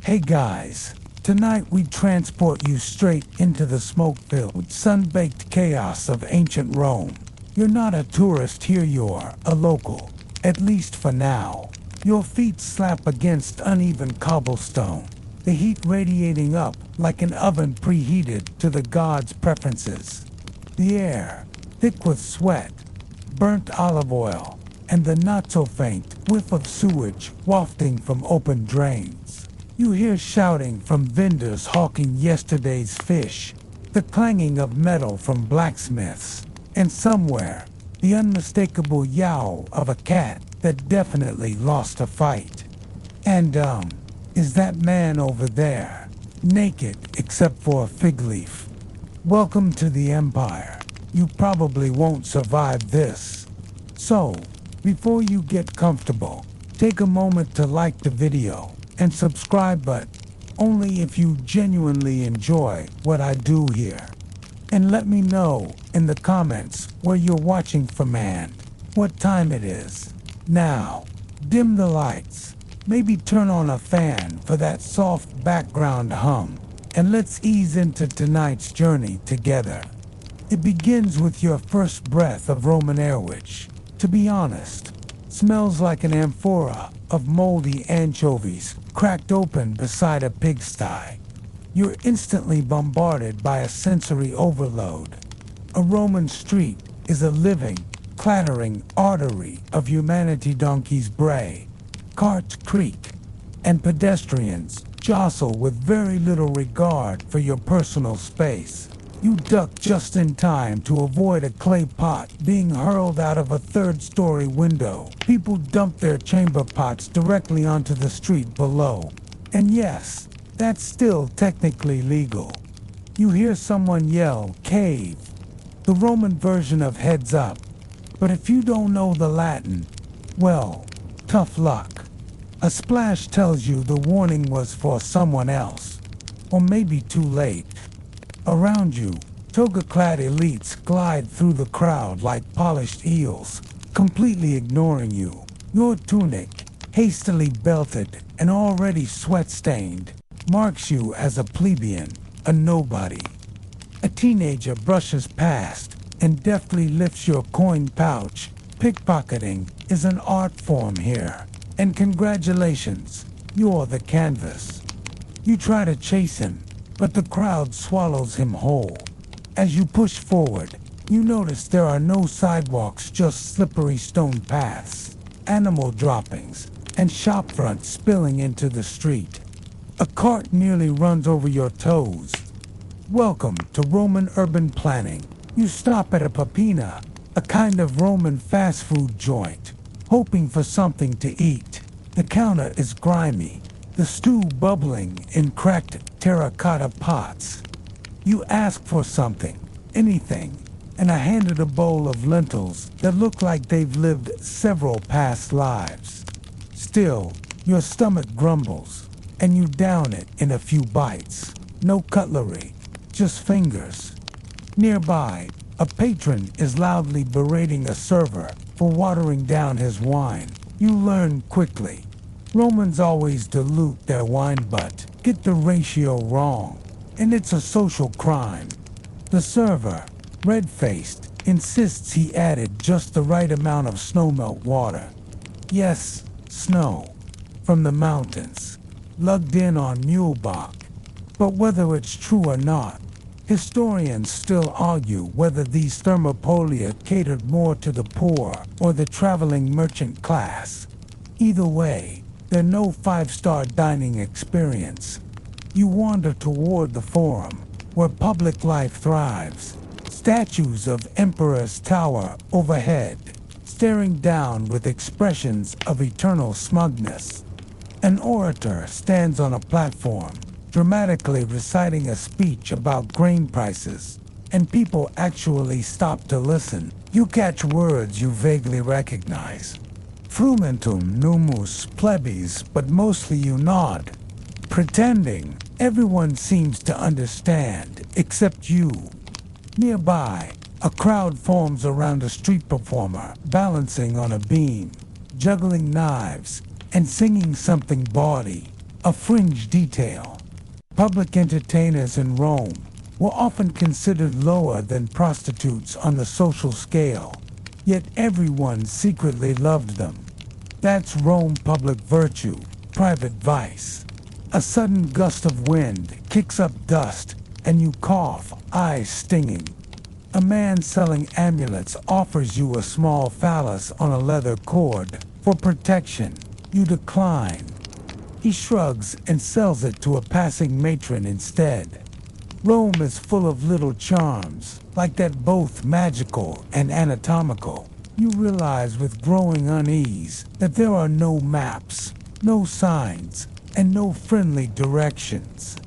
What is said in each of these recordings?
Hey guys, tonight we transport you straight into the smoke-filled, sun-baked chaos of ancient Rome. You're not a tourist here, you're a local, at least for now. Your feet slap against uneven cobblestone, the heat radiating up like an oven preheated to the gods' preferences. The air, thick with sweat, burnt olive oil, and the not-so-faint whiff of sewage wafting from open drains. You hear shouting from vendors hawking yesterday's fish, the clanging of metal from blacksmiths, and somewhere, the unmistakable yowl of a cat that definitely lost a fight. And is that man over there, naked except for a fig leaf? Welcome to the Empire. You probably won't survive this. So, before you get comfortable, take a moment to like the video and subscribe, but only if you genuinely enjoy what I do here. And let me know in the comments where you're watching from and what time it is. Now, dim the lights, maybe turn on a fan for that soft background hum, and let's ease into tonight's journey together. It begins with your first breath of Roman air, which, to be honest, smells like an amphora of moldy anchovies cracked open beside a pigsty. You're instantly bombarded by a sensory overload. A Roman street is a living, clattering artery of humanity. Donkeys bray, carts creak, and pedestrians jostle with very little regard for your personal space. You duck just in time to avoid a clay pot being hurled out of a third-story window. People dump their chamber pots directly onto the street below. And yes, that's still technically legal. You hear someone yell, "Cave," the Roman version of "heads up." But if you don't know the Latin, well, tough luck. A splash tells you the warning was for someone else, or maybe too late. Around you, toga-clad elites glide through the crowd like polished eels, completely ignoring you. Your tunic, hastily belted and already sweat-stained, marks you as a plebeian, a nobody. A teenager brushes past and deftly lifts your coin pouch. Pickpocketing is an art form here, and congratulations, you're the canvas. You try to chase him, but the crowd swallows him whole. As you push forward, you notice there are no sidewalks, just slippery stone paths, animal droppings, and shop fronts spilling into the street. A cart nearly runs over your toes. Welcome to Roman urban planning. You stop at a papina, a kind of Roman fast food joint, hoping for something to eat. The counter is grimy, the stew bubbling in cracked terracotta pots. You ask for something, anything, and are handed a bowl of lentils that look like they've lived several past lives. Still, your stomach grumbles, and you down it in a few bites. No cutlery, just fingers. Nearby, a patron is loudly berating a server for watering down his wine. You learn quickly. Romans always dilute their wine but get the ratio wrong, and it's a social crime. The server, red-faced, insists he added just the right amount of snowmelt water. Yes, snow, from the mountains, lugged in on mule bark. But whether it's true or not, historians still argue whether these thermopolia catered more to the poor or the traveling merchant class. Either way, they're no five-star dining experience. You wander toward the Forum, where public life thrives. Statues of emperors tower overhead, staring down with expressions of eternal smugness. An orator stands on a platform, dramatically reciting a speech about grain prices, and people actually stop to listen. You catch words you vaguely recognize. Frumentum numus plebis, but mostly you nod, pretending everyone seems to understand except you. Nearby, a crowd forms around a street performer balancing on a beam, juggling knives and singing something bawdy. a fringe detail. Public entertainers in Rome were often considered lower than prostitutes on the social scale, yet everyone secretly loved them. That's Rome public virtue, private vice. A sudden gust of wind kicks up dust, and you cough, eyes stinging. A man selling amulets offers you a small phallus on a leather cord for protection. You decline. He shrugs and sells it to a passing matron instead. Rome is full of little charms, like that, both magical and anatomical. You realize with growing unease that there are no maps, no signs, and no friendly directions.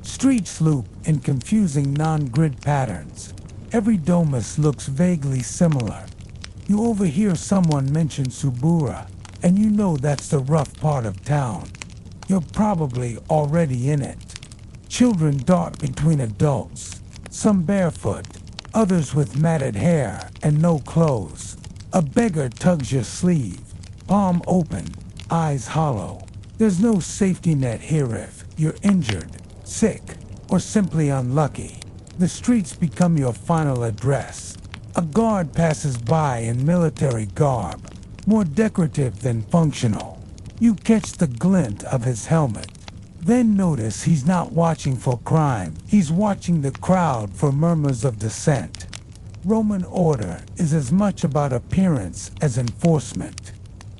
Streets loop in confusing non-grid patterns. Every domus looks vaguely similar. You overhear someone mention Subura, and you know that's the rough part of town. You're probably already in it. Children dart between adults, some barefoot, others with matted hair and no clothes. A beggar tugs your sleeve, palm open, eyes hollow. There's no safety net here if you're injured, sick, or simply unlucky. The streets become your final address. A guard passes by in military garb, more decorative than functional. You catch the glint of his helmet, then notice he's not watching for crime. He's watching the crowd for murmurs of dissent. Roman order is as much about appearance as enforcement.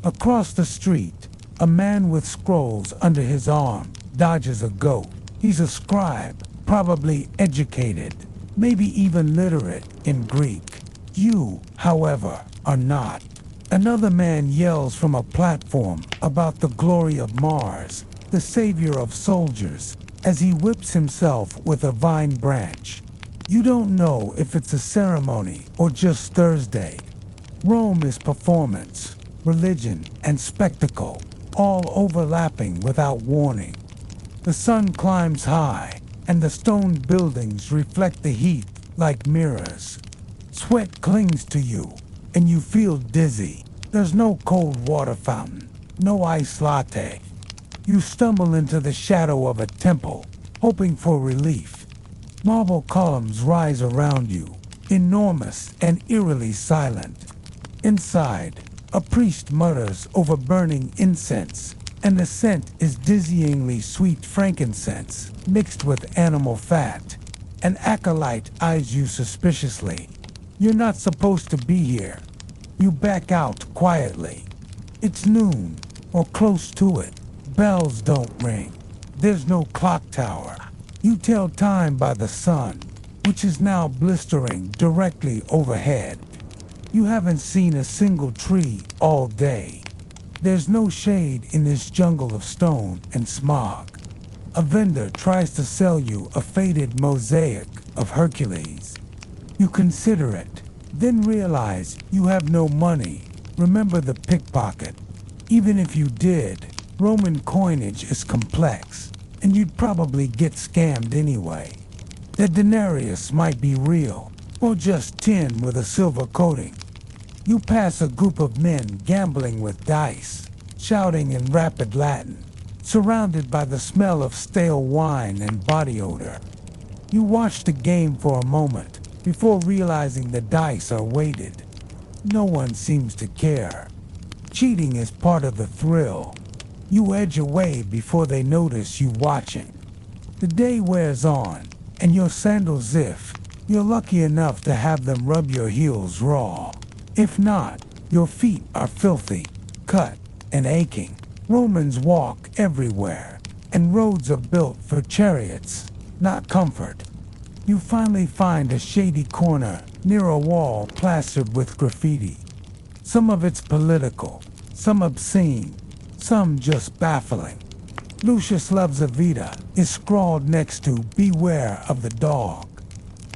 Across the street, a man with scrolls under his arm dodges a goat. He's a scribe, probably educated, maybe even literate in Greek. You, however, are not. Another man yells from a platform about the glory of Mars, the savior of soldiers, as he whips himself with a vine branch. You don't know if it's a ceremony or just Thursday. Rome is performance, religion, and spectacle, all overlapping without warning. The sun climbs high, and the stone buildings reflect the heat like mirrors. Sweat clings to you, and you feel dizzy. There's no cold water fountain, no ice latte. You stumble into the shadow of a temple, hoping for relief. Marble columns rise around you, enormous and eerily silent. Inside, a priest mutters over burning incense, and the scent is dizzyingly sweet frankincense mixed with animal fat. An acolyte eyes you suspiciously. You're not supposed to be here. You back out quietly. It's noon, or close to it. Bells don't ring. There's no clock tower. You tell time by the sun, which is now blistering directly overhead. You haven't seen a single tree all day. There's no shade in this jungle of stone and smog. A vendor tries to sell you a faded mosaic of Hercules. You consider it, then realize you have no money. Remember the pickpocket. Even if you did, Roman coinage is complex, and you'd probably get scammed anyway. The denarius might be real, or just tin with a silver coating. You pass a group of men gambling with dice, shouting in rapid Latin, surrounded by the smell of stale wine and body odor. You watch the game for a moment before realizing the dice are weighted. No one seems to care. Cheating is part of the thrill. You edge away before they notice you watching. The day wears on, and your sandals, if you're lucky enough to have them, rub your heels raw. If not, your feet are filthy, cut, and aching. Romans walk everywhere, and roads are built for chariots, not comfort. You finally find a shady corner near a wall plastered with graffiti. Some of it's political, some obscene, some just baffling. Lucius loves a vita is scrawled next to beware of the dog.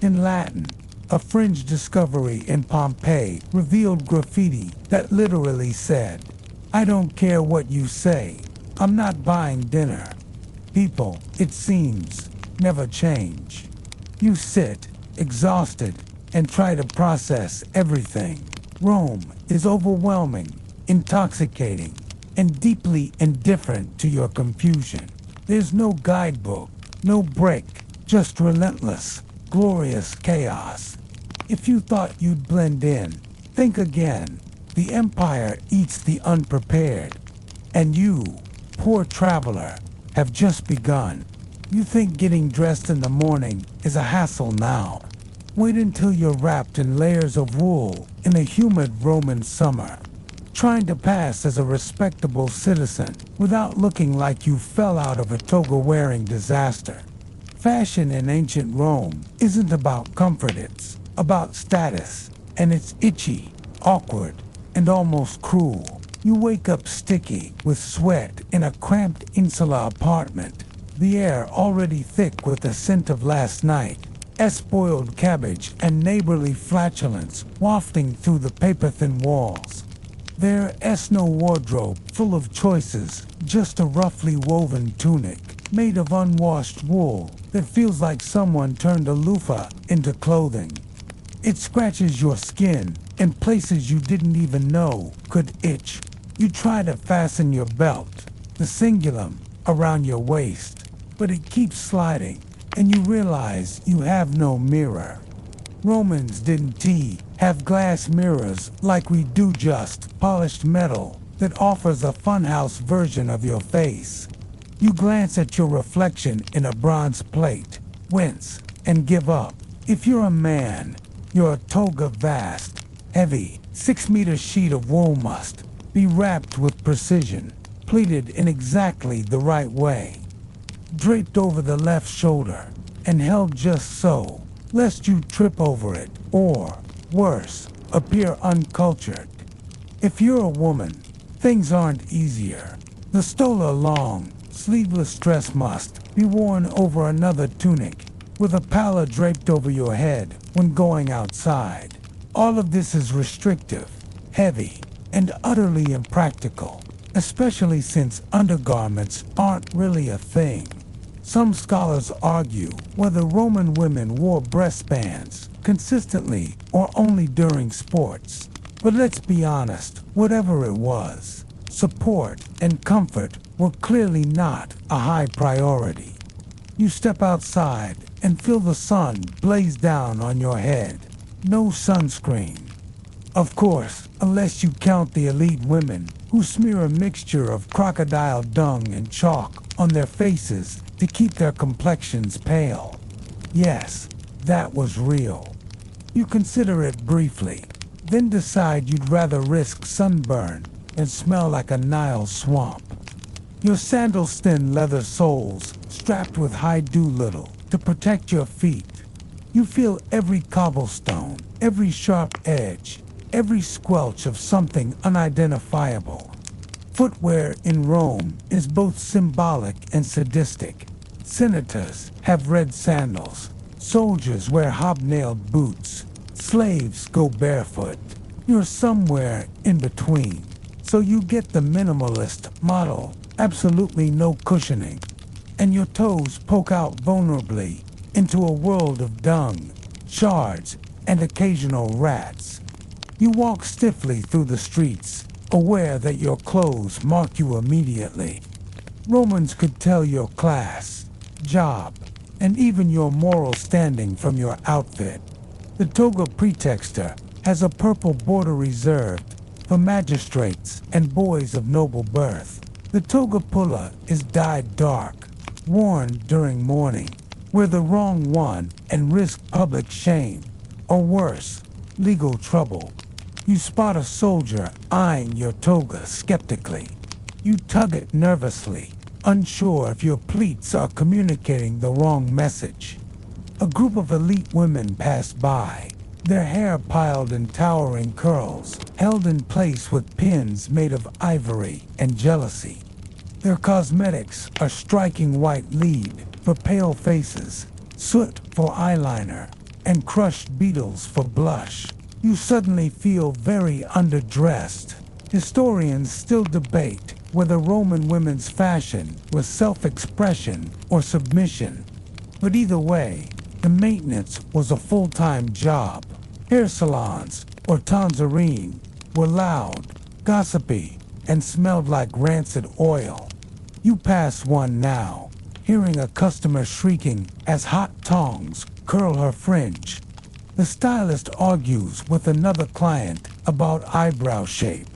In Latin, a fringe discovery in Pompeii revealed graffiti that literally said, "I don't care what you say, I'm not buying dinner." People, it seems, never change. You sit, exhausted, and try to process everything. Rome is overwhelming, intoxicating, and deeply indifferent to your confusion. There's no guidebook, no break, just relentless, glorious chaos. If you thought you'd blend in, think again. The empire eats the unprepared. And you, poor traveler, have just begun. You think getting dressed in the morning is a hassle now. Wait until you're wrapped in layers of wool in a humid Roman summer, trying to pass as a respectable citizen without looking like you fell out of a toga-wearing disaster. Fashion in ancient Rome isn't about comfort, it's about status, and it's itchy, awkward, and almost cruel. You wake up sticky with sweat in a cramped insular apartment, the air already thick with the scent of last night, spoiled cabbage and neighborly flatulence wafting through the paper-thin walls. There's no wardrobe full of choices, just a roughly woven tunic made of unwashed wool that feels like someone turned a loofah into clothing. It scratches your skin in places you didn't even know could itch. You try to fasten your belt, the cingulum, around your waist, but it keeps sliding, and you realize you have no mirror. Romans didn't have glass mirrors like we do, just polished metal that offers a funhouse version of your face. You glance at your reflection in a bronze plate, wince, and give up. If you're a man, your toga vast, heavy, 6-meter sheet of wool must be wrapped with precision, pleated in exactly the right way, draped over the left shoulder, and held just so, lest you trip over it, or, worse, appear uncultured. If you're a woman, things aren't easier. The stola long, sleeveless dress must be worn over another tunic, with a palla draped over your head when going outside. All of this is restrictive, heavy, and utterly impractical, especially since undergarments aren't really a thing. Some scholars argue whether Roman women wore breastbands consistently or only during sports. But let's be honest, whatever it was, support and comfort were clearly not a high priority. You step outside and feel the sun blaze down on your head. No sunscreen. Of course, unless you count the elite women who smear a mixture of crocodile dung and chalk on their faces to keep their complexions pale. Yes, that was real. You consider it briefly, then decide you'd rather risk sunburn than smell like a Nile swamp. Your sandals' thin leather soles strapped with high doolittle to protect your feet. You feel every cobblestone, every sharp edge, every squelch of something unidentifiable. Footwear in Rome is both symbolic and sadistic. Senators have red sandals, soldiers wear hobnailed boots, slaves go barefoot. You're somewhere in between, so you get the minimalist model, absolutely no cushioning, and your toes poke out vulnerably into a world of dung, shards, and occasional rats. You walk stiffly through the streets, aware that your clothes mark you immediately. Romans could tell your class, job, and even your moral standing from your outfit. The toga praetexta has a purple border reserved for magistrates and boys of noble birth. The toga pulla is dyed dark, worn during mourning. Wear the wrong one and risk public shame, or worse, legal trouble. You spot a soldier eyeing your toga skeptically. You tug it nervously, unsure if your pleats are communicating the wrong message. A group of elite women pass by, their hair piled in towering curls, held in place with pins made of ivory and jealousy. Their cosmetics are striking white lead for pale faces, soot for eyeliner, and crushed beetles for blush. You suddenly feel very underdressed. Historians still debate whether Roman women's fashion was self-expression or submission. But either way, the maintenance was a full-time job. Hair salons, or tanzarine, were loud, gossipy, and smelled like rancid oil. You pass one now, hearing a customer shrieking as hot tongs curl her fringe. The stylist argues with another client about eyebrow shape.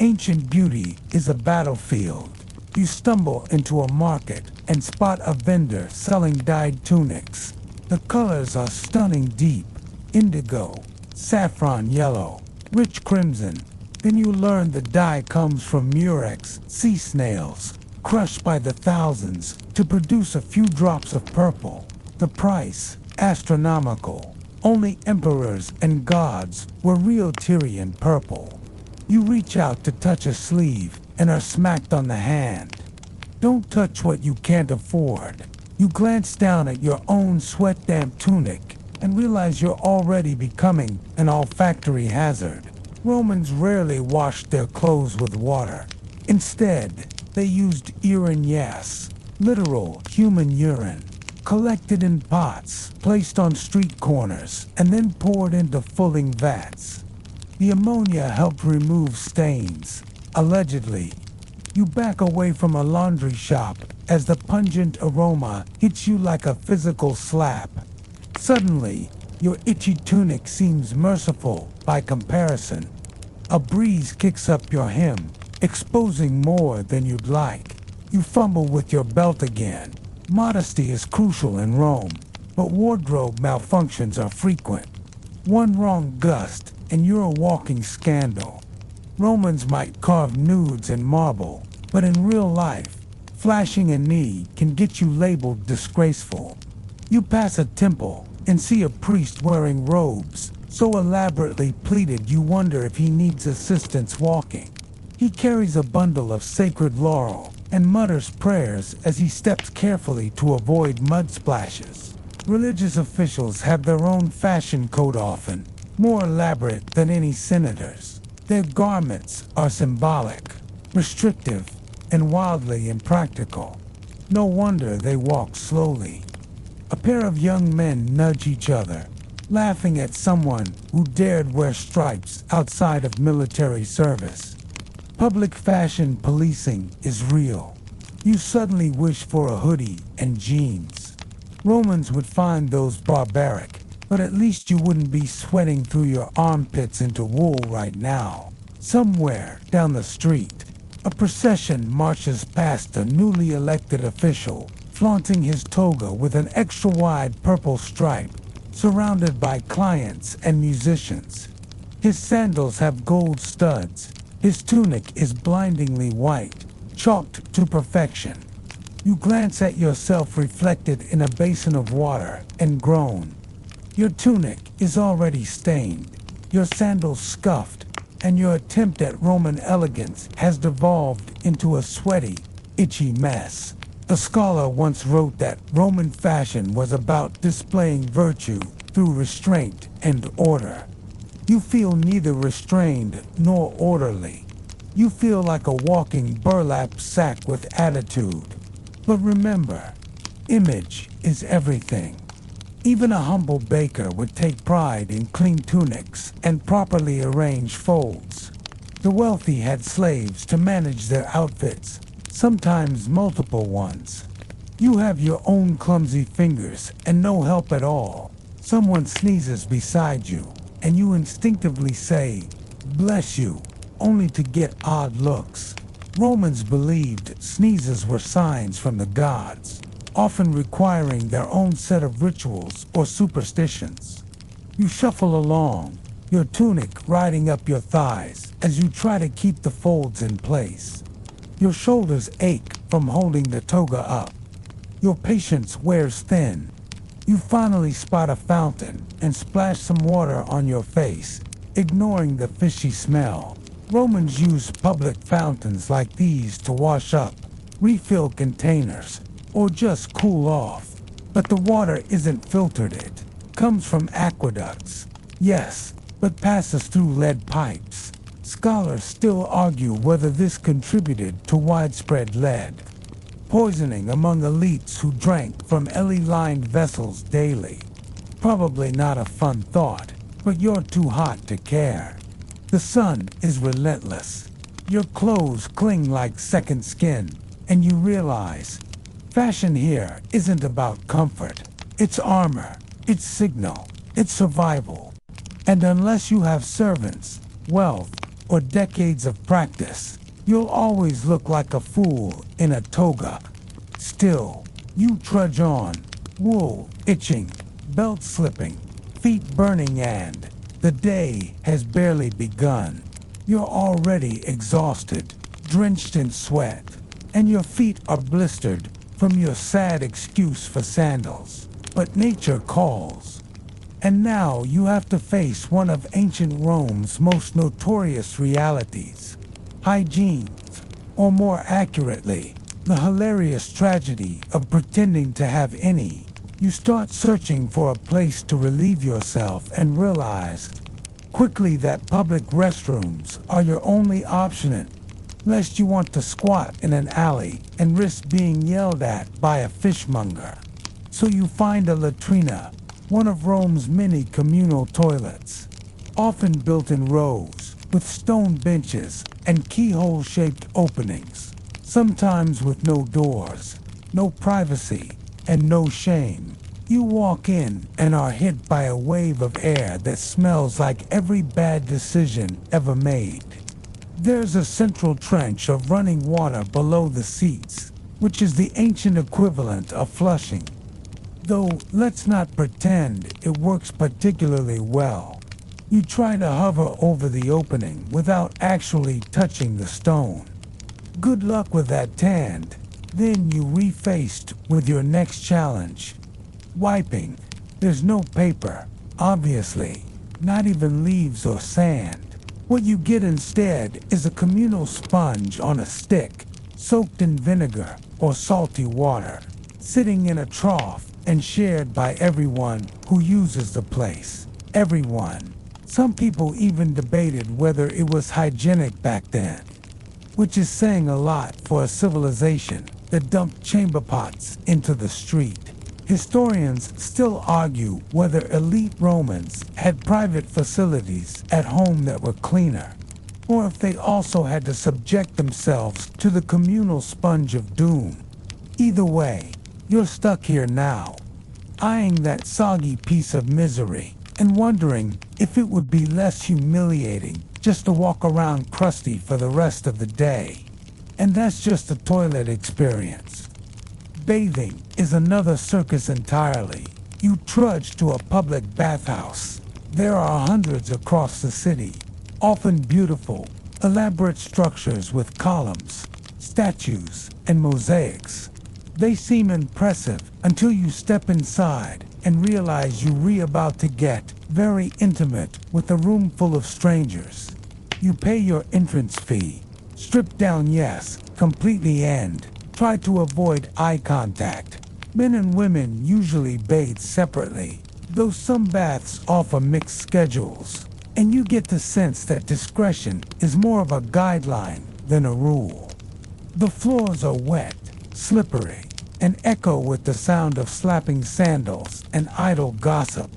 Ancient beauty is a battlefield. You stumble into a market and spot a vendor selling dyed tunics. The colors are stunning deep: indigo, saffron yellow, rich crimson. Then you learn the dye comes from murex, sea snails, crushed by the thousands to produce a few drops of purple. The price, astronomical. Only emperors and gods were real Tyrian purple. You reach out to touch a sleeve and are smacked on the hand. Don't touch what you can't afford. You glance down at your own sweat-damp tunic and realize you're already becoming an olfactory hazard. Romans rarely washed their clothes with water. Instead, they used urine, literal human urine, collected in pots, placed on street corners, and then poured into fulling vats. The ammonia helped remove stains, allegedly. You back away from a laundry shop as the pungent aroma hits you like a physical slap. Suddenly, your itchy tunic seems merciful by comparison. A breeze kicks up your hem, exposing more than you'd like. You fumble with your belt again. Modesty is crucial in Rome, but wardrobe malfunctions are frequent. One wrong gust, and you're a walking scandal. Romans might carve nudes in marble, but in real life, flashing a knee can get you labeled disgraceful. You pass a temple and see a priest wearing robes so elaborately pleated you wonder if he needs assistance walking. He carries a bundle of sacred laurel and mutters prayers as he steps carefully to avoid mud splashes. Religious officials have their own fashion code, often more elaborate than any senator's. Their garments are symbolic, restrictive, and wildly impractical. No wonder they walk slowly. A pair of young men nudge each other, laughing at someone who dared wear stripes outside of military service. Public fashion policing is real. You suddenly wish for a hoodie and jeans. Romans would find those barbaric, but at least you wouldn't be sweating through your armpits into wool right now. Somewhere down the street, a procession marches past a newly elected official, flaunting his toga with an extra-wide purple stripe, surrounded by clients and musicians. His sandals have gold studs. His tunic is blindingly white, chalked to perfection. You glance at yourself reflected in a basin of water and groan. Your tunic is already stained, your sandals scuffed, and your attempt at Roman elegance has devolved into a sweaty, itchy mess. A scholar once wrote that Roman fashion was about displaying virtue through restraint and order. You feel neither restrained nor orderly. You feel like a walking burlap sack with attitude. But remember, image is everything. Even a humble baker would take pride in clean tunics and properly arranged folds. The wealthy had slaves to manage their outfits, sometimes multiple ones. You have your own clumsy fingers and no help at all. Someone sneezes beside you, and you instinctively say, "Bless you," only to get odd looks. Romans believed sneezes were signs from the gods, often requiring their own set of rituals or superstitions. You shuffle along, your tunic riding up your thighs as you try to keep the folds in place. Your shoulders ache from holding the toga up. Your patience wears thin. You finally spot a fountain and splash some water on your face, ignoring the fishy smell. Romans used public fountains like these to wash up, refill containers, or just cool off. But the water isn't filtered, it comes from aqueducts. Yes, but passes through lead pipes. Scholars still argue whether this contributed to widespread lead poisoning among elites who drank from Ellie-lined vessels daily. Probably not a fun thought, but you're too hot to care. The sun is relentless. Your clothes cling like second skin, and you realize Fashion here isn't about comfort. It's armor, it's signal, it's survival. And unless you have servants, wealth, or decades of practice, you'll always look like a fool in a toga. Still, you trudge on, wool itching, belt slipping, feet burning, and the day has barely begun. You're already exhausted, drenched in sweat, and your feet are blistered from your sad excuse for sandals. But nature calls. And now you have to face one of ancient Rome's most notorious realities: hygiene, or more accurately, the hilarious tragedy of pretending to have any. You start searching for a place to relieve yourself and realize quickly that public restrooms are your only option, lest you want to squat in an alley and risk being yelled at by a fishmonger. So you find a latrina, one of Rome's many communal toilets, often built in rows, with stone benches and keyhole-shaped openings, sometimes with no doors, no privacy, and no shame. You walk in and are hit by a wave of air that smells like every bad decision ever made. There's a central trench of running water below the seats, which is the ancient equivalent of flushing. Though let's not pretend it works particularly well. You try to hover over the opening without actually touching the stone. Good luck with that, and then you refaced with your next challenge. Wiping. There's no paper, obviously, not even leaves or sand. What you get instead is a communal sponge on a stick, soaked in vinegar or salty water, sitting in a trough and shared by everyone who uses the place. Everyone. Some people even debated whether it was hygienic back then, which is saying a lot for a civilization that dumped chamber pots into the street. Historians still argue whether elite Romans had private facilities at home that were cleaner, or if they also had to subject themselves to the communal sponge of doom. Either way, you're stuck here now, eyeing that soggy piece of misery and wondering if it would be less humiliating just to walk around crusty for the rest of the day. And that's just the toilet experience. Bathing is another circus entirely. You trudge to a public bathhouse. There are hundreds across the city, often beautiful, elaborate structures with columns, statues, and mosaics. They seem impressive until you step inside and realize you're about to get very intimate with a room full of strangers. You pay your entrance fee, strip down, yes, completely, and try to avoid eye contact. Men and women usually bathe separately, though some baths offer mixed schedules, and you get the sense that discretion is more of a guideline than a rule. The floors are wet, slippery, and echo with the sound of slapping sandals and idle gossip.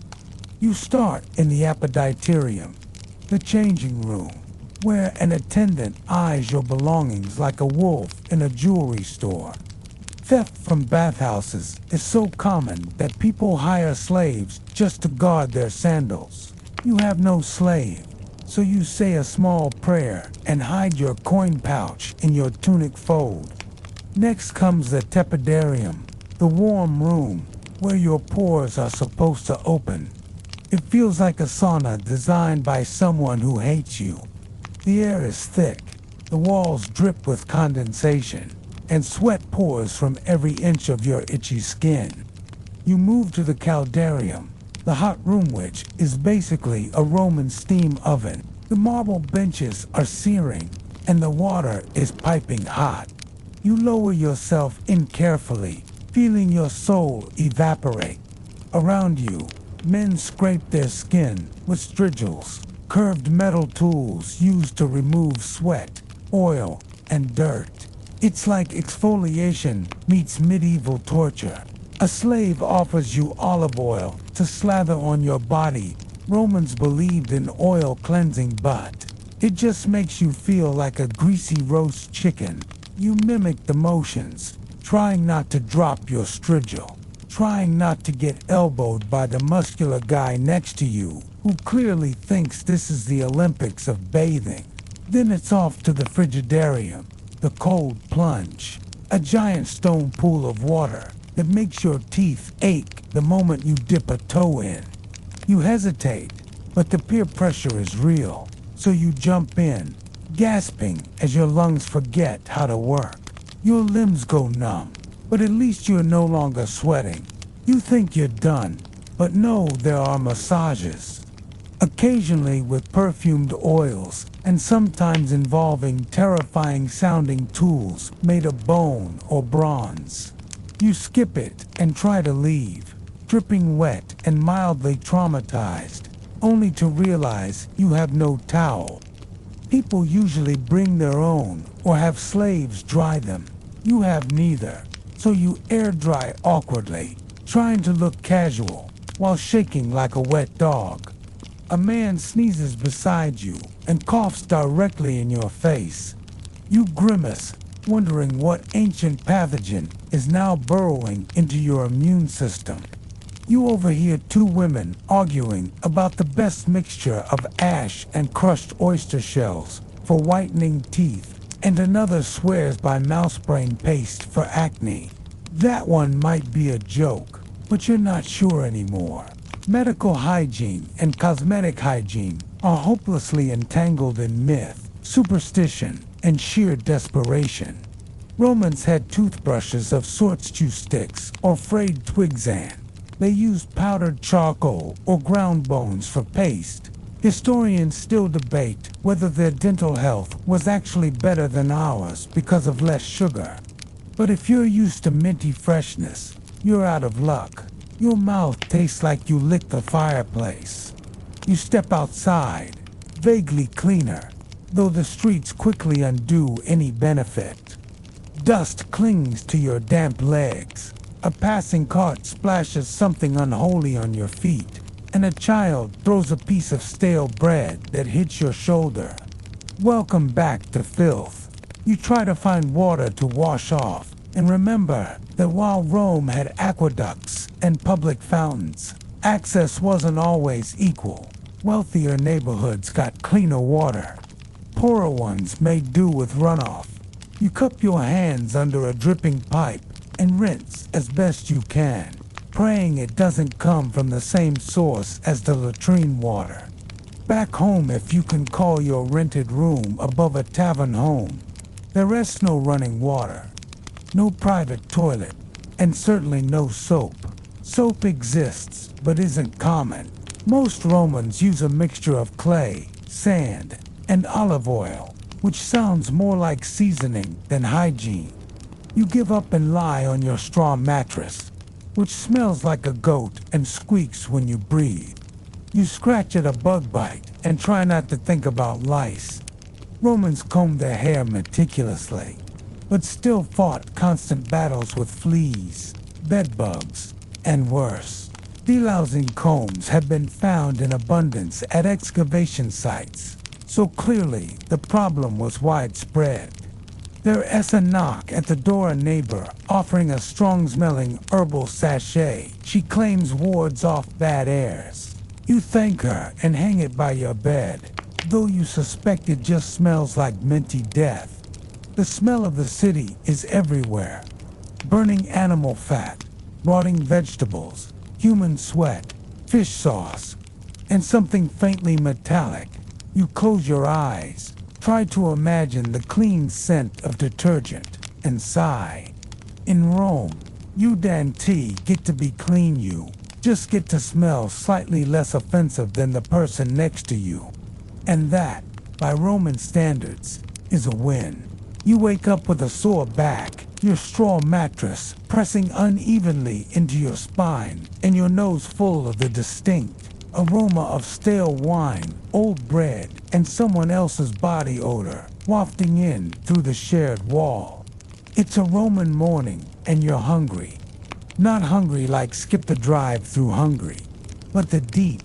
You start in the appetitorium, the changing room, where an attendant eyes your belongings like a wolf in a jewelry store. Theft from bathhouses is so common that people hire slaves just to guard their sandals. You have no slave, so you say a small prayer and hide your coin pouch in your tunic fold. Next comes the tepidarium, the warm room where your pores are supposed to open. It feels like a sauna designed by someone who hates you. The air is thick, the walls drip with condensation, and sweat pours from every inch of your itchy skin. You move to the caldarium, the hot room, which is basically a Roman steam oven. The marble benches are searing, and the water is piping hot. You lower yourself in carefully, feeling your soul evaporate. Around you, men scrape their skin with strigils, curved metal tools used to remove sweat, oil, and dirt. It's like exfoliation meets medieval torture. A slave offers you olive oil to slather on your body. Romans believed in oil cleansing, but it just makes you feel like a greasy roast chicken. You mimic the motions, trying not to drop your strigil, trying not to get elbowed by the muscular guy next to you who clearly thinks this is the Olympics of bathing. Then it's off to the frigidarium, the cold plunge, a giant stone pool of water that makes your teeth ache the moment you dip a toe in. You hesitate, but the peer pressure is real, so you jump in, gasping as your lungs forget how to work. Your limbs go numb, but at least you're no longer sweating. You think you're done, but no, there are massages. Occasionally with perfumed oils, and sometimes involving terrifying sounding tools made of bone or bronze. You skip it and try to leave, dripping wet and mildly traumatized, only to realize you have no towel. People usually bring their own or have slaves dry them. You have neither, so you air dry awkwardly, trying to look casual while shaking like a wet dog. A man sneezes beside you and coughs directly in your face. You grimace, wondering what ancient pathogen is now burrowing into your immune system. You overhear two women arguing about the best mixture of ash and crushed oyster shells for whitening teeth, and another swears by mouse brain paste for acne. That one might be a joke, but you're not sure anymore. Medical hygiene and cosmetic hygiene are hopelessly entangled in myth, superstition, and sheer desperation. Romans had toothbrushes of swordstew sticks or frayed twigsand. They used powdered charcoal or ground bones for paste. Historians still debate whether their dental health was actually better than ours because of less sugar. But if you're used to minty freshness, you're out of luck. Your mouth tastes like you licked the fireplace. You step outside, vaguely cleaner, though the streets quickly undo any benefit. Dust clings to your damp legs. A passing cart splashes something unholy on your feet, and a child throws a piece of stale bread that hits your shoulder. Welcome back to filth. You try to find water to wash off, and remember that while Rome had aqueducts and public fountains, access wasn't always equal. Wealthier neighborhoods got cleaner water. Poorer ones made do with runoff. You cup your hands under a dripping pipe and rinse as best you can, praying it doesn't come from the same source as the latrine water. Back home, if you can call your rented room above a tavern home, there rests no running water, no private toilet, and certainly no soap. Soap exists, but isn't common. Most Romans use a mixture of clay, sand, and olive oil, which sounds more like seasoning than hygiene. You give up and lie on your straw mattress, which smells like a goat and squeaks when you breathe. You scratch at a bug bite and try not to think about lice. Romans combed their hair meticulously, but still fought constant battles with fleas, bedbugs, and worse. Delousing combs have been found in abundance at excavation sites, so clearly the problem was widespread. There's a knock at the door, a neighbor offering a strong-smelling herbal sachet she claims wards off bad airs. You thank her and hang it by your bed, though you suspect it just smells like minty death. The smell of the city is everywhere. Burning animal fat, rotting vegetables, human sweat, fish sauce, and something faintly metallic. You close your eyes, try to imagine the clean scent of detergent, and sigh. In Rome, you Dante get to be clean, you just get to smell slightly less offensive than the person next to you. And that, by Roman standards, is a win. You wake up with a sore back, your straw mattress pressing unevenly into your spine, and your nose full of the distinct aroma of stale wine, old bread, and someone else's body odor wafting in through the shared wall. It's a Roman morning, and you're hungry. Not hungry like skip the drive-through hungry, but the deep,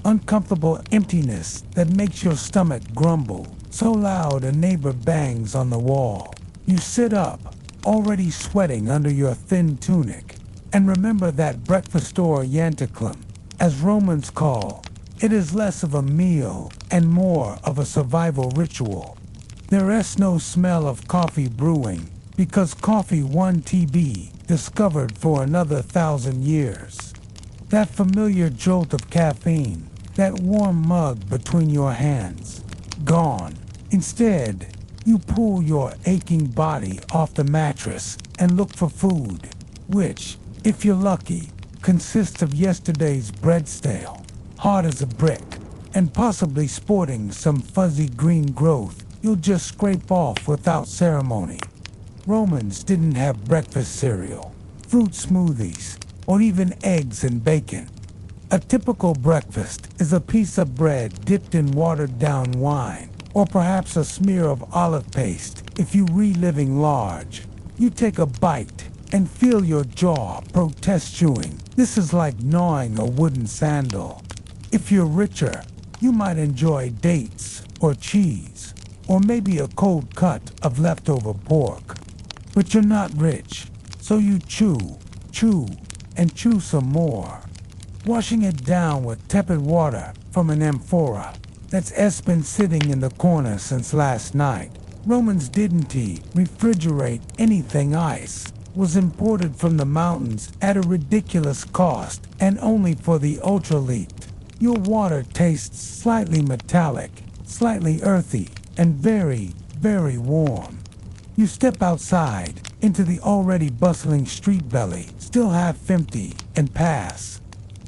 uncomfortable emptiness that makes your stomach grumble so loud a neighbor bangs on the wall. You sit up, already sweating under your thin tunic. And remember that breakfast orienticum, as Romans call, it is less of a meal and more of a survival ritual. There is no smell of coffee brewing, because coffee won TB, discovered for another 1,000 years. That familiar jolt of caffeine, that warm mug between your hands, gone. Instead, you pull your aching body off the mattress and look for food, which, if you're lucky, consists of yesterday's bread stale, hard as a brick, and possibly sporting some fuzzy green growth you'll just scrape off without ceremony. Romans didn't have breakfast cereal, fruit smoothies, or even eggs and bacon. A typical breakfast is a piece of bread dipped in watered-down wine, or perhaps a smear of olive paste if you reliving large. You take a bite and feel your jaw protest chewing. This is like gnawing a wooden sandal. If you're richer, you might enjoy dates or cheese, or maybe a cold cut of leftover pork. But you're not rich, so you chew, and chew some more, washing it down with tepid water from an amphora that's been sitting in the corner since last night. Romans didn't refrigerate anything. Ice was imported from the mountains at a ridiculous cost and only for the ultra-elite. Your water tastes slightly metallic, slightly earthy, and very, very warm. You step outside into the already bustling street belly, still half empty, and pass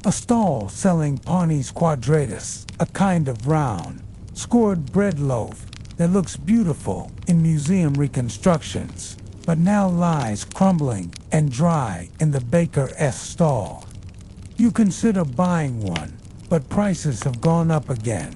a stall selling panis quadratus, a kind of round, scored bread loaf that looks beautiful in museum reconstructions, but now lies crumbling and dry in the baker's stall. You consider buying one, but prices have gone up again.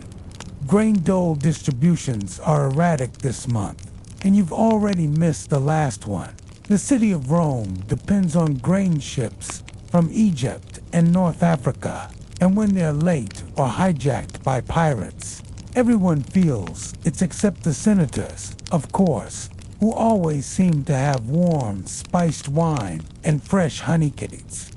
Grain dole distributions are erratic this month, and you've already missed the last one. The city of Rome depends on grain ships from Egypt and North Africa, and when they're late or hijacked by pirates, everyone feels it's except the senators, of course, who always seem to have warm, spiced wine and fresh honey cakes.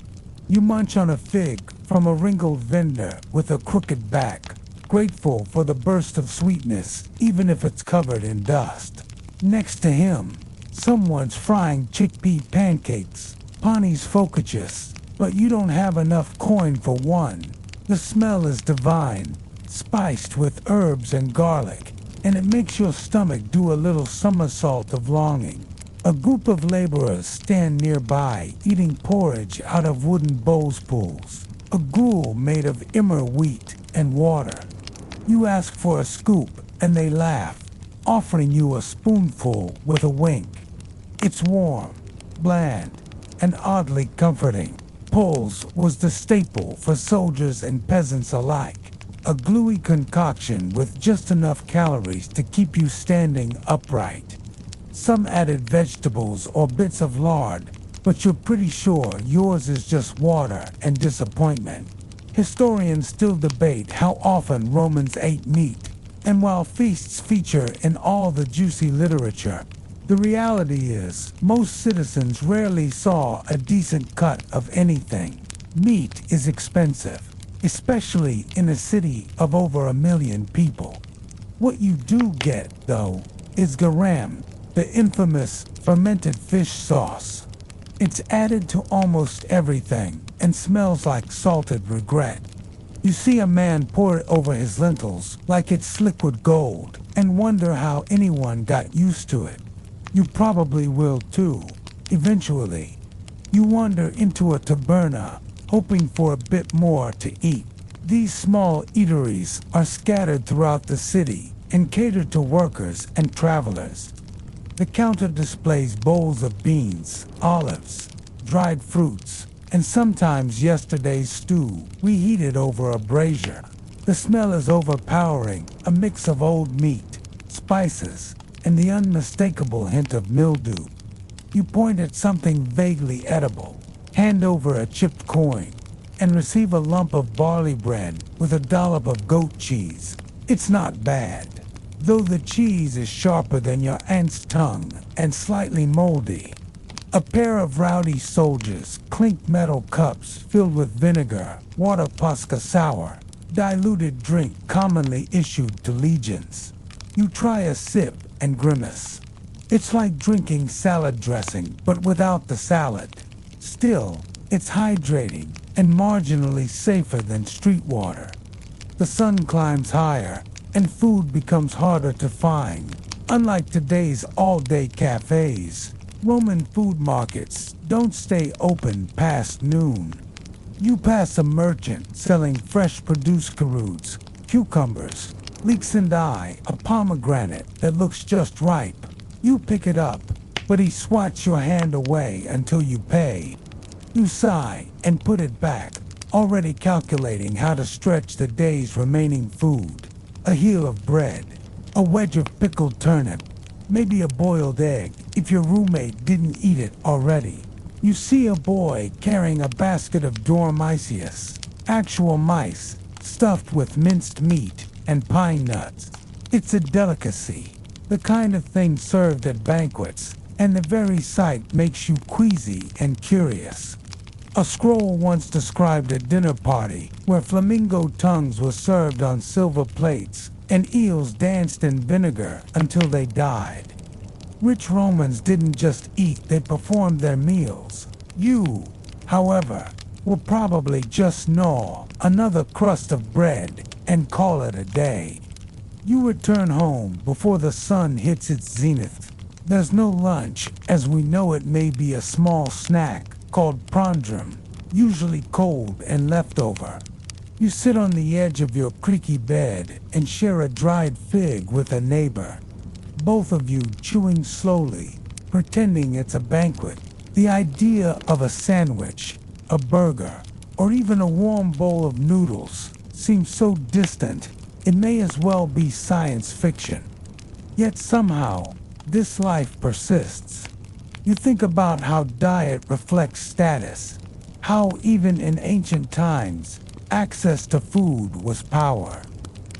You munch on a fig from a wrinkled vendor with a crooked back, grateful for the burst of sweetness, even if it's covered in dust. Next to him, someone's frying chickpea pancakes, panis focaccias, but you don't have enough coin for one. The smell is divine, spiced with herbs and garlic, and it makes your stomach do a little somersault of longing. A group of laborers stand nearby, eating porridge out of wooden bowls pools, a gruel made of immer wheat and water. You ask for a scoop, and they laugh, offering you a spoonful with a wink. It's warm, bland, and oddly comforting. Pulse was the staple for soldiers and peasants alike, a gluey concoction with just enough calories to keep you standing upright. Some added vegetables or bits of lard, but you're pretty sure yours is just water and disappointment. Historians still debate how often Romans ate meat, and while feasts feature in all the juicy literature, the reality is most citizens rarely saw a decent cut of anything. Meat is expensive, especially in a city of over 1 million people. What you do get, though, is garam, the infamous fermented fish sauce. It's added to almost everything and smells like salted regret. You see a man pour it over his lentils like it's liquid gold and wonder how anyone got used to it. You probably will too, eventually. You wander into a taberna, hoping for a bit more to eat. These small eateries are scattered throughout the city and cater to workers and travelers. The counter displays bowls of beans, olives, dried fruits, and sometimes yesterday's stew reheated over a brazier. The smell is overpowering, a mix of old meat, spices, and the unmistakable hint of mildew. You point at something vaguely edible, hand over a chipped coin, and receive a lump of barley bread with a dollop of goat cheese. It's not bad, though the cheese is sharper than your aunt's tongue and slightly moldy. A pair of rowdy soldiers clink metal cups filled with vinegar, water posca sour, diluted drink commonly issued to legions. You try a sip and grimace. It's like drinking salad dressing, but without the salad. Still, it's hydrating and marginally safer than street water. The sun climbs higher, and food becomes harder to find. Unlike today's all-day cafes, Roman food markets don't stay open past noon. You pass a merchant selling fresh produce carrots, cucumbers, leeks and a pomegranate that looks just ripe. You pick it up, but he swats your hand away until you pay. You sigh and put it back, already calculating how to stretch the day's remaining food. A heel of bread, a wedge of pickled turnip, maybe a boiled egg if your roommate didn't eat it already. You see a boy carrying a basket of dormiceus, actual mice, stuffed with minced meat and pine nuts. It's a delicacy, the kind of thing served at banquets, and the very sight makes you queasy and curious. A scroll once described a dinner party where flamingo tongues were served on silver plates and eels danced in vinegar until they died. Rich Romans didn't just eat, they performed their meals. You, however, will probably just gnaw another crust of bread and call it a day. You return home before the sun hits its zenith. There's no lunch, as we know it may be a small snack called prondrum, usually cold and leftover. You sit on the edge of your creaky bed and share a dried fig with a neighbor, both of you chewing slowly, pretending it's a banquet. The idea of a sandwich, a burger, or even a warm bowl of noodles seems so distant, it may as well be science fiction. Yet somehow, this life persists. You think about how diet reflects status, how even in ancient times, access to food was power.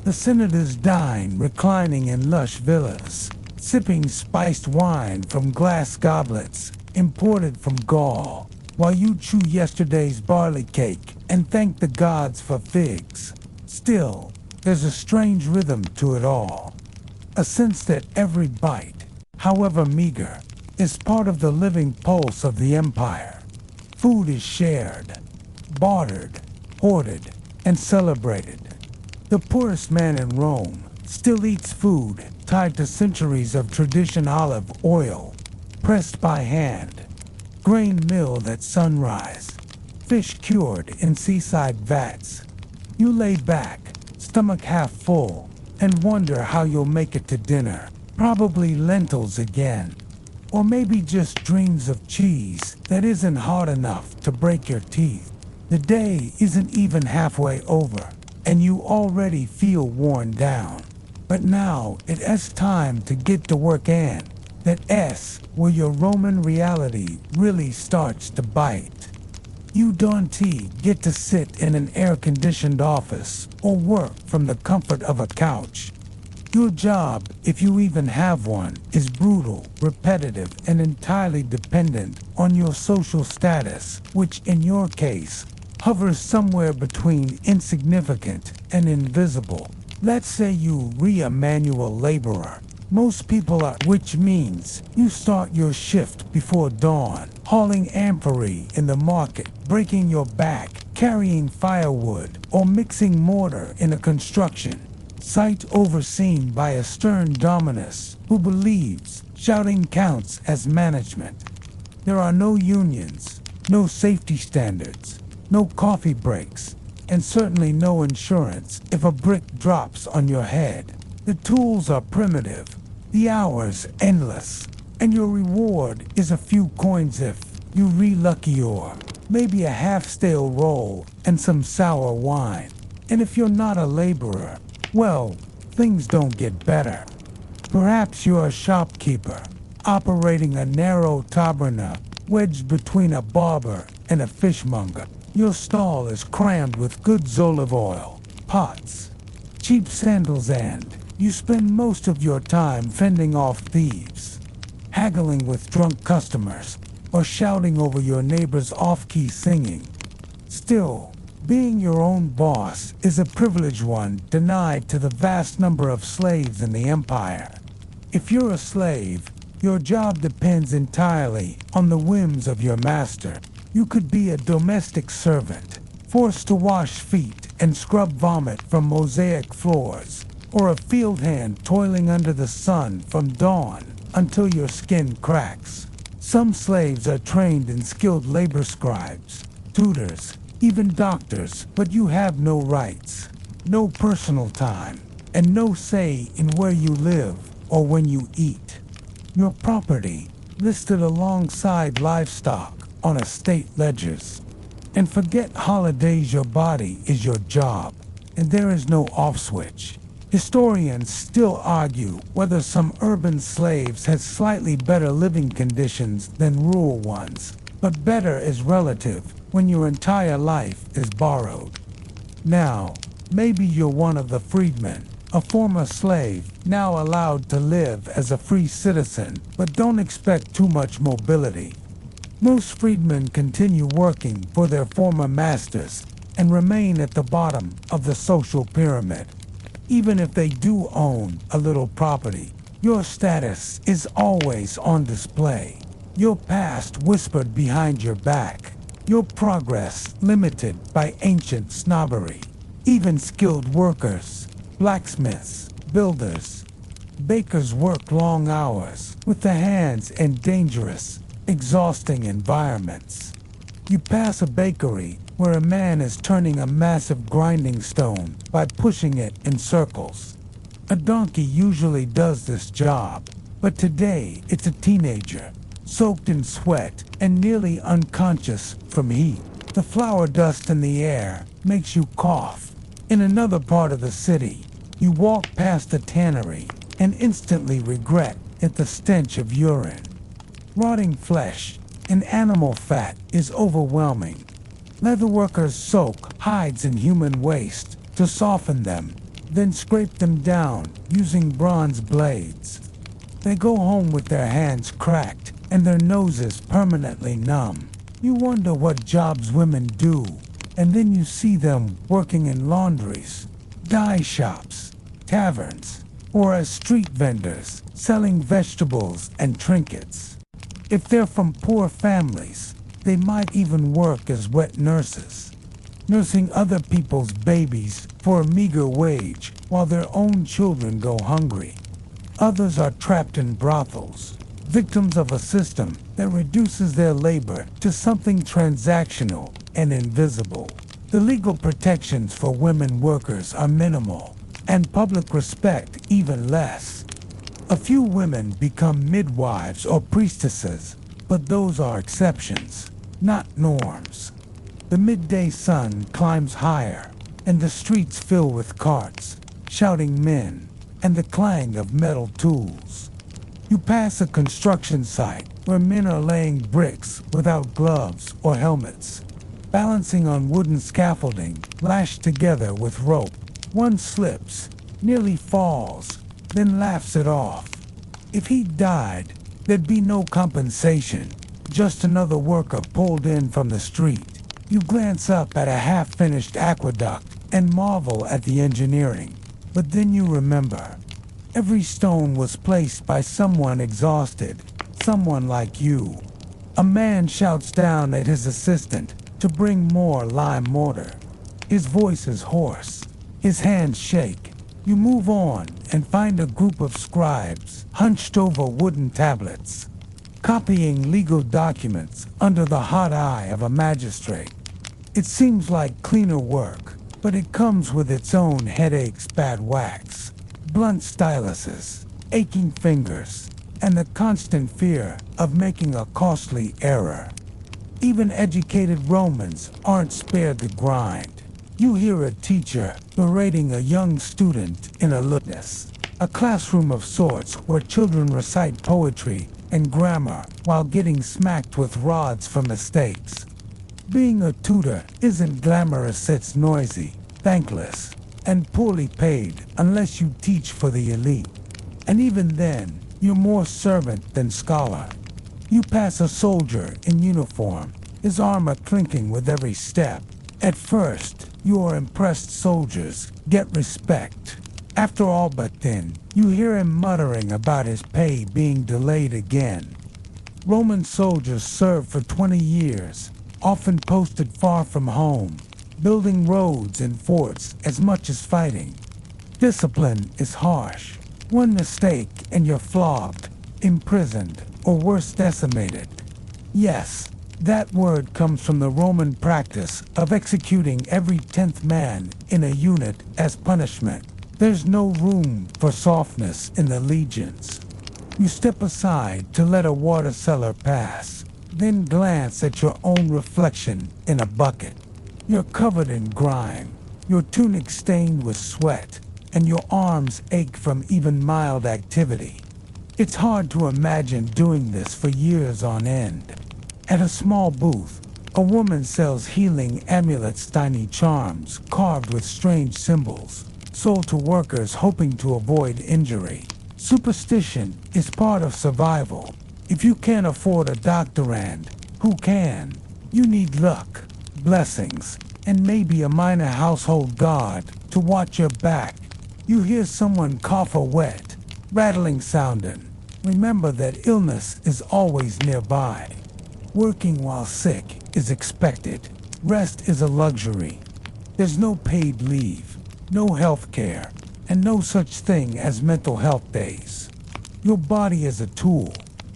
The senators dine reclining in lush villas, sipping spiced wine from glass goblets imported from Gaul, while you chew yesterday's barley cake and thank the gods for figs. Still, there's a strange rhythm to it all, a sense that every bite, however meager, is part of the living pulse of the empire. Food is shared, bartered, hoarded, and celebrated. The poorest man in Rome still eats food tied to centuries of tradition: olive oil, pressed by hand, grain milled at sunrise, fish cured in seaside vats. You lay back, stomach half full, and wonder how you'll make it to dinner. Probably lentils again. Or maybe just dreams of cheese that isn't hard enough to break your teeth. The day isn't even halfway over, and you already feel worn down. But now it is time to get to work, and that S where your Roman reality really starts to bite. You don't get to sit in an air-conditioned office or work from the comfort of a couch. Your job, if you even have one, is brutal, repetitive, and entirely dependent on your social status, which in your case hovers somewhere between insignificant and invisible. Let's say you a manual laborer. Most people are, which means you start your shift before dawn, hauling amphorae in the market, breaking your back, carrying firewood, or mixing mortar in a construction site overseen by a stern dominus who believes shouting counts as management. There are no unions, no safety standards, no coffee breaks, and certainly no insurance if a brick drops on your head. The tools are primitive, the hours endless, and your reward is a few coins if you lucky, or maybe a half-stale roll and some sour wine. And if you're not a laborer, well, things don't get better. Perhaps you're a shopkeeper, operating a narrow taberna wedged between a barber and a fishmonger. Your stall is crammed with goods: olive oil, pots, cheap sandals, and you spend most of your time fending off thieves, haggling with drunk customers, or shouting over your neighbor's off-key singing. Still, being your own boss is a privileged one denied to the vast number of slaves in the empire. If you're a slave, your job depends entirely on the whims of your master. You could be a domestic servant, forced to wash feet and scrub vomit from mosaic floors, or a field hand toiling under the sun from dawn until your skin cracks. Some slaves are trained in skilled labor scribes, tutors, even doctors, but you have no rights, no personal time, and no say in where you live or when you eat. Your property listed alongside livestock on estate ledgers. And forget holidays, your body is your job, and there is no off switch. Historians still argue whether some urban slaves had slightly better living conditions than rural ones, but better is relative when your entire life is borrowed. Now, maybe you're one of the freedmen, a former slave, now allowed to live as a free citizen, but don't expect too much mobility. Most freedmen continue working for their former masters and remain at the bottom of the social pyramid. Even if they do own a little property, your status is always on display. Your past whispered behind your back. Your progress limited by ancient snobbery. Even skilled workers, blacksmiths, builders, bakers work long hours with their hands in dangerous, exhausting environments. You pass a bakery where a man is turning a massive grinding stone by pushing it in circles. A donkey usually does this job, but today it's a teenager, soaked in sweat and nearly unconscious from heat. The flour dust in the air makes you cough. In another part of the city, you walk past a tannery and instantly regret at the stench of urine. Rotting flesh and animal fat is overwhelming. Leatherworkers soak hides in human waste to soften them, then scrape them down using bronze blades. They go home with their hands cracked and their noses permanently numb. You wonder what jobs women do, and then you see them working in laundries, dye shops, taverns, or as street vendors selling vegetables and trinkets. If they're from poor families, they might even work as wet nurses, nursing other people's babies for a meager wage while their own children go hungry. Others are trapped in brothels, victims of a system that reduces their labor to something transactional and invisible. The legal protections for women workers are minimal, and public respect even less. A few women become midwives or priestesses, but those are exceptions, not norms. The midday sun climbs higher, and the streets fill with carts, shouting men, and the clang of metal tools. You pass a construction site where men are laying bricks without gloves or helmets, balancing on wooden scaffolding lashed together with rope. One slips, nearly falls, then laughs it off. If he died, there'd be no compensation, just another worker pulled in from the street. You glance up at a half-finished aqueduct and marvel at the engineering. But then you remember, every stone was placed by someone exhausted, someone like you. A man shouts down at his assistant to bring more lime mortar. His voice is hoarse, his hands shake. You move on and find a group of scribes hunched over wooden tablets, copying legal documents under the hot eye of a magistrate. It seems like cleaner work, but it comes with its own headaches, bad wax, blunt styluses, aching fingers, and the constant fear of making a costly error. Even educated Romans aren't spared the grind. You hear a teacher berating a young student in a ludus, a classroom of sorts where children recite poetry and grammar while getting smacked with rods for mistakes. Being a tutor isn't glamorous, it's noisy, thankless, and poorly paid unless you teach for the elite. And even then, you're more servant than scholar. You pass a soldier in uniform, his armor clinking with every step. At first, your impressed soldiers get respect. After all but then, you hear him muttering about his pay being delayed again. Roman soldiers served for 20 years, often posted far from home, building roads and forts as much as fighting. Discipline is harsh. One mistake and you're flogged, imprisoned, or worse, decimated. Yes, that word comes from the Roman practice of executing every 10th man in a unit as punishment. There's no room for softness in the legions. You step aside to let a water seller pass, then glance at your own reflection in a bucket. You're covered in grime, your tunic stained with sweat, and your arms ache from even mild activity. It's hard to imagine doing this for years on end. At a small booth, a woman sells healing amulets, tiny charms carved with strange symbols, sold to workers hoping to avoid injury. Superstition is part of survival. If you can't afford a doctorand, who can? You need luck, blessings, and maybe a minor household god to watch your back. You hear someone cough a wet, rattling sounding. Remember that illness is always nearby. Working while sick is expected. Rest is a luxury. There's no paid leave, no health care, and no such thing as mental health days. Your body is a tool,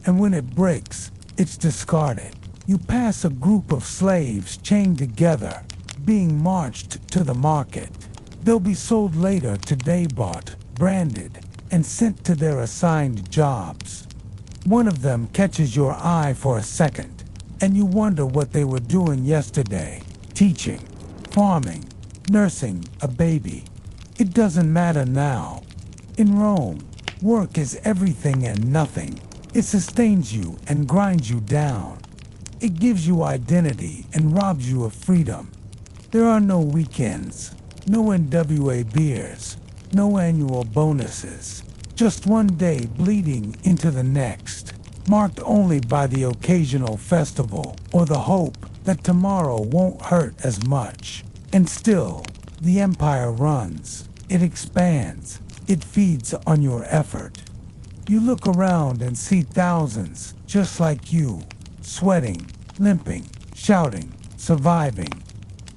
and when it breaks, it's discarded. You pass a group of slaves chained together, being marched to the market. They'll be sold later, today bought, branded, and sent to their assigned jobs. One of them catches your eye for a second, and you wonder what they were doing yesterday. Teaching, farming, nursing a baby. It doesn't matter now. In Rome, work is everything and nothing. It sustains you and grinds you down. It gives you identity and robs you of freedom. There are no weekends, no NWA beers, no annual bonuses. Just one day bleeding into the next, marked only by the occasional festival or the hope that tomorrow won't hurt as much. And still, the empire runs. It expands. It feeds on your effort. You look around and see thousands just like you, sweating, limping, shouting, surviving.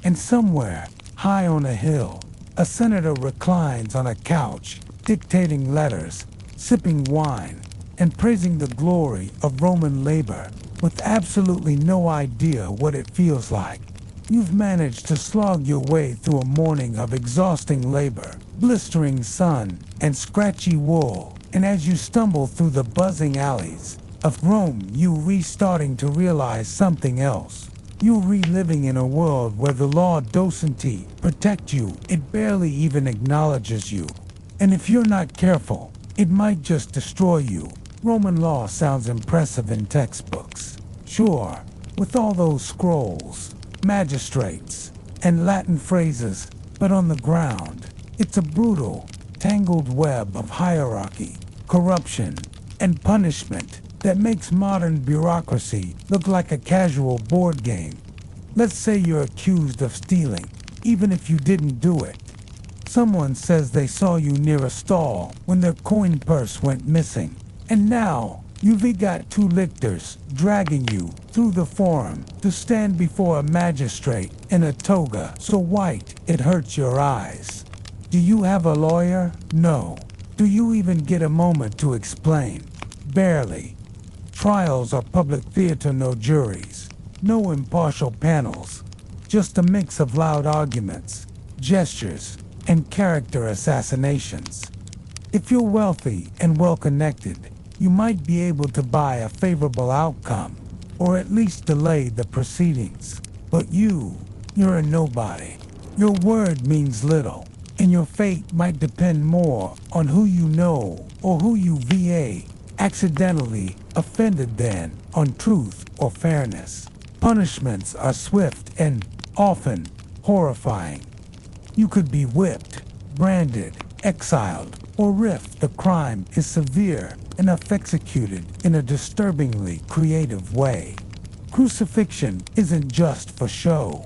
And somewhere, high on a hill, a senator reclines on a couch, dictating letters, sipping wine, and praising the glory of Roman labor with absolutely no idea what it feels like. You've managed to slog your way through a morning of exhausting labor, blistering sun, and scratchy wool, and as you stumble through the buzzing alleys of Rome, you're restarting to realize something else. You're reliving in a world where the law doesn't protect you, it barely even acknowledges you. And if you're not careful, it might just destroy you. Roman law sounds impressive in textbooks. Sure, with all those scrolls, magistrates, and Latin phrases, but on the ground, it's a brutal, tangled web of hierarchy, corruption, and punishment that makes modern bureaucracy look like a casual board game. Let's say you're accused of stealing, even if you didn't do it. Someone says they saw you near a stall when their coin purse went missing. And now, you've got two lictors dragging you through the forum to stand before a magistrate in a toga so white it hurts your eyes. Do you have a lawyer? No. Do you even get a moment to explain? Barely. Trials are public theater, no juries, no impartial panels, just a mix of loud arguments, gestures, and character assassinations. If you're wealthy and well-connected, you might be able to buy a favorable outcome, or at least delay the proceedings. But you're a nobody. Your word means little, and your fate might depend more on who you know or who you accidentally offended than on truth or fairness. Punishments are swift and often horrifying. You could be whipped, branded, exiled, or if the crime is severe and executed in a disturbingly creative way. Crucifixion isn't just for show.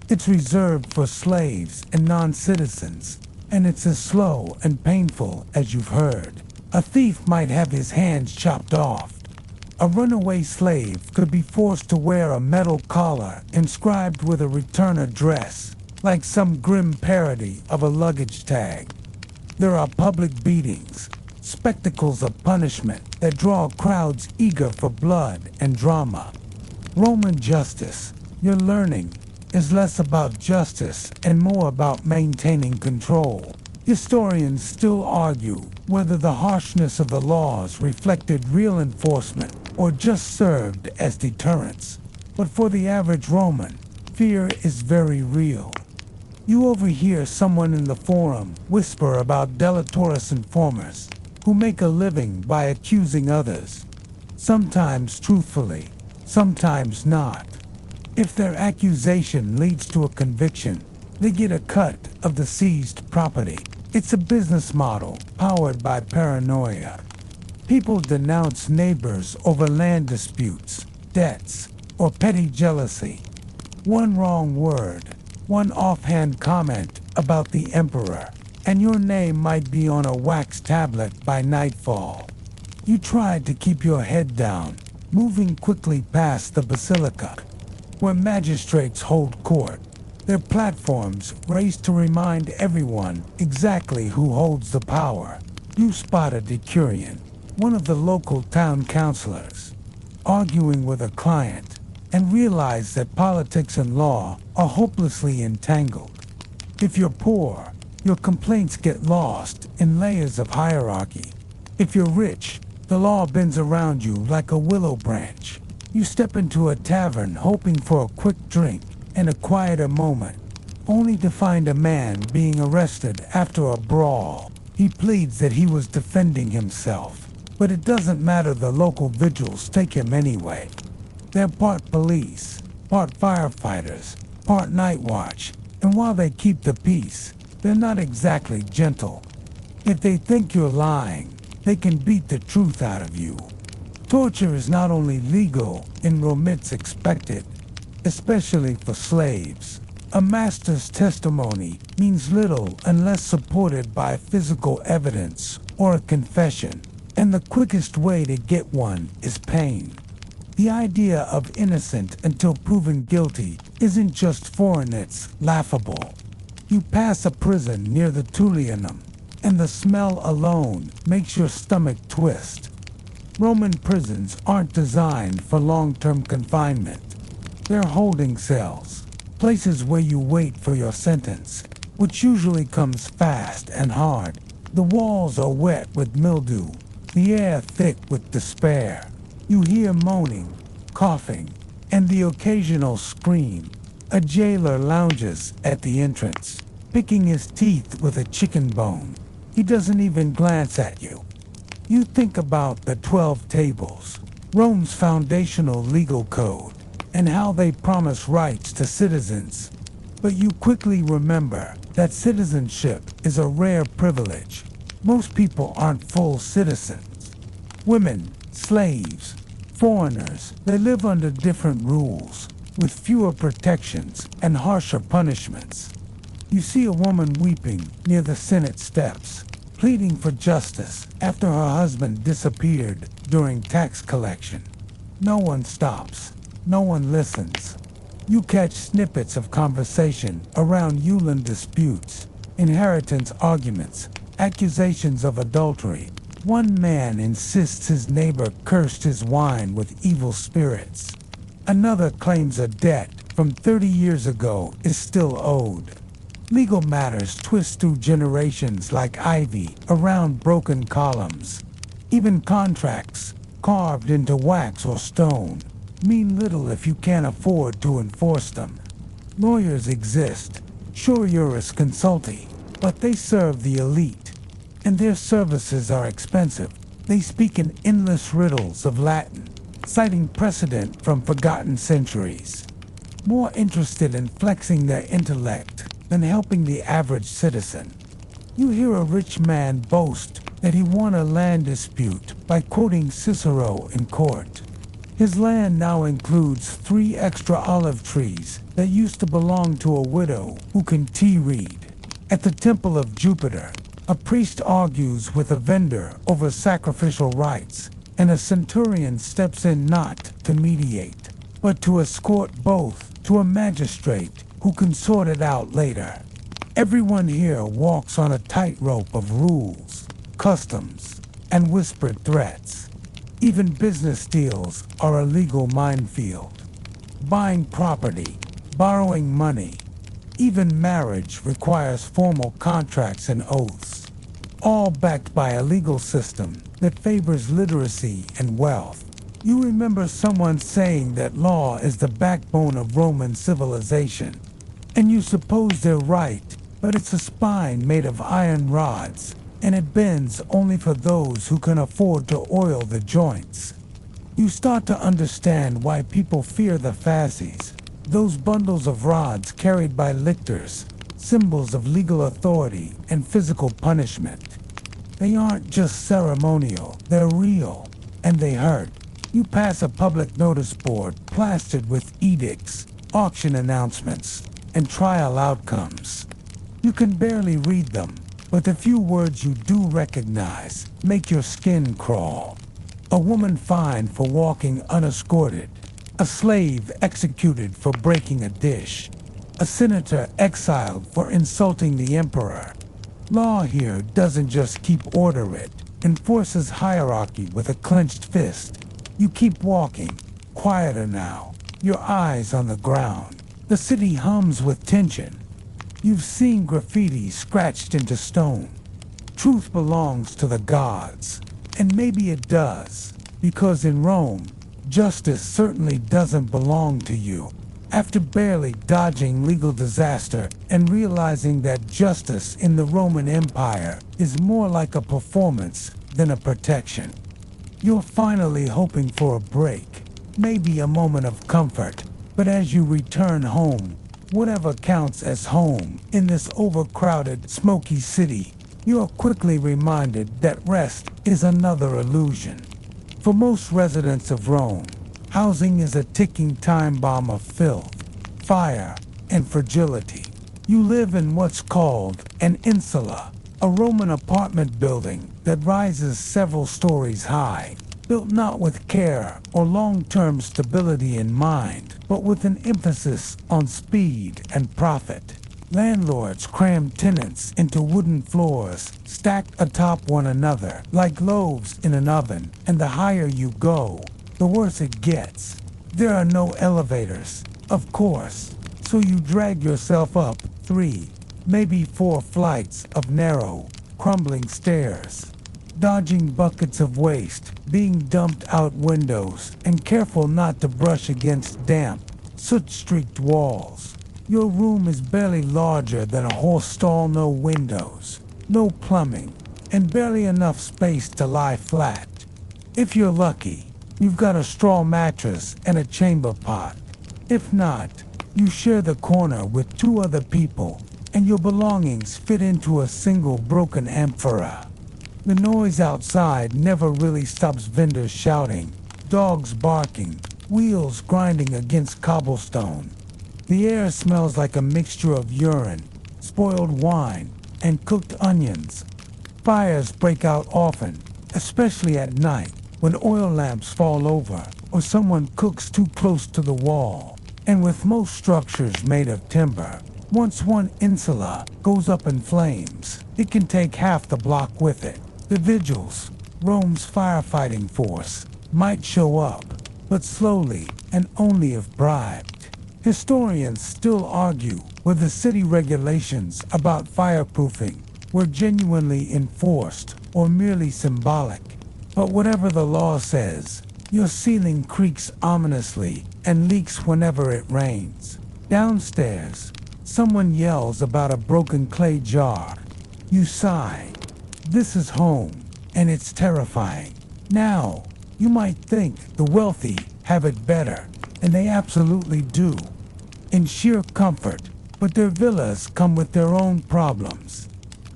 It's reserved for slaves and non-citizens, and it's as slow and painful as you've heard. A thief might have his hands chopped off. A runaway slave could be forced to wear a metal collar inscribed with a return address, like some grim parody of a luggage tag. There are public beatings, spectacles of punishment that draw crowds eager for blood and drama. Roman justice, you're learning, is less about justice and more about maintaining control. Historians still argue whether the harshness of the laws reflected real enforcement or just served as deterrence. But for the average Roman, fear is very real. You overhear someone in the forum whisper about deleterious informers who make a living by accusing others, sometimes truthfully, sometimes not. If their accusation leads to a conviction, they get a cut of the seized property. It's a business model powered by paranoia. People denounce neighbors over land disputes, debts, or petty jealousy. One wrong word, one offhand comment about the emperor, and your name might be on a wax tablet by nightfall. You tried to keep your head down, moving quickly past the basilica, where magistrates hold court. Their platforms raised to remind everyone exactly who holds the power. You spot a decurion, one of the local town councilors, arguing with a client, and realize that politics and law are hopelessly entangled. If you're poor, your complaints get lost in layers of hierarchy. If you're rich, the law bends around you like a willow branch. You step into a tavern hoping for a quick drink and a quieter moment, only to find a man being arrested after a brawl. He pleads that he was defending himself, but it doesn't matter, the local vigils take him anyway. They're part police, part firefighters, part night watch, and while they keep the peace, they're not exactly gentle. If they think you're lying, they can beat the truth out of you. Torture is not only legal in Rome, it's expected, especially for slaves. A master's testimony means little unless supported by physical evidence or a confession, and the quickest way to get one is pain. The idea of innocent until proven guilty isn't just foreign, it's laughable. You pass a prison near the Tullianum, and the smell alone makes your stomach twist. Roman prisons aren't designed for long-term confinement. They're holding cells, places where you wait for your sentence, which usually comes fast and hard. The walls are wet with mildew, the air thick with despair. You hear moaning, coughing, and the occasional scream. A jailer lounges at the entrance, picking his teeth with a chicken bone. He doesn't even glance at you. You think about the 12 tables, Rome's foundational legal code, and how they promise rights to citizens. But you quickly remember that citizenship is a rare privilege. Most people aren't full citizens. Women, slaves, foreigners, they live under different rules, with fewer protections and harsher punishments. You see a woman weeping near the Senate steps, pleading for justice after her husband disappeared during tax collection. No one stops. No one listens. You catch snippets of conversation around Yulin disputes, inheritance arguments, accusations of adultery. One man insists his neighbor cursed his wine with evil spirits. Another claims a debt from 30 years ago is still owed. Legal matters twist through generations like ivy around broken columns. Even contracts, carved into wax or stone, mean little if you can't afford to enforce them. Lawyers exist, sure jurisconsulti, but they serve the elite, and their services are expensive. They speak in endless riddles of Latin, citing precedent from forgotten centuries. More interested in flexing their intellect than helping the average citizen. You hear a rich man boast that he won a land dispute by quoting Cicero in court. His land now includes 3 extra olive trees that used to belong to a widow who can tea-read. At the temple of Jupiter, a priest argues with a vendor over sacrificial rites, and a centurion steps in not to mediate, but to escort both to a magistrate who can sort it out later. Everyone here walks on a tightrope of rules, customs, and whispered threats. Even business deals are a legal minefield. Buying property, borrowing money, even marriage requires formal contracts and oaths, all backed by a legal system that favors literacy and wealth. You remember someone saying that law is the backbone of Roman civilization, and you suppose they're right, but it's a spine made of iron rods, and it bends only for those who can afford to oil the joints. You start to understand why people fear the fasces, those bundles of rods carried by lictors, symbols of legal authority and physical punishment. They aren't just ceremonial, they're real, and they hurt. You pass a public notice board plastered with edicts, auction announcements, and trial outcomes. You can barely read them, but the few words you do recognize make your skin crawl. A woman fined for walking unescorted, a slave executed for breaking a dish, a senator exiled for insulting the emperor. Law here doesn't just keep order, it enforces hierarchy with a clenched fist. You keep walking, quieter now, your eyes on the ground. The city hums with tension. You've seen graffiti scratched into stone. Truth belongs to the gods, and maybe it does, because in Rome, justice certainly doesn't belong to you. After barely dodging legal disaster and realizing that justice in the Roman Empire is more like a performance than a protection, you're finally hoping for a break, maybe a moment of comfort, but as you return home, whatever counts as home in this overcrowded, smoky city, you are quickly reminded that rest is another illusion. For most residents of Rome, housing is a ticking time bomb of filth, fire, and fragility. You live in what's called an insula, a Roman apartment building that rises several stories high, built not with care or long-term stability in mind, but with an emphasis on speed and profit. Landlords cram tenants into wooden floors stacked atop one another like loaves in an oven, and the higher you go, the worse it gets. There are no elevators, of course, so you drag yourself up 3, maybe 4 flights of narrow, crumbling stairs, dodging buckets of waste being dumped out windows, and careful not to brush against damp, soot-streaked walls. Your room is barely larger than a horse stall, no windows, no plumbing, and barely enough space to lie flat. If you're lucky, you've got a straw mattress and a chamber pot. If not, you share the corner with 2 other people, and your belongings fit into a single broken amphora. The noise outside never really stops, vendors shouting, dogs barking, wheels grinding against cobblestone. The air smells like a mixture of urine, spoiled wine, and cooked onions. Fires break out often, especially at night, when oil lamps fall over or someone cooks too close to the wall. And with most structures made of timber, once one insula goes up in flames, it can take half the block with it. The vigils, Rome's firefighting force, might show up, but slowly and only if bribed. Historians still argue whether city regulations about fireproofing were genuinely enforced or merely symbolic. But whatever the law says, your ceiling creaks ominously and leaks whenever it rains. Downstairs, someone yells about a broken clay jar. You sigh. This is home, and it's terrifying. Now, you might think the wealthy have it better, and they absolutely do, in sheer comfort, but their villas come with their own problems.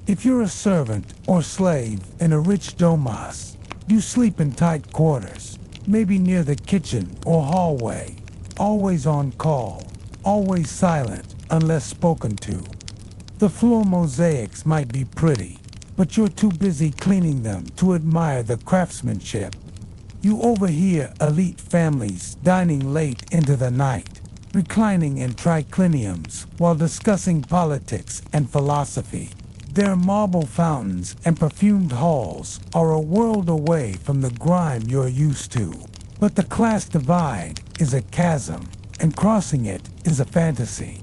If you're a servant or slave in a rich domus, you sleep in tight quarters, maybe near the kitchen or hallway, always on call, always silent unless spoken to. The floor mosaics might be pretty, but you're too busy cleaning them to admire the craftsmanship. You overhear elite families dining late into the night, reclining in tricliniums while discussing politics and philosophy. Their marble fountains and perfumed halls are a world away from the grime you're used to. But the class divide is a chasm, and crossing it is a fantasy.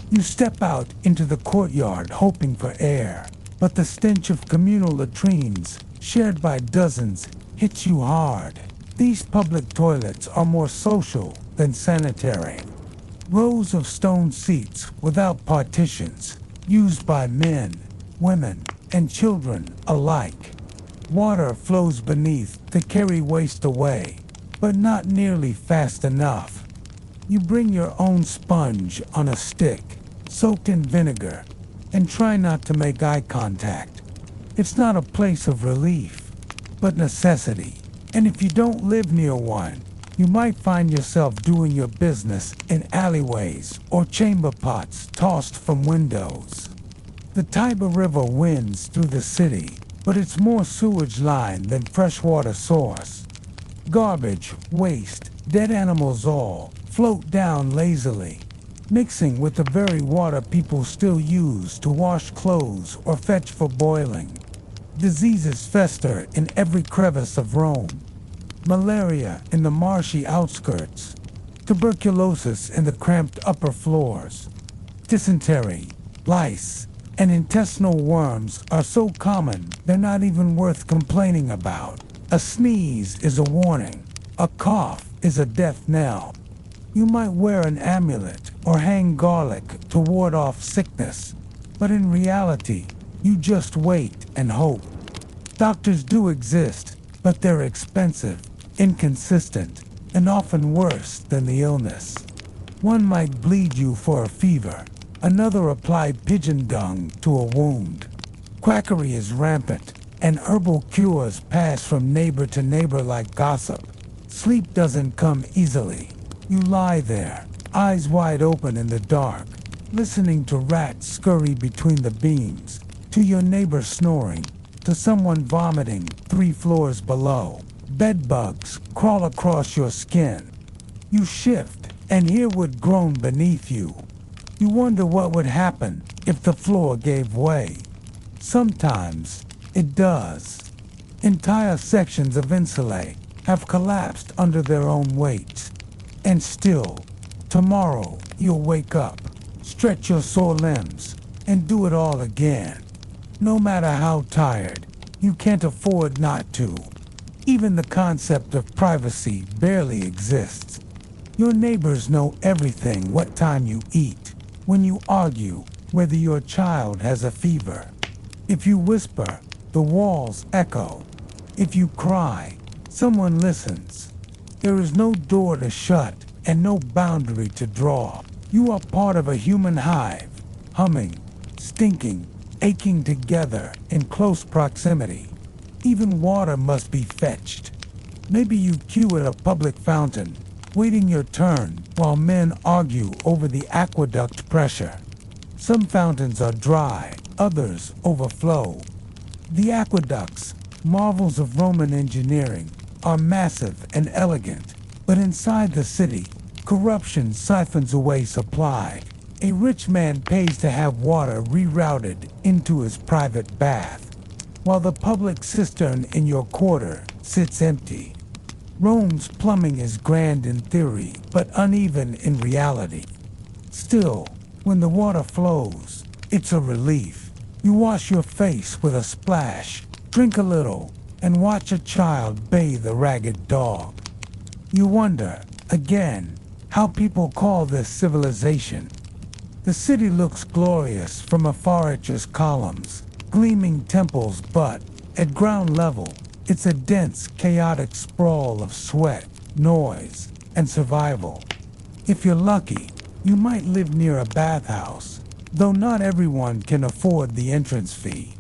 You step out into the courtyard hoping for air, but the stench of communal latrines, shared by dozens, hits you hard. These public toilets are more social than sanitary. Rows of stone seats without partitions, used by men, women, and children alike. Water flows beneath to carry waste away, but not nearly fast enough. You bring your own sponge on a stick, soaked in vinegar, and try not to make eye contact. It's not a place of relief, but necessity. And if you don't live near one, you might find yourself doing your business in alleyways or chamber pots tossed from windows. The Tiber River winds through the city, but it's more sewage line than freshwater source. Garbage, waste, dead animals all float down lazily, mixing with the very water people still use to wash clothes or fetch for boiling. Diseases fester in every crevice of Rome. Malaria in the marshy outskirts, tuberculosis in the cramped upper floors. Dysentery, lice, and intestinal worms are so common they're not even worth complaining about. A sneeze is a warning. A cough is a death knell. You might wear an amulet or hang garlic to ward off sickness, but in reality, you just wait and hope. Doctors do exist, but they're expensive, inconsistent, and often worse than the illness. One might bleed you for a fever, another apply pigeon dung to a wound. Quackery is rampant, and herbal cures pass from neighbor to neighbor like gossip. Sleep doesn't come easily. You lie there, eyes wide open in the dark, listening to rats scurry between the beams, to your neighbor snoring, to someone vomiting 3 floors below. Bed bugs crawl across your skin. You shift and hear what groan beneath you. You wonder what would happen if the floor gave way. Sometimes it does. Entire sections of insulae have collapsed under their own weight. And still, tomorrow you'll wake up, stretch your sore limbs, and do it all again. No matter how tired, you can't afford not to. Even the concept of privacy barely exists. Your neighbors know everything: what time you eat, when you argue, whether your child has a fever. If you whisper, the walls echo. If you cry, someone listens. There is no door to shut and no boundary to draw. You are part of a human hive, humming, stinking, aching together in close proximity. Even water must be fetched. Maybe you queue at a public fountain, waiting your turn while men argue over the aqueduct pressure. Some fountains are dry, others overflow. The aqueducts, marvels of Roman engineering, are massive and elegant, but inside the city, corruption siphons away supply. A rich man pays to have water rerouted into his private bath, while the public cistern in your quarter sits empty. Rome's plumbing is grand in theory, but uneven in reality. Still, when the water flows, it's a relief. You wash your face with a splash, drink a little, and watch a child bathe a ragged dog. You wonder, again, how people call this civilization. The city looks glorious from afar at its columns, gleaming temples, but at ground level, it's a dense, chaotic sprawl of sweat, noise, and survival. If you're lucky, you might live near a bathhouse, though not everyone can afford the entrance fee.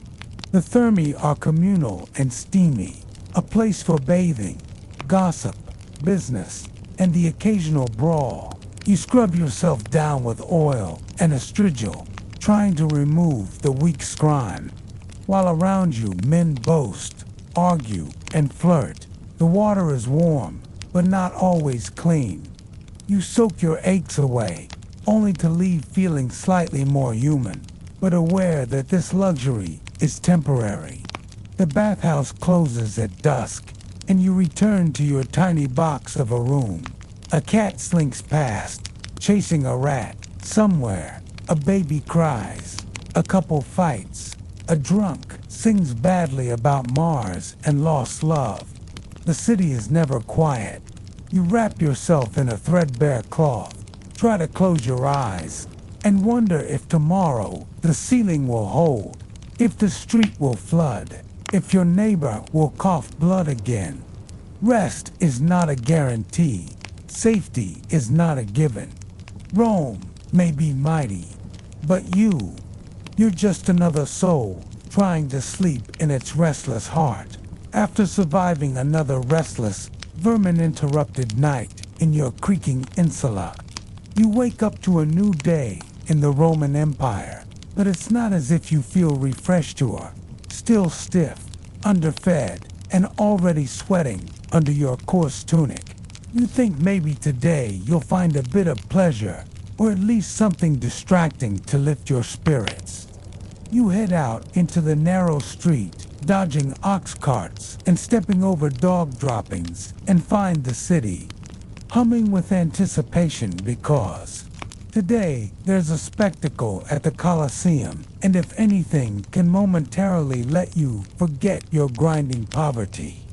The thermi are communal and steamy, a place for bathing, gossip, business, and the occasional brawl. You scrub yourself down with oil and estrigil, trying to remove the weak grime. While around you men boast, argue, and flirt. The water is warm, but not always clean. You soak your aches away, only to leave feeling slightly more human, but aware that this luxury is temporary. The bathhouse closes at dusk, and you return to your tiny box of a room. A cat slinks past, chasing a rat. Somewhere, a baby cries. A couple fights. A drunk sings badly about Mars and lost love. The city is never quiet. You wrap yourself in a threadbare cloth, try to close your eyes, and wonder if tomorrow the ceiling will hold, if the street will flood, if your neighbor will cough blood again. Rest is not a guarantee. Safety is not a given. Rome may be mighty, but you're just another soul trying to sleep in its restless heart. After surviving another restless, vermin-interrupted night in your creaking insula, you wake up to a new day in the Roman Empire, but it's not as if you feel refreshed. You're still stiff, underfed, and already sweating under your coarse tunic. You think maybe today you'll find a bit of pleasure, or at least something distracting to lift your spirits. You head out into the narrow street, dodging ox carts and stepping over dog droppings, and find the city humming with anticipation because today there's a spectacle at the Colosseum, and if anything can momentarily let you forget your grinding poverty,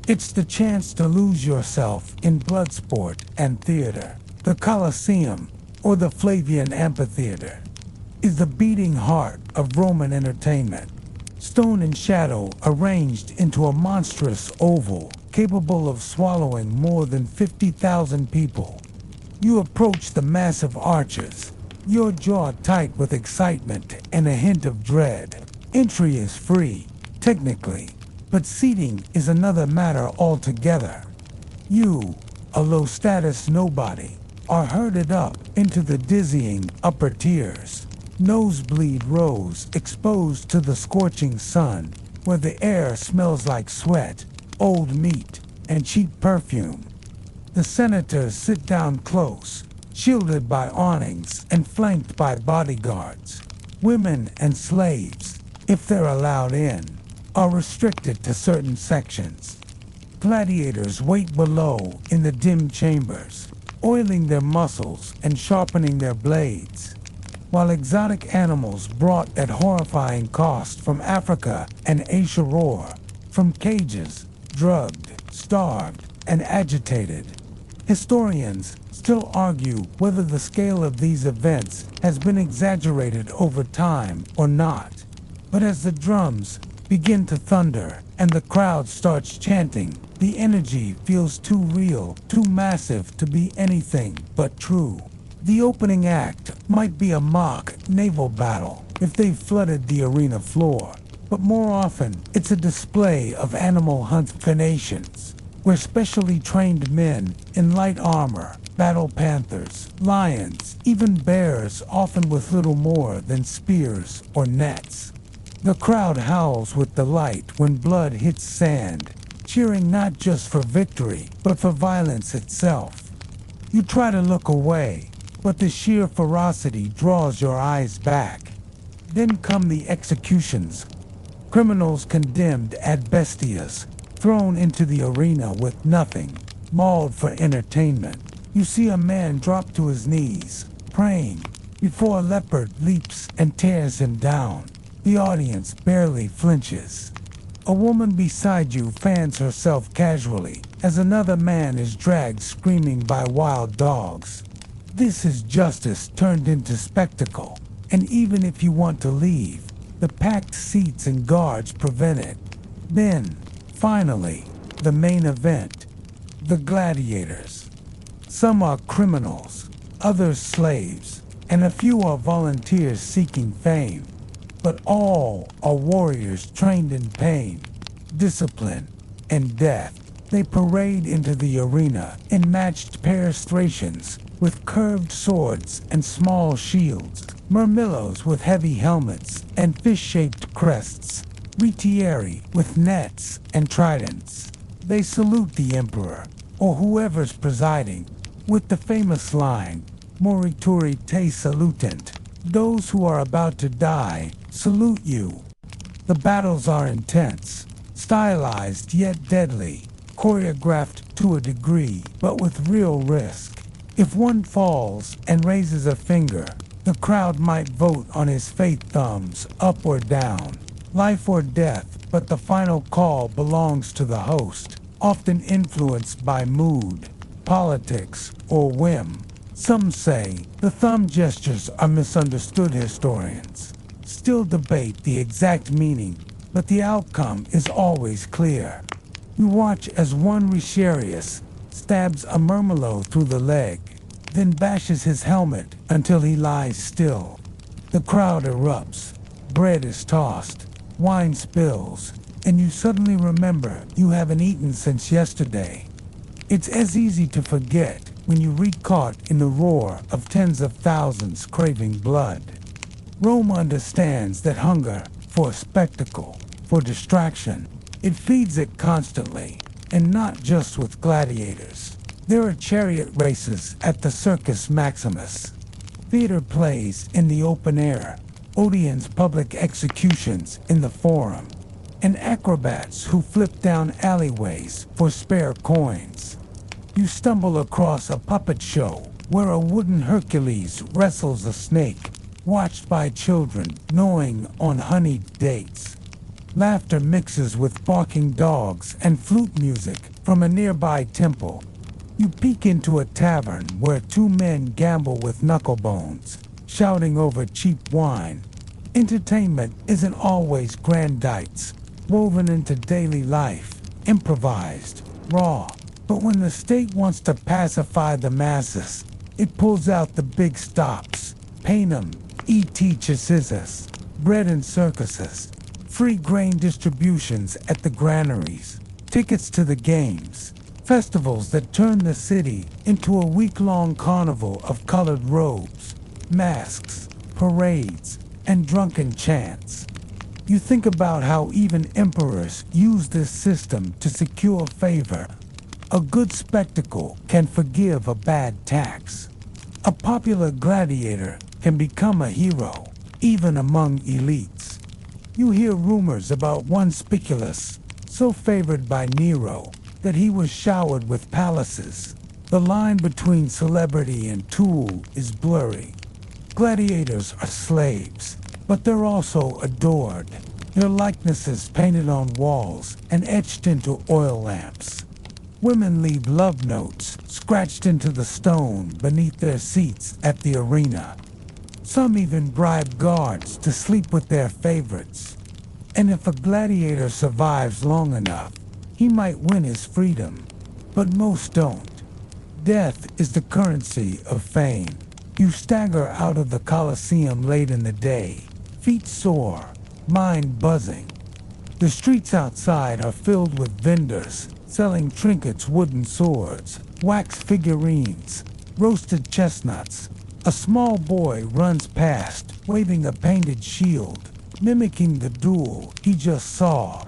it's the chance to lose yourself in blood sport and theater. The Colosseum, or the Flavian Amphitheater, is the beating heart of Roman entertainment. Stone and shadow arranged into a monstrous oval capable of swallowing more than 50,000 people. You approach the massive arches, your jaw tight with excitement and a hint of dread. Entry is free, technically, but seating is another matter altogether. You, a low-status nobody, are herded up into the dizzying upper tiers. Nosebleed rows exposed to the scorching sun, where the air smells like sweat, old meat, and cheap perfume. The senators sit down close, shielded by awnings and flanked by bodyguards. Women and slaves, if they're allowed in, are restricted to certain sections. Gladiators wait below in the dim chambers, oiling their muscles and sharpening their blades, while exotic animals brought at horrifying cost from Africa and Asia roar from cages, drugged, starved, and agitated. Historians still argue whether the scale of these events has been exaggerated over time or not. But as the drums begin to thunder and the crowd starts chanting, the energy feels too real, too massive to be anything but true. The opening act might be a mock naval battle if they flooded the arena floor, but more often it's a display of animal hunt where specially trained men in light armor battle panthers, lions, even bears, often with little more than spears or nets. The crowd howls with delight when blood hits sand, cheering not just for victory, but for violence itself. You try to look away, but the sheer ferocity draws your eyes back. Then come the executions. Criminals condemned ad bestias, thrown into the arena with nothing, mauled for entertainment. You see a man drop to his knees, praying, before a leopard leaps and tears him down. The audience barely flinches. A woman beside you fans herself casually as another man is dragged screaming by wild dogs. This is justice turned into spectacle, and even if you want to leave, the packed seats and guards prevent it. Then, finally, the main event, the gladiators. Some are criminals, others slaves, and a few are volunteers seeking fame. but all are warriors trained in pain, discipline, and death. They parade into the arena in matched pairs with curved swords and small shields, murmillos with heavy helmets and fish-shaped crests, retieri with nets and tridents. They salute the emperor, or whoever's presiding, with the famous line, Morituri te salutant. Those who are about to die salute you. The battles are intense, stylized yet deadly, choreographed to a degree, but with real risk. If one falls and raises a finger, the crowd might vote on his fate thumbs up or down, life or death, but the final call belongs to the host, often influenced by mood, politics, or whim. Some say the thumb gestures are misunderstood. Historians still debate the exact meaning, but the outcome is always clear. You watch as one Retiarius stabs a murmillo through the leg, then bashes his helmet until he lies still. The crowd erupts, bread is tossed, wine spills, and you suddenly remember you haven't eaten since yesterday. It's as easy to forget when you read caught in the roar of tens of thousands craving blood. Rome understands that hunger for a spectacle, for distraction, it feeds it constantly, and not just with gladiators. There are chariot races at the Circus Maximus, theater plays in the open air, Odeon's public executions in the Forum, and acrobats who flip down alleyways for spare coins. You stumble across a puppet show where a wooden Hercules wrestles a snake, watched by children gnawing on honeyed dates. Laughter mixes with barking dogs and flute music from a nearby temple. You peek into a tavern where two men gamble with knucklebones, shouting over cheap wine. Entertainment isn't always grandites, woven into daily life, improvised, raw. But when the state wants to pacify the masses, it pulls out the big stops. Panem, et Chassis, bread and circuses, free grain distributions at the granaries, tickets to the games, festivals that turn the city into a week-long carnival of colored robes, masks, parades, and drunken chants. You think about how even emperors use this system to secure favor. A good spectacle can forgive a bad tax. A popular gladiator can become a hero, even among elites. You hear rumors about one Spiculus, so favored by Nero that he was showered with palaces. The line between celebrity and tool is blurry. Gladiators are slaves, but they're also adored. Their likenesses painted on walls and etched into oil lamps. Women leave love notes scratched into the stone beneath their seats at the arena. Some even bribe guards to sleep with their favorites. And if a gladiator survives long enough, he might win his freedom. But most don't. Death is the currency of fame. You stagger out of the Colosseum late in the day, feet sore, mind buzzing. The streets outside are filled with vendors selling trinkets, wooden swords, wax figurines, roasted chestnuts. A small boy runs past, waving a painted shield, mimicking the duel he just saw.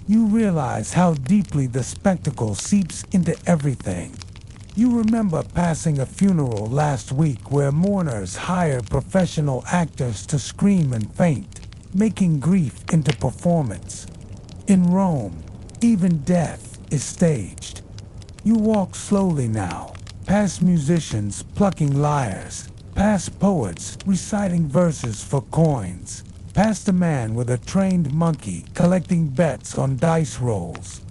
You realize how deeply the spectacle seeps into everything. You remember passing a funeral last week where mourners hired professional actors to scream and faint, making grief into performance. In Rome, even death is staged. You walk slowly now, past musicians plucking lyres, past poets reciting verses for coins, past a man with a trained monkey collecting bets on dice rolls.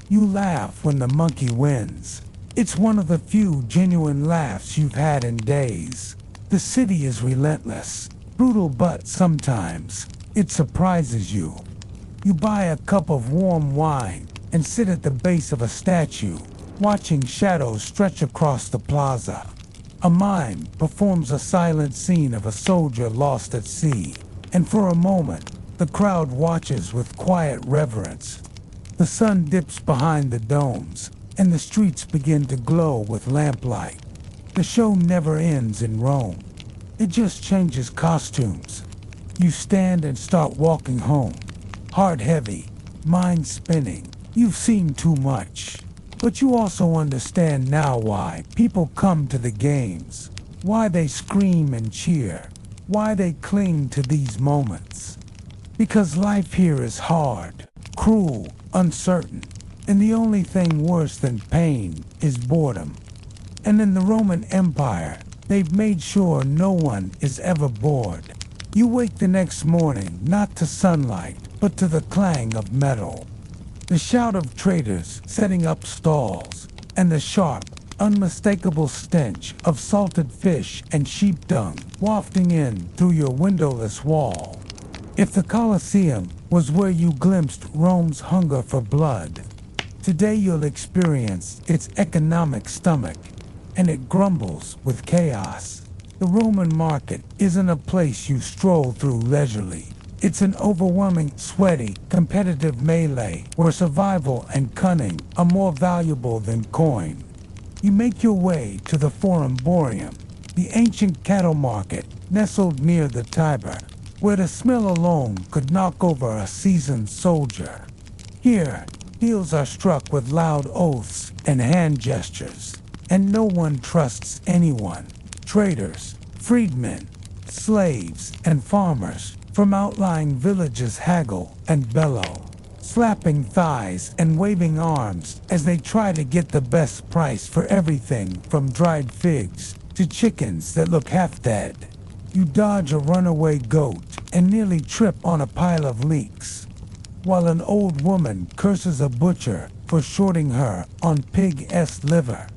You laugh when the monkey wins. It's one of the few genuine laughs you've had in days. The city is relentless, brutal, but sometimes it surprises you. You buy a cup of warm wine and sit at the base of a statue, watching shadows stretch across the plaza. A mime performs a silent scene of a soldier lost at sea. and for a moment, the crowd watches with quiet reverence. The sun dips behind the domes, and the streets begin to glow with lamplight. The show never ends in Rome. It just changes costumes. You stand and start walking home, heart heavy, mind spinning. You've seen too much. But you also understand now why people come to the games, why they scream and cheer, why they cling to these moments. Because life here is hard, cruel, uncertain, and the only thing worse than pain is boredom. And in the Roman Empire, they've made sure no one is ever bored. You wake the next morning not to sunlight, but to the clang of metal, the shout of traders setting up stalls, and the sharp, unmistakable stench of salted fish and sheep dung wafting in through your windowless wall. If the Colosseum was where you glimpsed Rome's hunger for blood, today you'll experience its economic stomach, and it grumbles with chaos. The Roman market isn't a place you stroll through leisurely. It's an overwhelming, sweaty, competitive melee where survival and cunning are more valuable than coin. You make your way to the Forum Boreum, the ancient cattle market nestled near the Tiber, where the smell alone could knock over a seasoned soldier. Here, deals are struck with loud oaths and hand gestures, and no one trusts anyone. Traders, freedmen, slaves, and farmers from outlying villages haggle and bellow, slapping thighs and waving arms as they try to get the best price for everything from dried figs to chickens that look half dead. You dodge a runaway goat and nearly trip on a pile of leeks, while an old woman curses a butcher for shorting her on pig-s liver.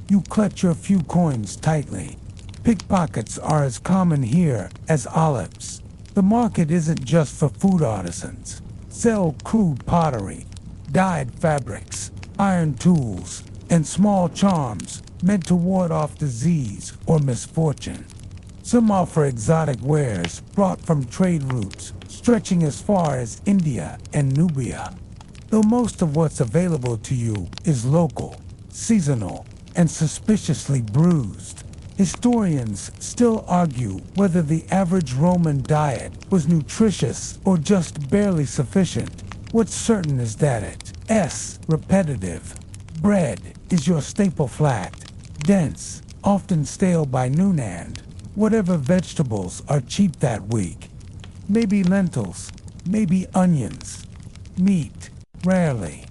You clutch your few coins tightly. Pickpockets are as common here as olives. The market isn't just for food artisans. Sell crude pottery, dyed fabrics, iron tools, and small charms meant to ward off disease or misfortune. Some offer exotic wares brought from trade routes stretching as far as India and Nubia. Though most of what's available to you is local, seasonal, and suspiciously bruised, historians still argue whether the average Roman diet was nutritious or just barely sufficient. What's certain is that it's repetitive. Bread is your staple flat, dense, often stale by noonand. Whatever vegetables are cheap that week. Maybe lentils, maybe onions. Meat, rarely.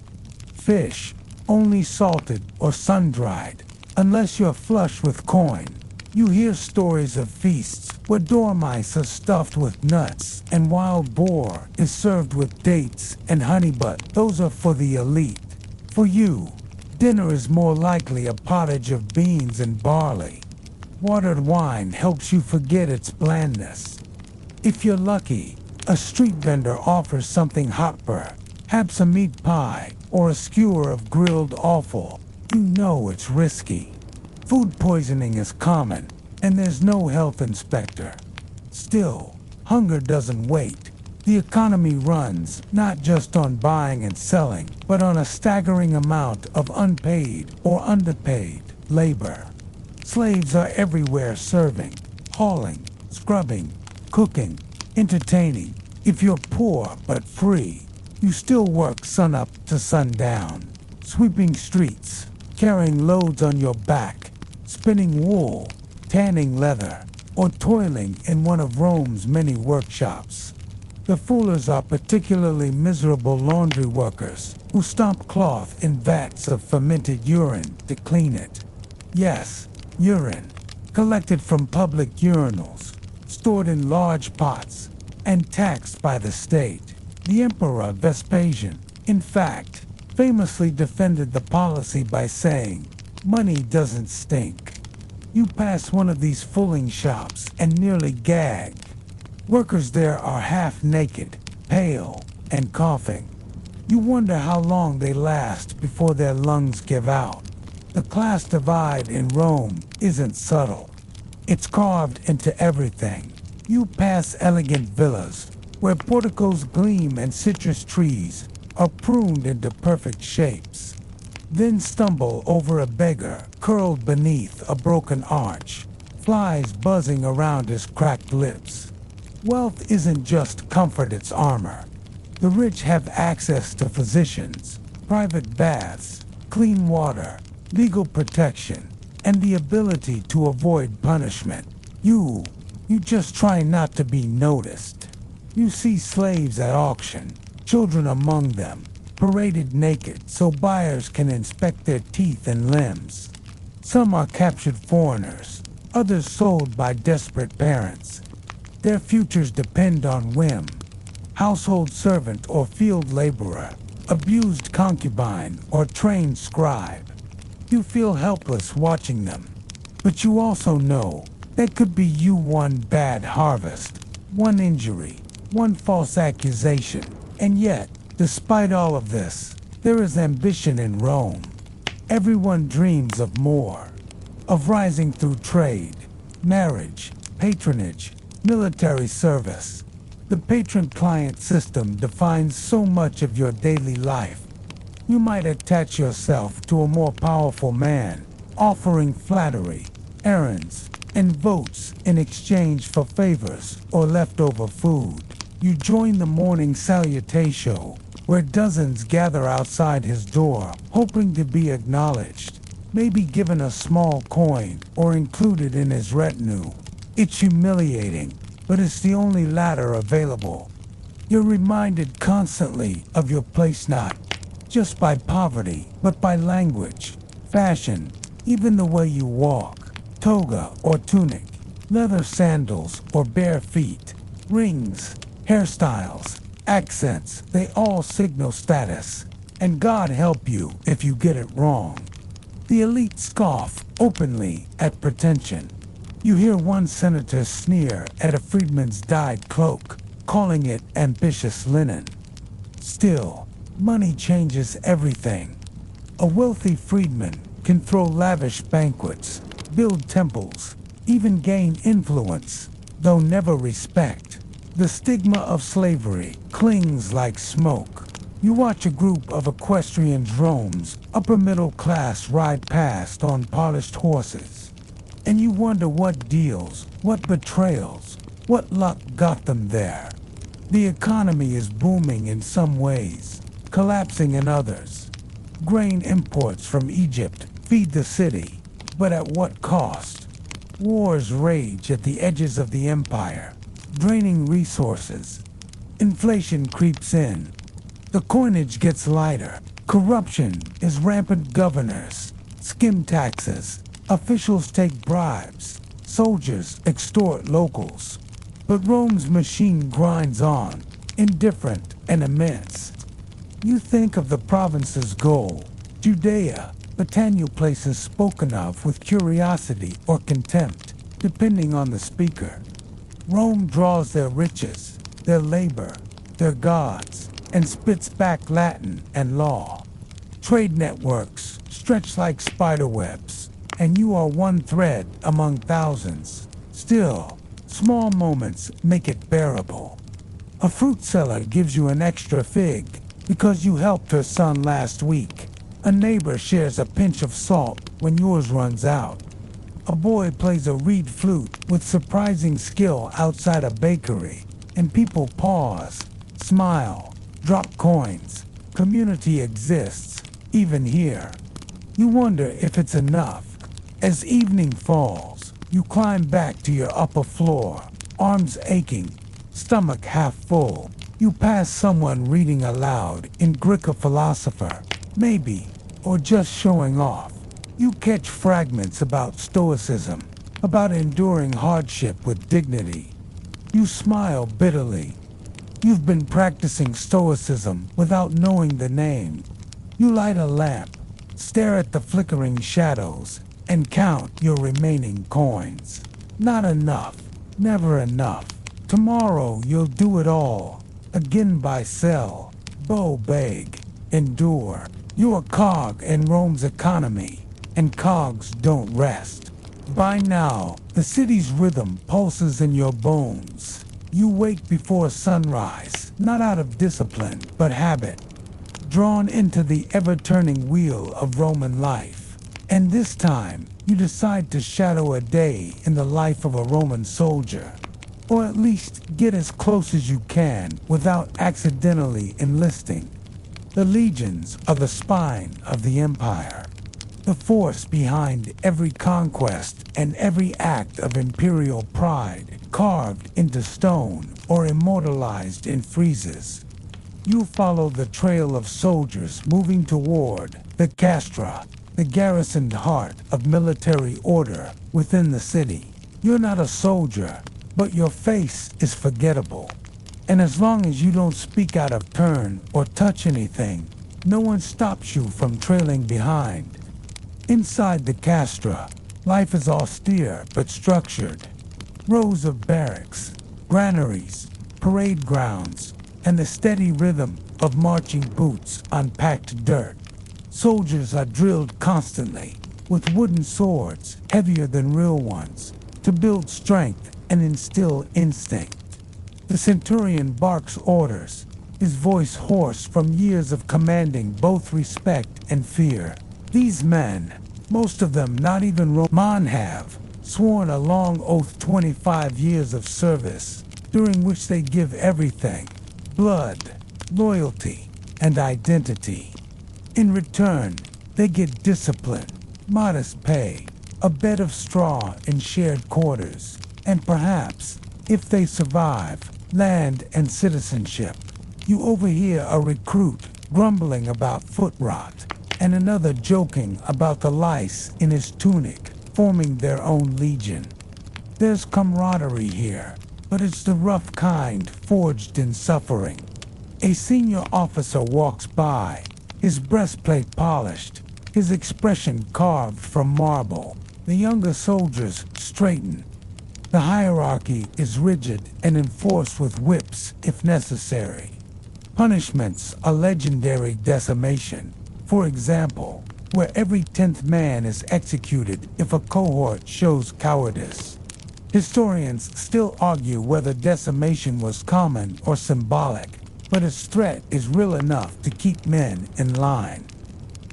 Fish, only salted or sun-dried, unless you're flush with coin. You hear stories of feasts where dormice are stuffed with nuts and wild boar is served with dates and honey, but those are for the elite. For you, dinner is more likely a pottage of beans and barley. Watered wine helps you forget its blandness. If you're lucky, a street vendor offers something hotper, perhaps a meat pie or a skewer of grilled offal. You know it's risky. Food poisoning is common, and there's no health inspector. Still, hunger doesn't wait. The economy runs not just on buying and selling, but on a staggering amount of unpaid or underpaid labor. Slaves are everywhere serving, hauling, scrubbing, cooking, entertaining. If you're poor but free, you still work sunup to sundown, sweeping streets, carrying loads on your back, spinning wool, tanning leather, or toiling in one of Rome's many workshops. The fullers are particularly miserable laundry workers who stomp cloth in vats of fermented urine to clean it. Yes, urine, collected from public urinals, stored in large pots, and taxed by the state. The Emperor Vespasian, in fact, famously defended the policy by saying, "Money doesn't stink." You pass one of these fulling shops and nearly gag. Workers there are half naked, pale, and coughing. You wonder how long they last before their lungs give out. The class divide in Rome isn't subtle. It's carved into everything. You pass elegant villas where porticos gleam and citrus trees are pruned into perfect shapes. Then stumble over a beggar curled beneath a broken arch, flies buzzing around his cracked lips. Wealth isn't just comfort, it's armor. The rich have access to physicians, private baths, clean water, legal protection, and the ability to avoid punishment. You just try not to be noticed. You see slaves at auction, children among them, paraded naked so buyers can inspect their teeth and limbs. Some are captured foreigners, others sold by desperate parents. Their futures depend on whim. Household servant or field laborer, abused concubine or trained scribe. You feel helpless watching them, but you also know that could be you. One bad harvest, one injury, one false accusation, and yet, despite all of this, there is ambition in Rome. Everyone dreams of more, of rising through trade, marriage, patronage, military service. The patron-client system defines so much of your daily life. You might attach yourself to a more powerful man, offering flattery, errands, and votes in exchange for favors or leftover food. You join the morning salutation, where dozens gather outside his door, hoping to be acknowledged, maybe given a small coin or included in his retinue. It's humiliating, but it's the only ladder available. You're reminded constantly of your place, not just by poverty, but by language, fashion, even the way you walk. Toga or tunic, leather sandals or bare feet, rings, hairstyles, accents, they all signal status. And God help you if you get it wrong. The elite scoff openly at pretension. You hear one senator sneer at a freedman's dyed cloak, calling it ambitious linen. Still, money changes everything. A wealthy freedman can throw lavish banquets, build temples, even gain influence, though never respect. The stigma of slavery clings like smoke. You watch a group of equestrian drones, upper middle class, ride past on polished horses. And you wonder what deals, what betrayals, what luck got them there. The economy is booming in some ways, collapsing in others. Grain imports from Egypt feed the city, but at what cost? Wars rage at the edges of the empire, draining resources. Inflation creeps in. The coinage gets lighter. Corruption is rampant. Governors skim taxes. Officials take bribes. Soldiers extort locals. But Rome's machine grinds on, indifferent and immense. You think of the province's goal, Judea. Britannia places spoken of with curiosity or contempt, depending on the speaker. Rome draws their riches, their labor, their gods, and spits back Latin and law. Trade networks stretch like spiderwebs, and you are one thread among thousands. Still, small moments make it bearable. A fruit seller gives you an extra fig because you helped her son last week. A neighbor shares a pinch of salt when yours runs out. A boy plays a reed flute with surprising skill outside a bakery, and people pause, smile, drop coins. Community exists, even here. You wonder if it's enough. As evening falls, you climb back to your upper floor, arms aching, stomach half full. You pass someone reading aloud in Greek philosopher, maybe, or just showing off. You catch fragments about stoicism, about enduring hardship with dignity. You smile bitterly. You've been practicing stoicism without knowing the name. You light a lamp, stare at the flickering shadows, and count your remaining coins. Not enough, never enough. Tomorrow you'll do it all. Again by sell, bow beg, endure. You're a cog in Rome's economy, and cogs don't rest. By now, the city's rhythm pulses in your bones. You wake before sunrise, not out of discipline, but habit, drawn into the ever-turning wheel of Roman life. And this time, you decide to shadow a day in the life of a Roman soldier, or at least get as close as you can without accidentally enlisting. The legions are the spine of the empire, the force behind every conquest and every act of imperial pride, carved into stone or immortalized in friezes. You follow the trail of soldiers moving toward the castra, the garrisoned heart of military order within the city. You're not a soldier, but your face is forgettable. And as long as you don't speak out of turn or touch anything, no one stops you from trailing behind. Inside the castra, life is austere but structured. Rows of barracks, granaries, parade grounds, and the steady rhythm of marching boots on packed dirt. Soldiers are drilled constantly with wooden swords heavier than real ones to build strength and instill instinct. The centurion barks orders, his voice hoarse from years of commanding both respect and fear. These men, most of them not even Roman, have sworn a long oath 25 years of service, during which they give everything: blood, loyalty, and identity. In return, they get discipline, modest pay, a bed of straw in shared quarters, and perhaps, if they survive, land and citizenship. You overhear a recruit grumbling about foot rot, and another joking about the lice in his tunic, forming their own legion. There's camaraderie here, but it's the rough kind forged in suffering. A senior officer walks by, his breastplate polished, his expression carved from marble. The younger soldiers straighten. The hierarchy is rigid and enforced with whips if necessary. Punishments are legendary decimation. For example, where every 10th man is executed if a cohort shows cowardice. Historians still argue whether decimation was common or symbolic, but its threat is real enough to keep men in line.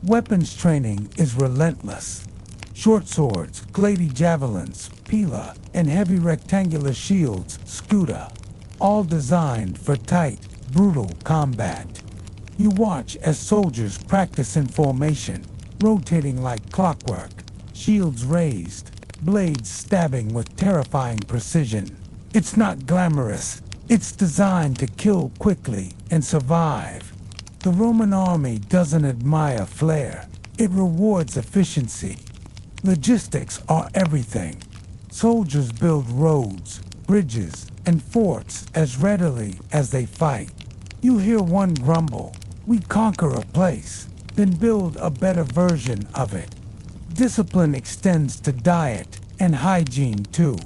Weapons training is relentless. Short swords, gladiator javelins, pila, and heavy rectangular shields, scuda, all designed for tight, brutal combat. You watch as soldiers practice in formation, rotating like clockwork, shields raised, blades stabbing with terrifying precision. It's not glamorous. It's designed to kill quickly and survive. The Roman army doesn't admire flair. It rewards efficiency. Logistics are everything. Soldiers build roads, bridges, and forts as readily as they fight. You hear one grumble, "We conquer a place, then build a better version of it." Discipline extends to diet and hygiene too.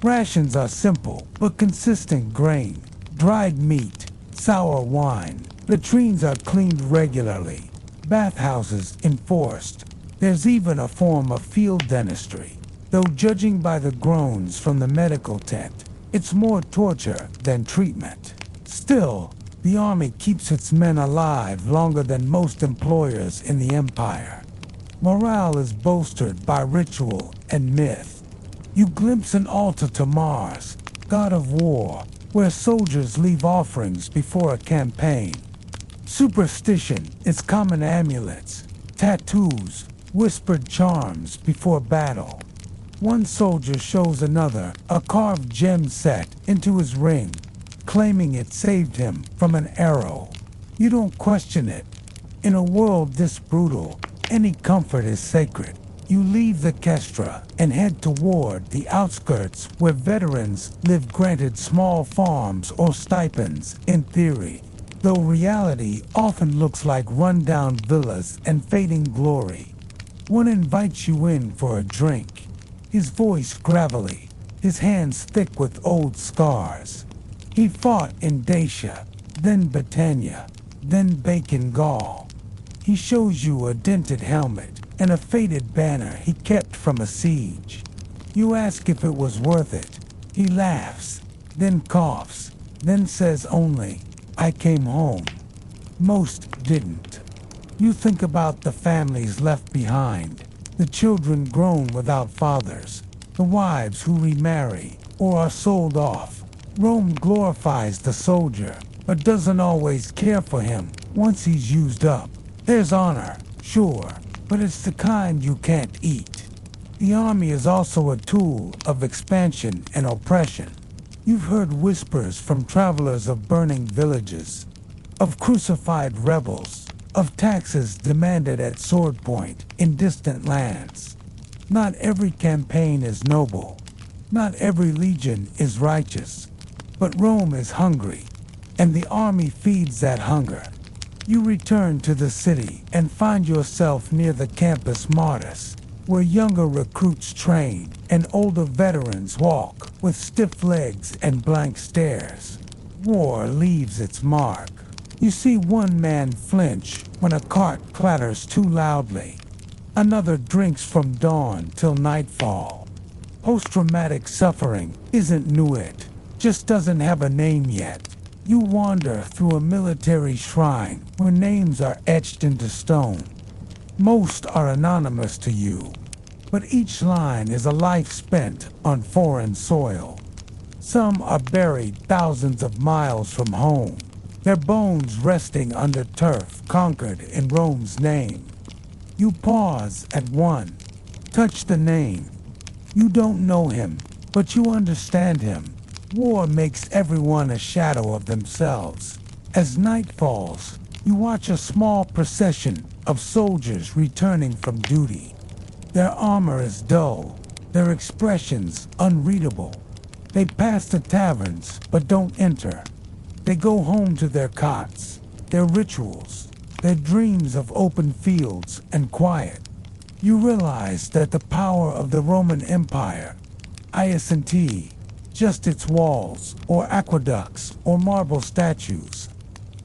Rations are simple but consistent: grain, dried meat, sour wine. Latrines are cleaned regularly, bathhouses enforced. There's even a form of field dentistry, though judging by the groans from the medical tent, it's more torture than treatment. Still, the army keeps its men alive longer than most employers in the empire. Morale is bolstered by ritual and myth. You glimpse an altar to Mars, god of war, where soldiers leave offerings before a campaign. Superstition is common: amulets, tattoos, whispered charms before battle. One soldier shows another a carved gem set into his ring, claiming it saved him from an arrow. You don't question it. In a world this brutal, any comfort is sacred. You leave the castra and head toward the outskirts where veterans live, granted small farms or stipends in theory, though reality often looks like run-down villas and fading glory. One invites you in for a drink, his voice gravelly, his hands thick with old scars. He fought in Dacia, then Britannia, then Bacon Gaul. He shows you a dented helmet and a faded banner he kept from a siege. You ask if it was worth it. He laughs, then coughs, then says only, "I came home." Most didn't. You think about the families left behind, the children grown without fathers, the wives who remarry or are sold off. Rome glorifies the soldier, but doesn't always care for him once he's used up. There's honor, sure, but it's the kind you can't eat. The army is also a tool of expansion and oppression. You've heard whispers from travelers of burning villages, of crucified rebels, of taxes demanded at sword point in distant lands. Not every campaign is noble. Not every legion is righteous. But Rome is hungry, and the army feeds that hunger. You return to the city and find yourself near the Campus Martis, where younger recruits train and older veterans walk with stiff legs and blank stares. War leaves its mark. You see one man flinch when a cart clatters too loudly. Another drinks from dawn till nightfall. Post-traumatic suffering isn't new, it just doesn't have a name yet. You wander through a military shrine where names are etched into stone. Most are anonymous to you, but each line is a life spent on foreign soil. Some are buried thousands of miles from home, their bones resting under turf conquered in Rome's name. You pause at one, touch the name. You don't know him, but you understand him. War makes everyone a shadow of themselves. As night falls, you watch a small procession of soldiers returning from duty. Their armor is dull, their expressions unreadable. They pass the taverns, but don't enter. They go home to their cots, their rituals, their dreams of open fields and quiet. You realize that the power of the Roman Empire isn't just its walls, or aqueducts, or marble statues.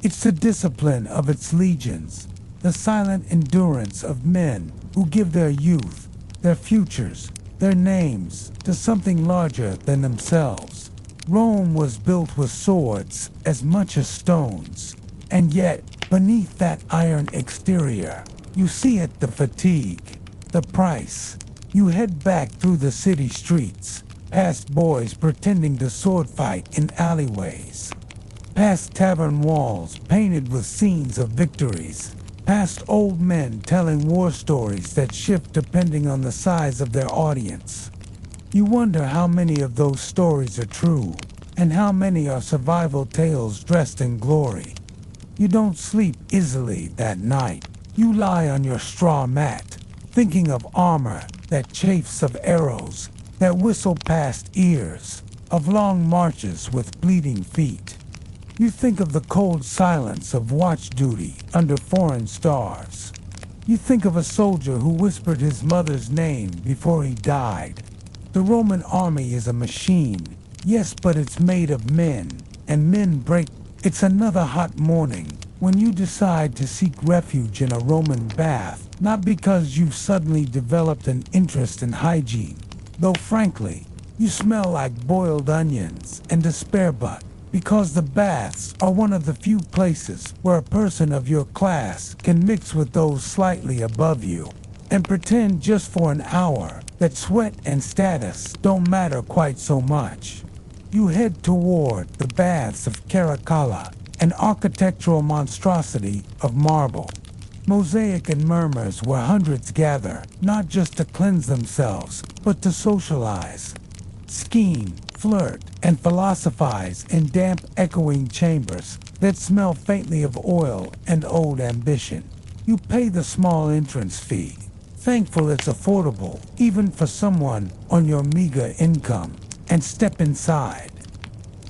It's the discipline of its legions, the silent endurance of men who give their youth, their futures, their names to something larger than themselves. Rome was built with swords as much as stones, and yet, beneath that iron exterior, you see it, the fatigue, the price. You head back through the city streets, past boys pretending to sword fight in alleyways, past tavern walls painted with scenes of victories, past old men telling war stories that shift depending on the size of their audience. You wonder how many of those stories are true, and how many are survival tales dressed in glory. You don't sleep easily that night. You lie on your straw mat, thinking of armor that chafes, of arrows that whistle past ears, of long marches with bleeding feet. You think of the cold silence of watch duty under foreign stars. You think of a soldier who whispered his mother's name before he died. The Roman army is a machine, yes, but it's made of men, and men break. It's another hot morning when you decide to seek refuge in a Roman bath, not because you've suddenly developed an interest in hygiene, though frankly, you smell like boiled onions and despair, but because the baths are one of the few places where a person of your class can mix with those slightly above you and pretend just for an hour that sweat and status don't matter quite so much. You head toward the baths of Caracalla, an architectural monstrosity of marble, mosaic and murmurs where hundreds gather, not just to cleanse themselves, but to socialize, scheme, flirt, and philosophize in damp, echoing chambers that smell faintly of oil and old ambition. You pay the small entrance fee, thankful it's affordable, even for someone on your meager income, and step inside,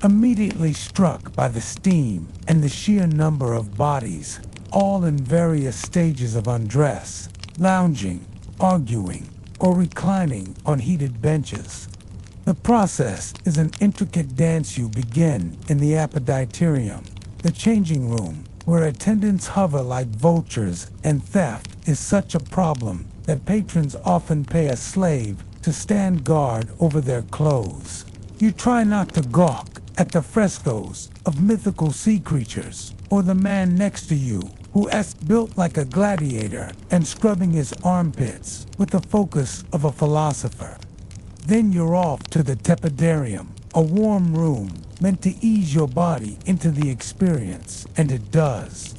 immediately struck by the steam and the sheer number of bodies, all in various stages of undress, lounging, arguing, or reclining on heated benches. The process is an intricate dance. You begin in the appetitorium, the changing room, where attendants hover like vultures, and theft is such a problem that patrons often pay a slave to stand guard over their clothes. You try not to gawk at the frescoes of mythical sea creatures, or the man next to you who's built like a gladiator and scrubbing his armpits with the focus of a philosopher. Then you're off to the tepidarium, a warm room meant to ease your body into the experience, and it does.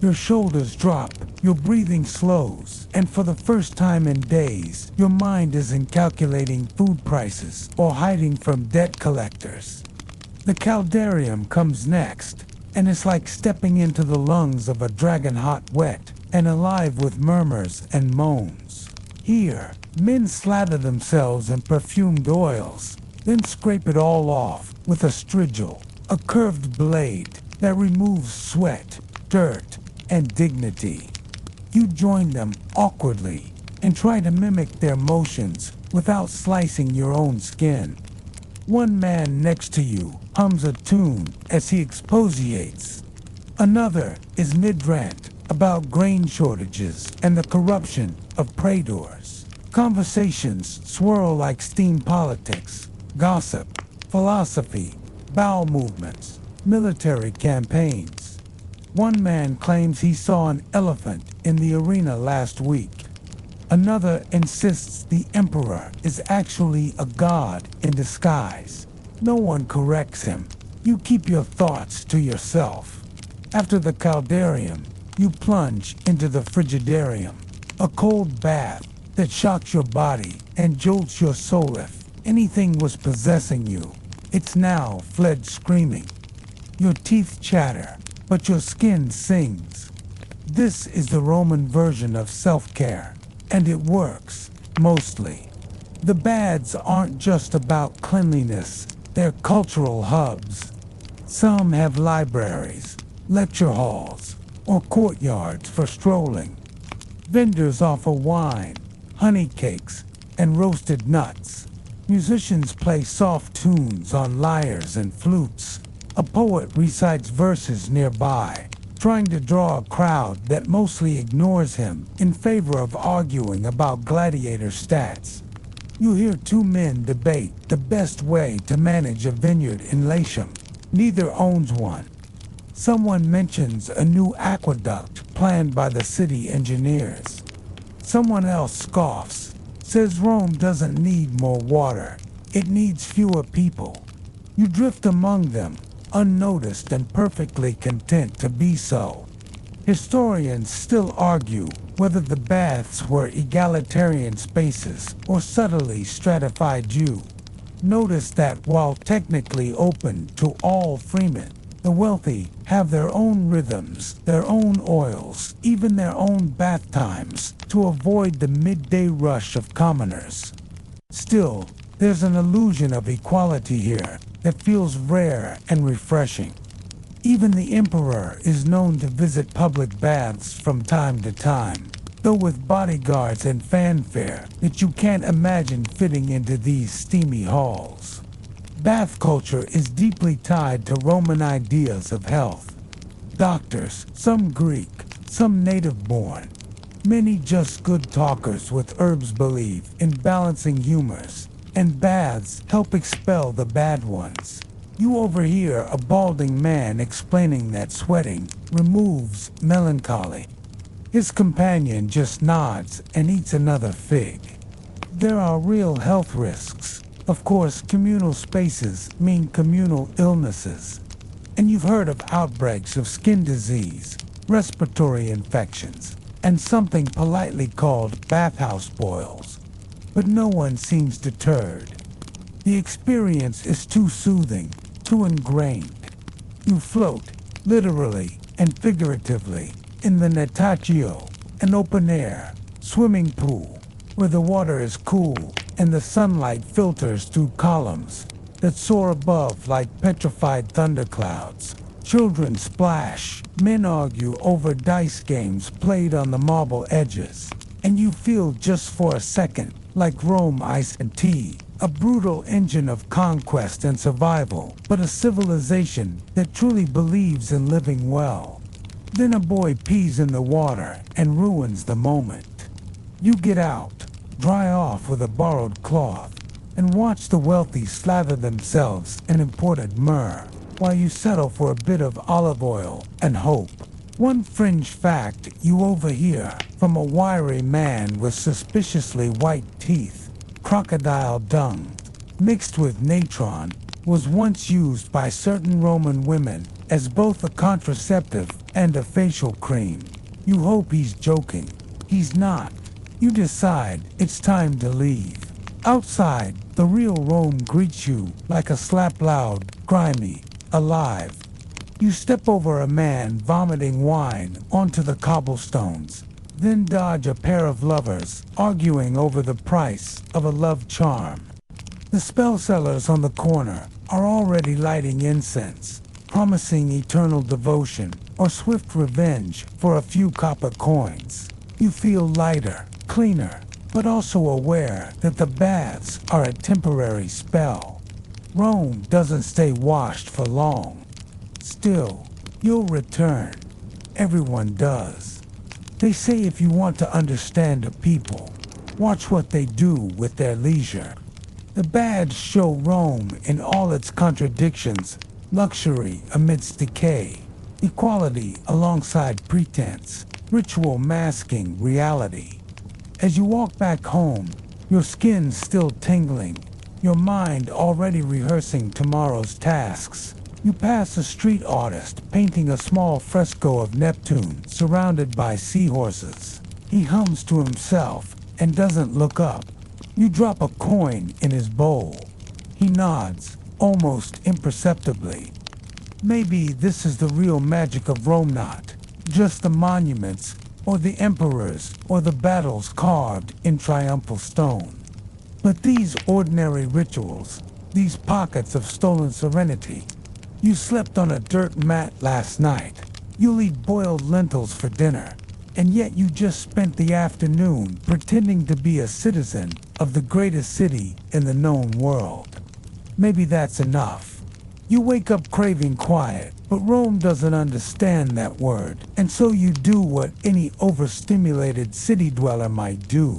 Your shoulders drop, your breathing slows, and for the first time in days, your mind isn't calculating food prices or hiding from debt collectors. The caldarium comes next, and it's like stepping into the lungs of a dragon hot wet and alive with murmurs and moans. Here, men slather themselves in perfumed oils, then scrape it all off with a strigil, a curved blade that removes sweat, dirt, and dignity. You join them awkwardly and try to mimic their motions without slicing your own skin. One man next to you hums a tune as he exposiates. Another is mid-rant about grain shortages and the corruption of praetors. Conversations swirl like steam politics, gossip, philosophy, bowel movements, military campaigns. One man claims he saw an elephant in the arena last week. Another insists the emperor is actually a god in disguise. No one corrects him. You keep your thoughts to yourself. After the caldarium, you plunge into the frigidarium, a cold bath that shocks your body and jolts your soul. If anything was possessing you, it's now fled screaming. Your teeth chatter, but your skin sings. This is the Roman version of self-care, and it works, mostly. The baths aren't just about cleanliness, they're cultural hubs. Some have libraries, lecture halls, or courtyards for strolling. Vendors offer wine, honey cakes, and roasted nuts. Musicians play soft tunes on lyres and flutes. A poet recites verses nearby, trying to draw a crowd that mostly ignores him in favor of arguing about gladiator stats. You hear two men debate the best way to manage a vineyard in Latium. Neither owns one. Someone mentions a new aqueduct planned by the city engineers. Someone else scoffs, says Rome doesn't need more water, it needs fewer people. You drift among them, unnoticed and perfectly content to be so. Historians still argue whether the baths were egalitarian spaces or subtly stratified you. Notice that while technically open to all freemen, the wealthy have their own rhythms, their own oils, even their own bath times to avoid the midday rush of commoners. Still, there's an illusion of equality here that feels rare and refreshing. Even the emperor is known to visit public baths from time to time, though with bodyguards and fanfare that you can't imagine fitting into these steamy halls. Bath culture is deeply tied to Roman ideas of health. Doctors, some Greek, some native-born, many just good talkers with herbs believe in balancing humors, and baths help expel the bad ones. You overhear a balding man explaining that sweating removes melancholy. His companion just nods and eats another fig. There are real health risks. Of course, communal spaces mean communal illnesses. And you've heard of outbreaks of skin disease, respiratory infections, and something politely called bathhouse boils. But no one seems deterred. The experience is too soothing, too ingrained. You float, literally and figuratively, in the nataccio, an open-air swimming pool, where the water is cool and the sunlight filters through columns that soar above like petrified thunderclouds. Children splash, men argue over dice games played on the marble edges, and you feel just for a second like Rome ice and tea, a brutal engine of conquest and survival, but a civilization that truly believes in living well. Then a boy pees in the water and ruins the moment. You get out, dry off with a borrowed cloth, and watch the wealthy slather themselves in imported myrrh, while you settle for a bit of olive oil and hope. One fringe fact you overhear from a wiry man with suspiciously white teeth: crocodile dung, mixed with natron, was once used by certain Roman women as both a contraceptive and a facial cream. You hope he's joking. He's not. You decide it's time to leave. Outside, the real Rome greets you like a slap loud, grimy, alive. You step over a man vomiting wine onto the cobblestones, then dodge a pair of lovers arguing over the price of a love charm. The spell sellers on the corner are already lighting incense, promising eternal devotion or swift revenge for a few copper coins. You feel lighter, cleaner, but also aware that the baths are a temporary spell. Rome doesn't stay washed for long. Still, you'll return. Everyone does. They say if you want to understand a people, watch what they do with their leisure. The baths show Rome in all its contradictions: luxury amidst decay, equality alongside pretense, ritual masking reality. As you walk back home, your skin still tingling, your mind already rehearsing tomorrow's tasks. You pass a street artist painting a small fresco of Neptune surrounded by seahorses. He hums to himself and doesn't look up. You drop a coin in his bowl. He nods, almost imperceptibly. Maybe this is the real magic of Rome, not just the monuments or the emperors or the battles carved in triumphal stone, but these ordinary rituals, these pockets of stolen serenity. You slept on a dirt mat last night. You'll eat boiled lentils for dinner, and yet you just spent the afternoon pretending to be a citizen of the greatest city in the known world. Maybe that's enough. You wake up craving quiet, but Rome doesn't understand that word, and so you do what any overstimulated city dweller might do.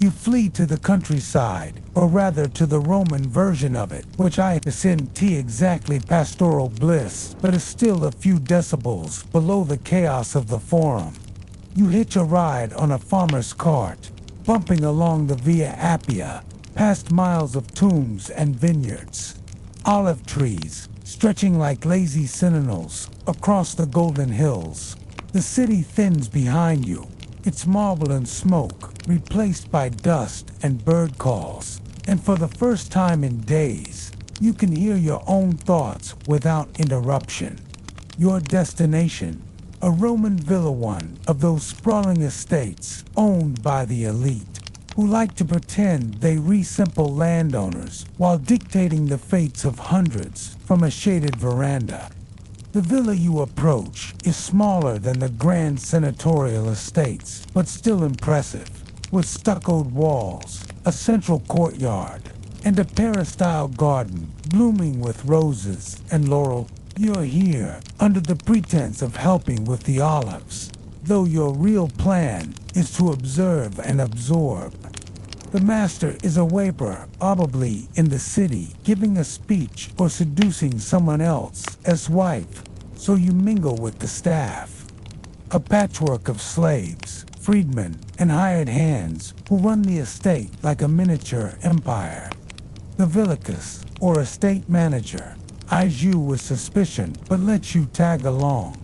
You flee to the countryside, or rather to the Roman version of it, which isn't exactly pastoral bliss, but is still a few decibels below the chaos of the Forum. You hitch a ride on a farmer's cart, bumping along the Via Appia, past miles of tombs and vineyards. Olive trees, stretching like lazy sentinels across the golden hills. The city thins behind you, its marble and smoke replaced by dust and bird calls. And for the first time in days, you can hear your own thoughts without interruption. Your destination, a Roman villa, one of those sprawling estates owned by the elite, who like to pretend they re-simple landowners while dictating the fates of hundreds from a shaded veranda. The villa you approach is smaller than the grand senatorial estates, but still impressive, with stuccoed walls, a central courtyard, and a peristyle garden blooming with roses and laurel. You're here under the pretense of helping with the olives, though your real plan is to observe and absorb. The master is a waiter, probably in the city, giving a speech or seducing someone else as wife, so you mingle with the staff. A patchwork of slaves, freedmen, and hired hands who run the estate like a miniature empire. The villicus, or estate manager, eyes you with suspicion but lets you tag along.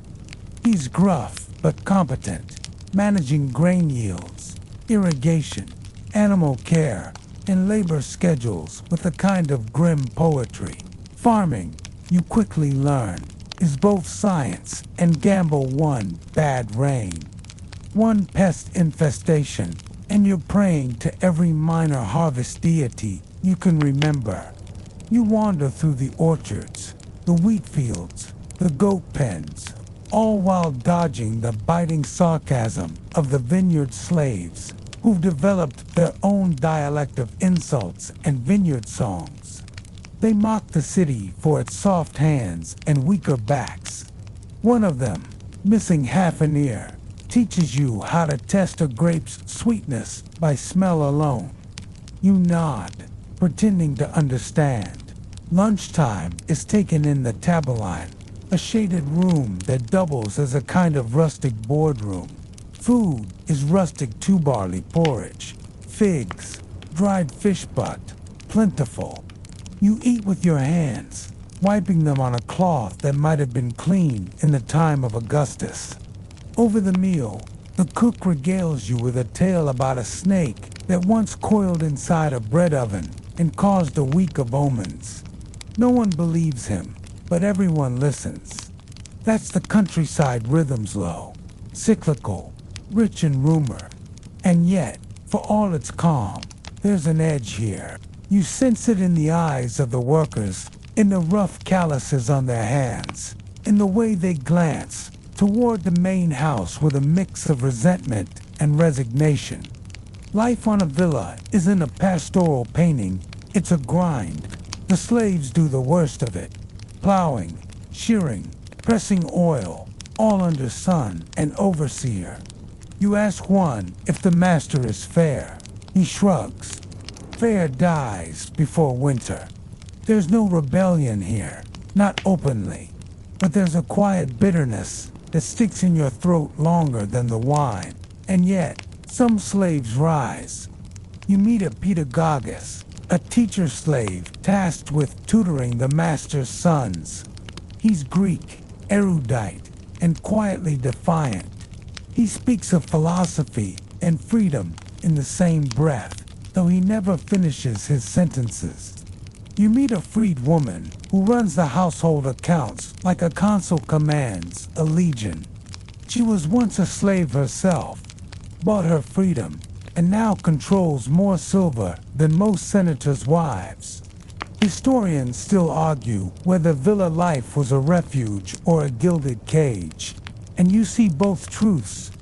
He's gruff but competent, managing grain yields, irrigation, animal care, and labor schedules with a kind of grim poetry. Farming, you quickly learn, is both science and gamble. One bad rain, one pest infestation, and you're praying to every minor harvest deity you can remember. You wander through the orchards, the wheat fields, the goat pens, all while dodging the biting sarcasm of the vineyard slaves who've developed their own dialect of insults and vineyard songs. They mock the city for its soft hands and weaker backs. One of them, missing half an ear, teaches you how to test a grape's sweetness by smell alone. You nod, pretending to understand. Lunchtime is taken in the taberline, a shaded room that doubles as a kind of rustic boardroom. Food is rustic two-barley porridge, figs, dried fish butt, plentiful. You eat with your hands, wiping them on a cloth that might have been clean in the time of Augustus. Over the meal, the cook regales you with a tale about a snake that once coiled inside a bread oven and caused a week of omens. No one believes him, but everyone listens. That's the countryside rhythm's low, cyclical, rich in rumor. And yet, for all its calm, there's an edge here. You sense it in the eyes of the workers, in the rough calluses on their hands, in the way they glance toward the main house with a mix of resentment and resignation. Life on a villa isn't a pastoral painting, it's a grind. The slaves do the worst of it, plowing, shearing, pressing oil, all under son and overseer. You ask one if the master is fair. He shrugs. Fair dies before winter. There's no rebellion here, not openly, but there's a quiet bitterness that sticks in your throat longer than the wine. And yet, some slaves rise. You meet a pedagogus, a teacher slave tasked with tutoring the master's sons. He's Greek, erudite, and quietly defiant. He speaks of philosophy and freedom in the same breath, though he never finishes his sentences. You meet a freed woman who runs the household accounts like a consul commands a legion. She was once a slave herself, bought her freedom, and now controls more silver than most senators' wives. Historians still argue whether villa life was a refuge or a gilded cage, and you see both truths.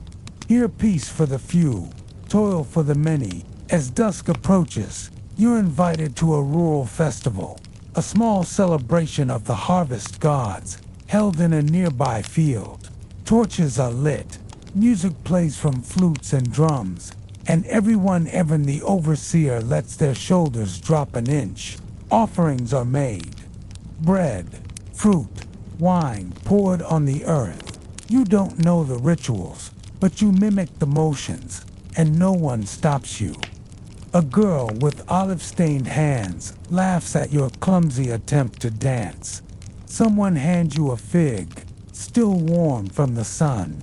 Here peace for the few, toil for the many. As dusk approaches, you're invited to a rural festival, a small celebration of the harvest gods, held in a nearby field. Torches are lit, music plays from flutes and drums, and everyone, even the overseer, lets their shoulders drop an inch. Offerings are made. Bread, fruit, wine poured on the earth. You don't know the rituals, but you mimic the motions, and no one stops you. A girl with olive-stained hands laughs at your clumsy attempt to dance. Someone hands you a fig, still warm from the sun.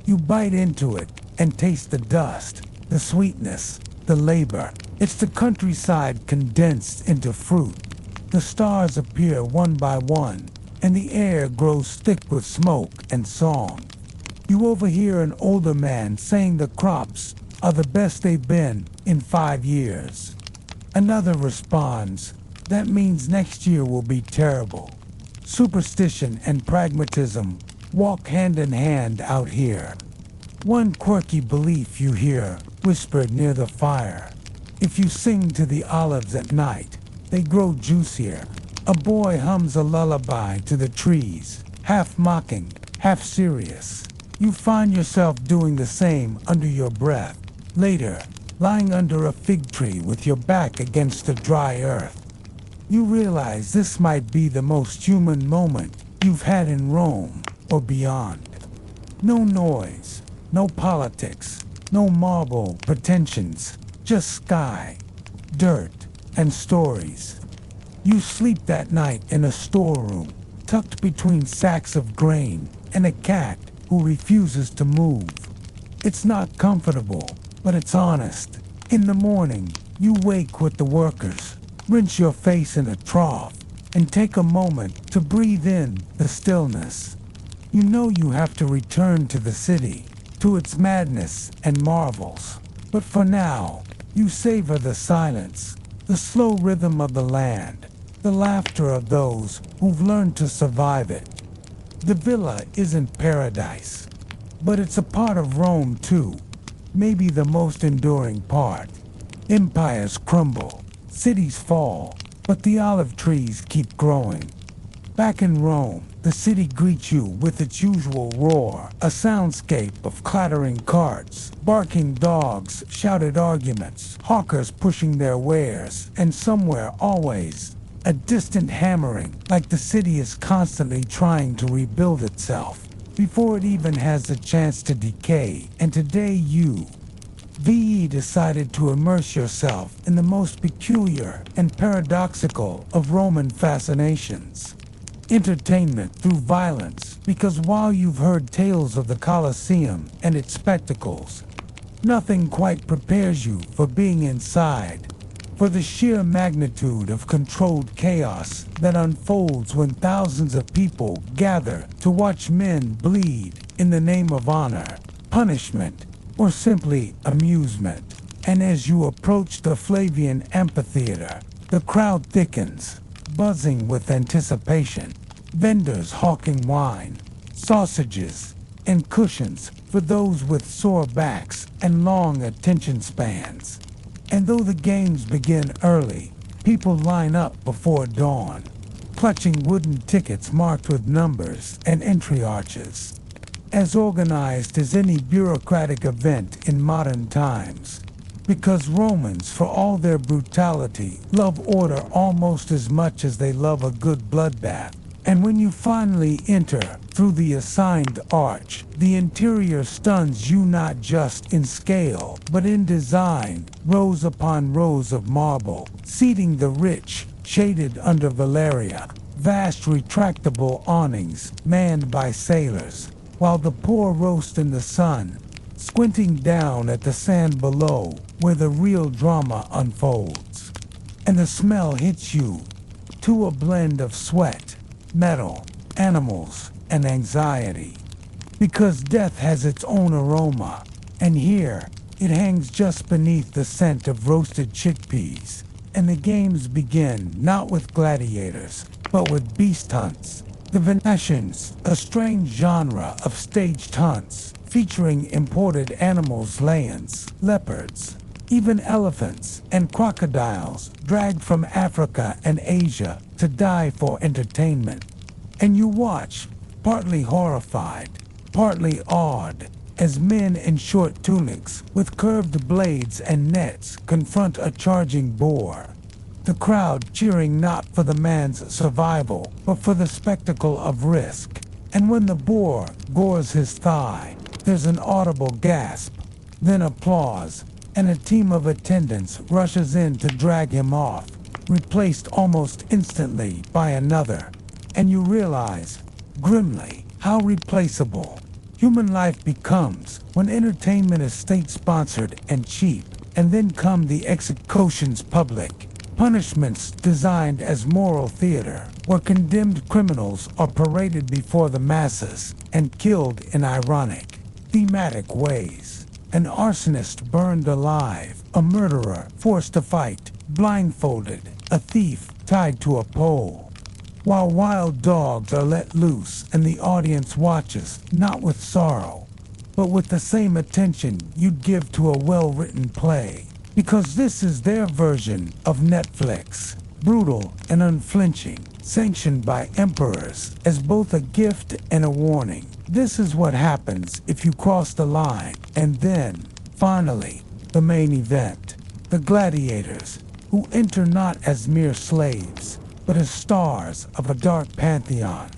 You bite into it and taste the dust, the sweetness, the labor. It's the countryside condensed into fruit. The stars appear one by one, and the air grows thick with smoke and song. You overhear an older man saying the crops are the best they've been in 5 years. Another responds, that means next year will be terrible. Superstition and pragmatism walk hand in hand out here. One quirky belief you hear whispered near the fire. If you sing to the olives at night, they grow juicier. A boy hums a lullaby to the trees, half mocking, half serious. You find yourself doing the same under your breath. Later, lying under a fig tree with your back against the dry earth. You realize this might be the most human moment you've had in Rome or beyond. No noise, no politics, no marble pretensions, just sky, dirt, and stories. You sleep that night in a storeroom, tucked between sacks of grain and a cat who refuses to move. It's not comfortable, but it's honest. In the morning, you wake with the workers, rinse your face in a trough, and take a moment to breathe in the stillness. You know you have to return to the city, to its madness and marvels. But for now, you savor the silence, the slow rhythm of the land, the laughter of those who've learned to survive it. The villa isn't paradise, but it's a part of Rome too. Maybe the most enduring part. Empires crumble, cities fall, but the olive trees keep growing. Back in Rome, The city greets you with its usual roar, a soundscape of clattering carts, barking dogs, shouted arguments, hawkers pushing their wares, and somewhere always a distant hammering, like the city is constantly trying to rebuild itself before it even has a chance to decay. And today you, VE, decided to immerse yourself in the most peculiar and paradoxical of Roman fascinations. Entertainment through violence, because while you've heard tales of the Colosseum and its spectacles, nothing quite prepares you for being inside, for the sheer magnitude of controlled chaos that unfolds when thousands of people gather to watch men bleed in the name of honor, punishment, or simply amusement. And as you approach the Flavian amphitheater, the crowd thickens, buzzing with anticipation. Vendors hawking wine, sausages, and cushions for those with sore backs and long attention spans. And though the games begin early, people line up before dawn, clutching wooden tickets marked with numbers and entry arches. As organized as any bureaucratic event in modern times, because Romans, for all their brutality, love order almost as much as they love a good bloodbath. And when you finally enter through the assigned arch, the interior stuns you not just in scale, but in design, rows upon rows of marble, seating the rich, shaded under Valeria, vast retractable awnings manned by sailors, while the poor roast in the sun, squinting down at the sand below where the real drama unfolds. And the smell hits you, to a blend of sweat, metal, animals, and anxiety. Because death has its own aroma, and here it hangs just beneath the scent of roasted chickpeas. And the games begin not with gladiators, but with beast hunts. The Venetians, a strange genre of staged hunts, featuring imported animals, lions, leopards, even elephants and crocodiles dragged from Africa and Asia to die for entertainment. And you watch, partly horrified, partly awed, as men in short tunics with curved blades and nets confront a charging boar. The crowd cheering not for the man's survival, but for the spectacle of risk. And when the boar gores his thigh, there's an audible gasp, then applause, and a team of attendants rushes in to drag him off, replaced almost instantly by another. And you realize, grimly, how replaceable human life becomes when entertainment is state-sponsored and cheap. And then come the executions public, punishments designed as moral theater, where condemned criminals are paraded before the masses and killed in ironic, thematic ways. An arsonist burned alive, a murderer forced to fight, blindfolded, a thief tied to a pole. While wild dogs are let loose and the audience watches, not with sorrow, but with the same attention you'd give to a well-written play. Because this is their version of Netflix, brutal and unflinching, sanctioned by emperors as both a gift and a warning. This is what happens if you cross the line. And then, finally, the main event. The gladiators, who enter not as mere slaves, but as stars of a dark pantheon,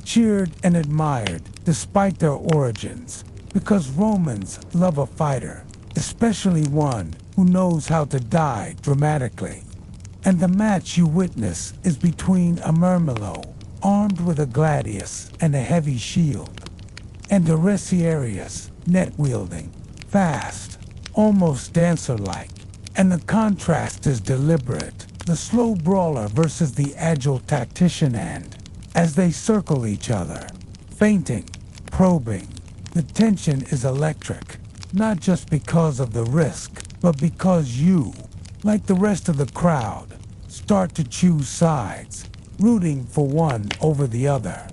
cheered and admired despite their origins, because Romans love a fighter, especially one who knows how to die dramatically. And the match you witness is between a Murmillo, armed with a gladius and a heavy shield, and a Reciarius, net-wielding, fast, almost dancer-like. And the contrast is deliberate, the slow brawler versus the agile tactician, and as they circle each other, feinting, probing, the tension is electric, not just because of the risk, but because you, like the rest of the crowd, start to choose sides, rooting for one over the other.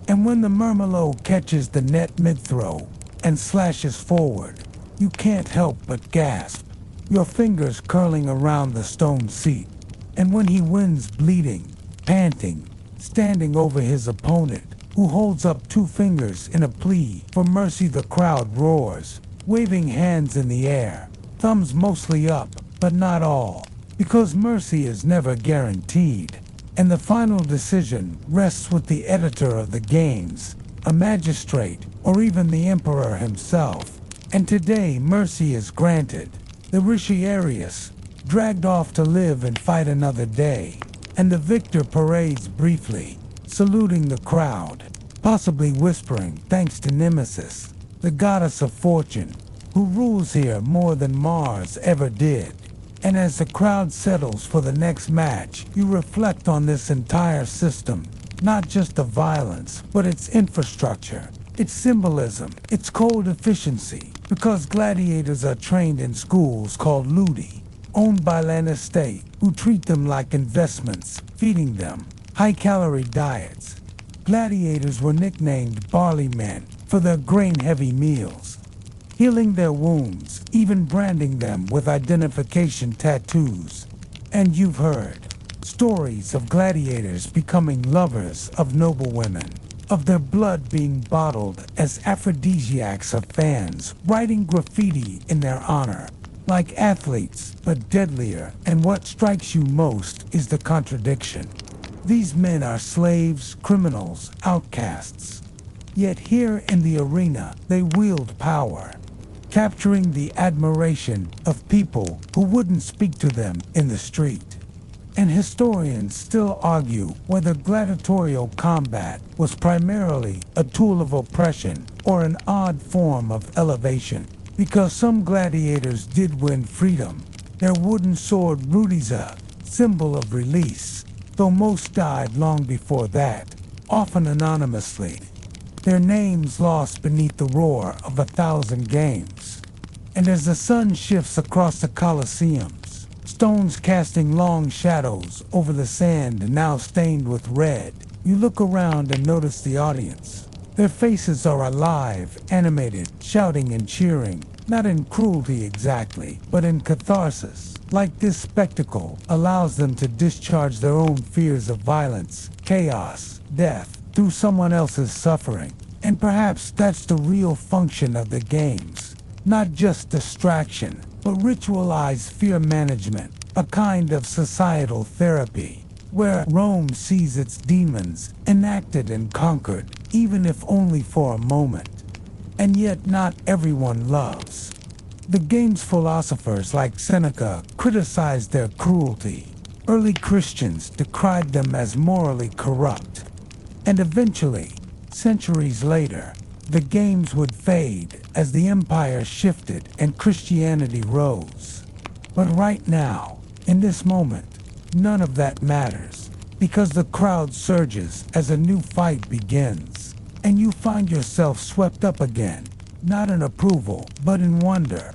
And when the Murmillo catches the net mid-throw and slashes forward, you can't help but gasp, your fingers curling around the stone seat. And when he wins bleeding, panting, standing over his opponent, who holds up two fingers in a plea for mercy. The crowd roars, waving hands in the air, thumbs mostly up, but not all, because mercy is never guaranteed, and the final decision rests with the editor of the games, a magistrate, or even the emperor himself. And today mercy is granted. The Ritiarius, dragged off to live and fight another day, and the victor parades briefly, saluting the crowd, possibly whispering thanks to Nemesis, the goddess of fortune, who rules here more than Mars ever did. And as the crowd settles for the next match, you reflect on this entire system, not just the violence, but its infrastructure, its symbolism, its cold efficiency, because gladiators are trained in schools called ludi, owned by land estate, who treat them like investments, feeding them high-calorie diets. Gladiators were nicknamed barley men for their grain-heavy meals, healing their wounds, even branding them with identification tattoos. And you've heard stories of gladiators becoming lovers of noble women, of their blood being bottled as aphrodisiacs of fans, writing graffiti in their honor, like athletes, but deadlier. And what strikes you most is the contradiction. These men are slaves, criminals, outcasts. Yet here in the arena, they wield power, capturing the admiration of people who wouldn't speak to them in the street. And historians still argue whether gladiatorial combat was primarily a tool of oppression or an odd form of elevation, because some gladiators did win freedom. Their wooden sword Rudiza, symbol of release, though most died long before that, often anonymously, their names lost beneath the roar of 1,000 games. And as the sun shifts across the Colosseums, stones casting long shadows over the sand now stained with red, you look around and notice the audience. Their faces are alive, animated, shouting and cheering, not in cruelty exactly, but in catharsis. Like this spectacle allows them to discharge their own fears of violence, chaos, death, through someone else's suffering. And perhaps that's the real function of the games. Not just distraction, but ritualized fear management, a kind of societal therapy, where Rome sees its demons enacted and conquered, even if only for a moment. And yet not everyone loves. The game's philosophers like Seneca criticized their cruelty. Early Christians decried them as morally corrupt. And eventually, centuries later, the games would fade as the empire shifted and Christianity rose. But right now, in this moment, none of that matters, because the crowd surges as a new fight begins, and you find yourself swept up again, not in approval, but in wonder.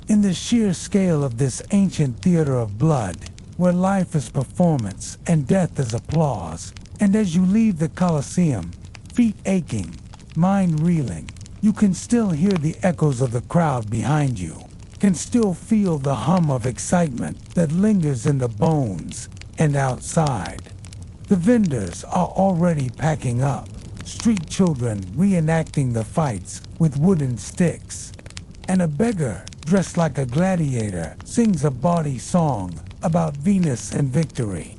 In the sheer scale of this ancient theater of blood, where life is performance and death is applause, and as you leave the Colosseum, feet aching, mind reeling, you can still hear the echoes of the crowd behind you, can still feel the hum of excitement that lingers in the bones and outside. The vendors are already packing up, street children reenacting the fights with wooden sticks, and a beggar dressed like a gladiator sings a bawdy song about Venus and victory,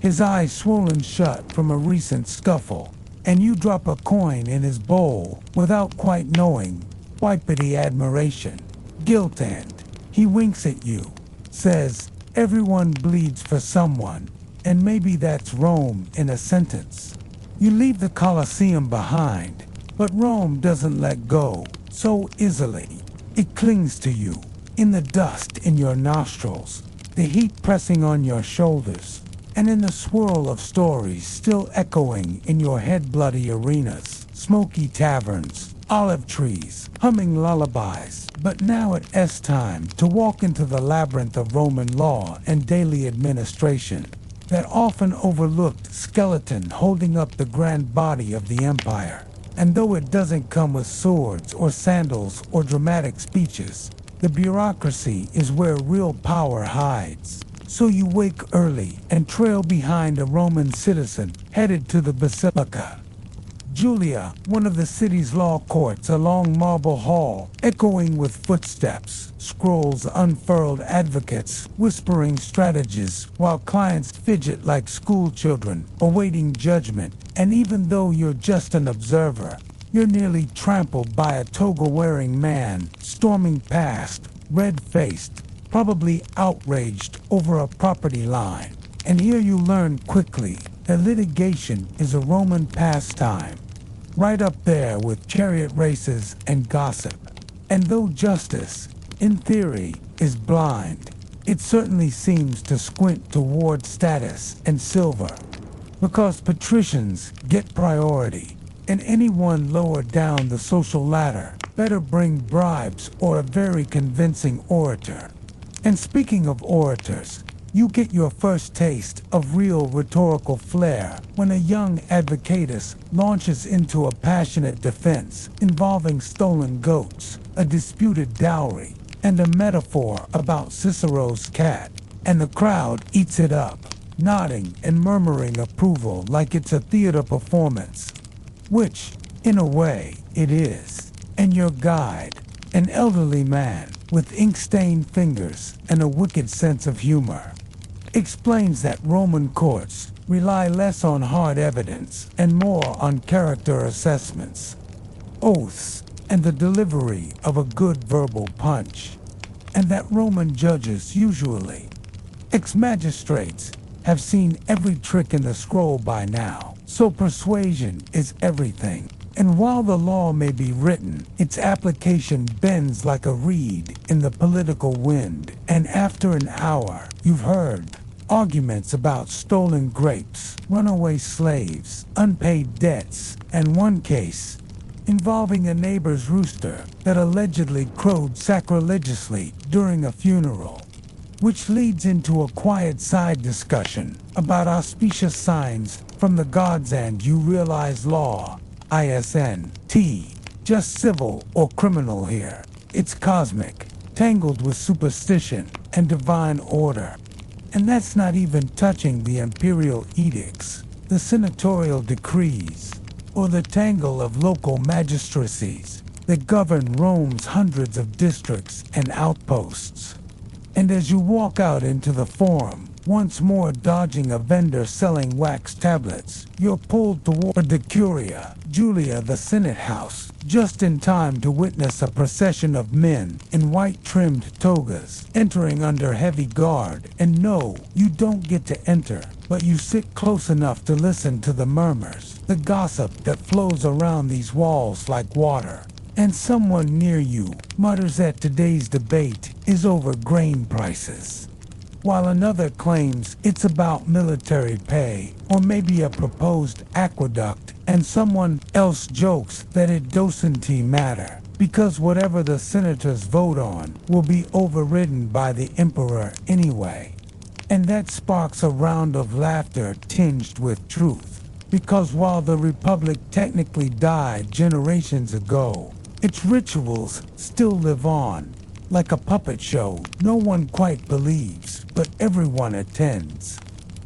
his eyes swollen shut from a recent scuffle. And you drop a coin in his bowl without quite knowing, wipity admiration, guilt, and he winks at you, says, "Everyone bleeds for someone," and maybe that's Rome in a sentence. You leave the Colosseum behind, but Rome doesn't let go so easily. It clings to you, in the dust in your nostrils, the heat pressing on your shoulders, and in the swirl of stories still echoing in your head-bloody arenas, smoky taverns, olive trees, humming lullabies. But now it's time to walk into the labyrinth of Roman law and daily administration, that often overlooked skeleton holding up the grand body of the empire. And though it doesn't come with swords or sandals or dramatic speeches, the bureaucracy is where real power hides. So you wake early and trail behind a Roman citizen headed to the basilica. Julia, one of the city's law courts along Marble Hall, echoing with footsteps, scrolls unfurled advocates, whispering strategies, while clients fidget like schoolchildren, awaiting judgment. And even though you're just an observer, you're nearly trampled by a toga-wearing man, storming past, red-faced, probably outraged over a property line. And here you learn quickly that litigation is a Roman pastime, right up there with chariot races and gossip. And though justice, in theory, is blind, it certainly seems to squint toward status and silver, because patricians get priority, and anyone lower down the social ladder better bring bribes or a very convincing orator. And speaking of orators, you get your first taste of real rhetorical flair when a young advocatus launches into a passionate defense involving stolen goats, a disputed dowry, and a metaphor about Cicero's cat. And the crowd eats it up, nodding and murmuring approval like it's a theater performance. Which, in a way, it is. And your guide, an elderly man with ink-stained fingers and a wicked sense of humor, explains that Roman courts rely less on hard evidence and more on character assessments, oaths, and the delivery of a good verbal punch, and that Roman judges usually, ex-magistrates, have seen every trick in the scroll by now, so persuasion is everything. And while the law may be written, its application bends like a reed in the political wind. And after an hour, you've heard arguments about stolen grapes, runaway slaves, unpaid debts, and one case involving a neighbor's rooster that allegedly crowed sacrilegiously during a funeral, which leads into a quiet side discussion about auspicious signs from the gods. And you realize law, ISNT, just civil or criminal here. It's cosmic, tangled with superstition and divine order. And that's not even touching the imperial edicts, the senatorial decrees, or the tangle of local magistracies that govern Rome's hundreds of districts and outposts. And as you walk out into the forum, once more dodging a vendor selling wax tablets, you're pulled toward the Curia, Julia, the Senate House, just in time to witness a procession of men in white-trimmed togas entering under heavy guard. And no, you don't get to enter, but you sit close enough to listen to the murmurs, the gossip that flows around these walls like water. And someone near you mutters that today's debate is over grain prices, while another claims it's about military pay or maybe a proposed aqueduct, and someone else jokes that it doesn't matter because whatever the senators vote on will be overridden by the emperor anyway. And that sparks a round of laughter tinged with truth, because while the republic technically died generations ago, its rituals still live on, like a puppet show no one quite believes, but everyone attends.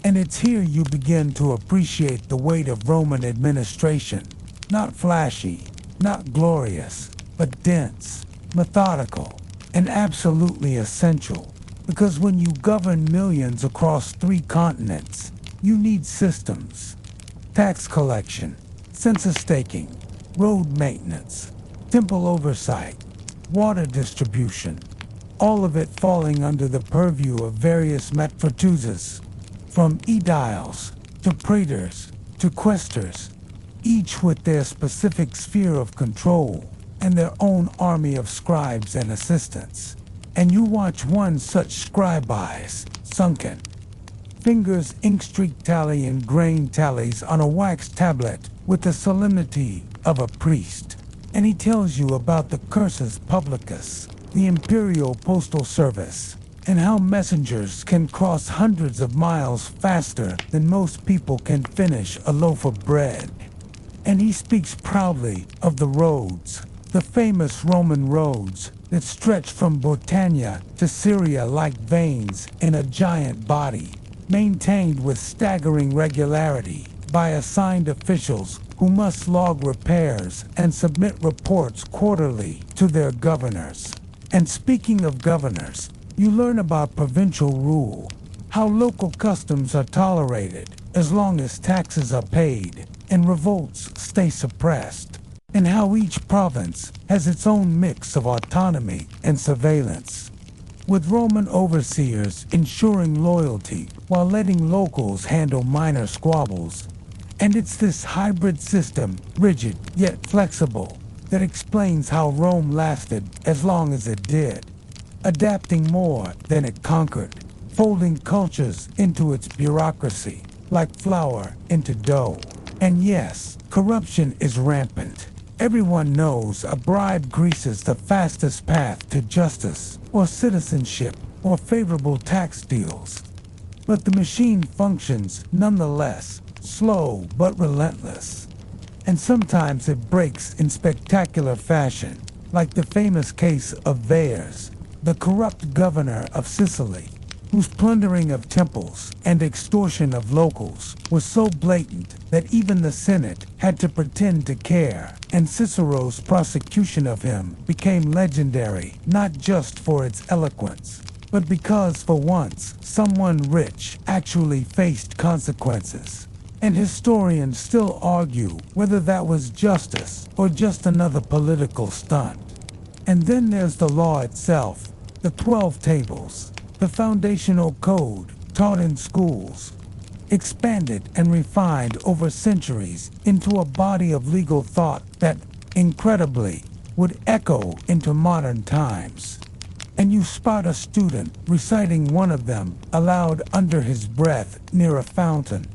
And it's here you begin to appreciate the weight of Roman administration. Not flashy, not glorious, but dense, methodical, and absolutely essential. Because when you govern millions across 3 continents, you need systems. Tax collection, census taking, road maintenance, temple oversight, water distribution, all of it falling under the purview of various matratuses, from aediles to praetors to quaestors, each with their specific sphere of control and their own army of scribes and assistants. And you watch one such scribe eyes, sunken, fingers ink-streak tallying grain tallies on a wax tablet with the solemnity of a priest. And he tells you about the cursus publicus, the imperial postal service, and how messengers can cross hundreds of miles faster than most people can finish a loaf of bread. And he speaks proudly of the roads, the famous Roman roads that stretch from Britannia to Syria like veins in a giant body, maintained with staggering regularity by assigned officials who must log repairs and submit reports quarterly to their governors. And speaking of governors, you learn about provincial rule, how local customs are tolerated as long as taxes are paid and revolts stay suppressed, and how each province has its own mix of autonomy and surveillance, with Roman overseers ensuring loyalty while letting locals handle minor squabbles. And it's this hybrid system, rigid yet flexible, that explains how Rome lasted as long as it did, adapting more than it conquered, folding cultures into its bureaucracy, like flour into dough. And yes, corruption is rampant. Everyone knows a bribe greases the fastest path to justice, or citizenship, or favorable tax deals. But the machine functions nonetheless, slow but relentless. And sometimes it breaks in spectacular fashion, like the famous case of Verres, the corrupt governor of Sicily, whose plundering of temples and extortion of locals was so blatant that even the Senate had to pretend to care, and Cicero's prosecution of him became legendary not just for its eloquence, but because for once someone rich actually faced consequences. And historians still argue whether that was justice or just another political stunt. And then there's the law itself, the 12 tables, the foundational code taught in schools, expanded and refined over centuries into a body of legal thought that, incredibly, would echo into modern times. And you spot a student reciting one of them aloud under his breath near a fountain,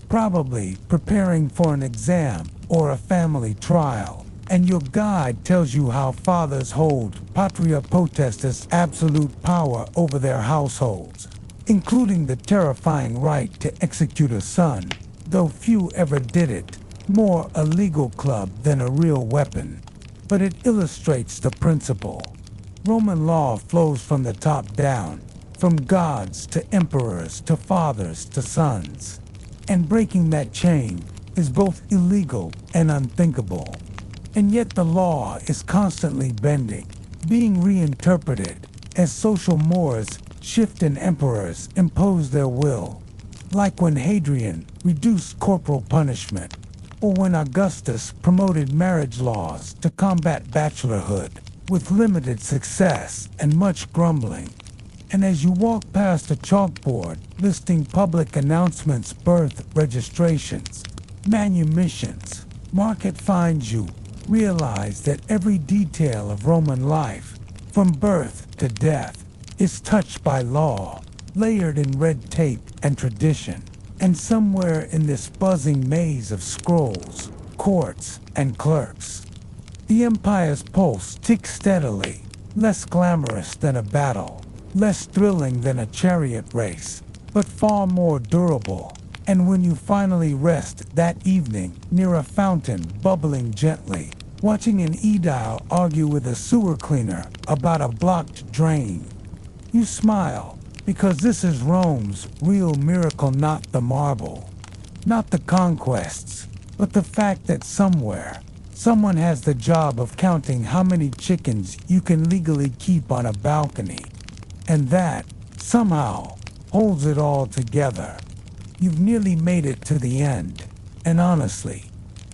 probably preparing for an exam or a family trial. And your guide tells you how fathers hold patria potestas absolute power over their households, including the terrifying right to execute a son, though few ever did it, more a legal club than a real weapon. But it illustrates the principle. Roman law flows from the top down, from gods to emperors to fathers to sons. And breaking that chain is both illegal and unthinkable. And yet the law is constantly bending, being reinterpreted as social mores shift and emperors impose their will. Like when Hadrian reduced corporal punishment, or when Augustus promoted marriage laws to combat bachelorhood, with limited success and much grumbling. And as you walk past a chalkboard listing public announcements, birth registrations, manumissions, market finds, you realize that every detail of Roman life, from birth to death, is touched by law, layered in red tape and tradition. And somewhere in this buzzing maze of scrolls, courts, and clerks, the empire's pulse ticks steadily, less glamorous than a battle, less thrilling than a chariot race, but far more durable. And when you finally rest that evening near a fountain bubbling gently, watching an aedile argue with a sewer cleaner about a blocked drain, you smile, because this is Rome's real miracle, not the marble, not the conquests, but the fact that somewhere, someone has the job of counting how many chickens you can legally keep on a balcony. And that, somehow, holds it all together. You've nearly made it to the end. And honestly,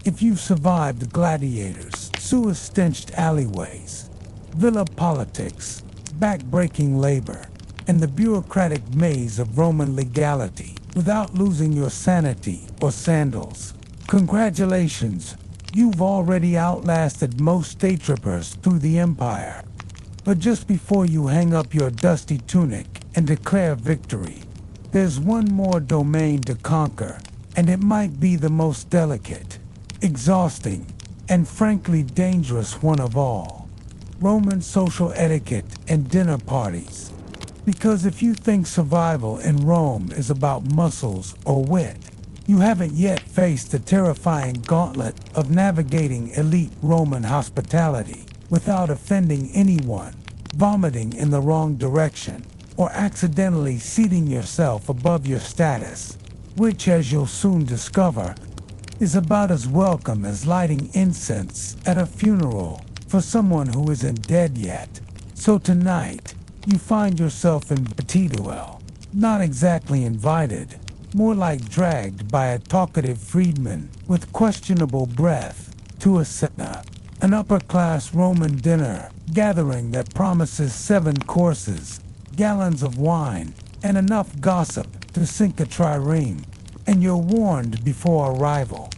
if you've survived gladiators, sewer-stenched alleyways, villa politics, back-breaking labor, and the bureaucratic maze of Roman legality without losing your sanity or sandals, congratulations, you've already outlasted most day trippers through the empire. But just before you hang up your dusty tunic and declare victory, there's one more domain to conquer, and it might be the most delicate, exhausting, and frankly dangerous one of all: Roman social etiquette and dinner parties. Because if you think survival in Rome is about muscles or wit, you haven't yet faced the terrifying gauntlet of navigating elite Roman hospitality without offending anyone, vomiting in the wrong direction, or accidentally seating yourself above your status, which, as you'll soon discover, is about as welcome as lighting incense at a funeral for someone who isn't dead yet. So tonight, you find yourself in Bedtime, not exactly invited, more like dragged by a talkative freedman with questionable breath to a cena, an upper-class Roman dinner gathering that promises 7 courses, gallons of wine, and enough gossip to sink a trireme. And you're warned before arrival.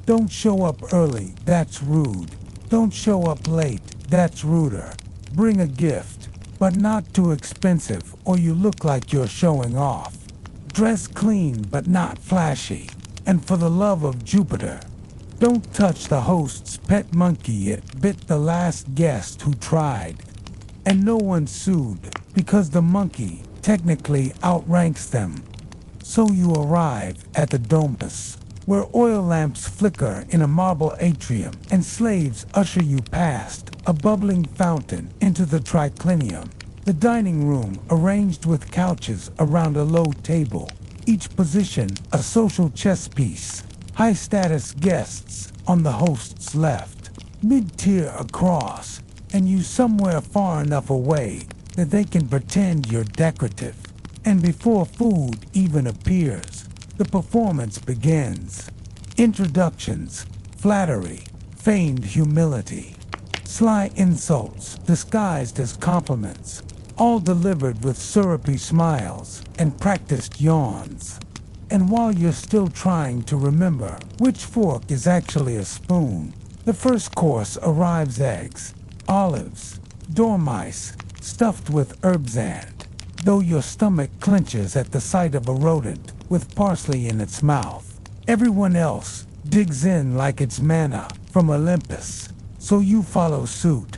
Don't show up early, that's rude. Don't show up late, that's ruder. Bring a gift, but not too expensive or you look like you're showing off. Dress clean but not flashy. And for the love of Jupiter, don't touch the host's pet monkey. It bit the last guest who tried. And no one sued because the monkey technically outranks them. So you arrive at the domus, where oil lamps flicker in a marble atrium and slaves usher you past a bubbling fountain into the triclinium, the dining room arranged with couches around a low table, each position a social chess piece, high-status guests on the host's left, mid-tier across, and you somewhere far enough away that they can pretend you're decorative. And before food even appears, the performance begins. Introductions, flattery, feigned humility, sly insults disguised as compliments, all delivered with syrupy smiles and practiced yawns. And while you're still trying to remember which fork is actually a spoon, the first course arrives: eggs, olives, dormice, stuffed with herbsand, though your stomach clenches at the sight of a rodent with parsley in its mouth. Everyone else digs in like it's manna from Olympus, so you follow suit,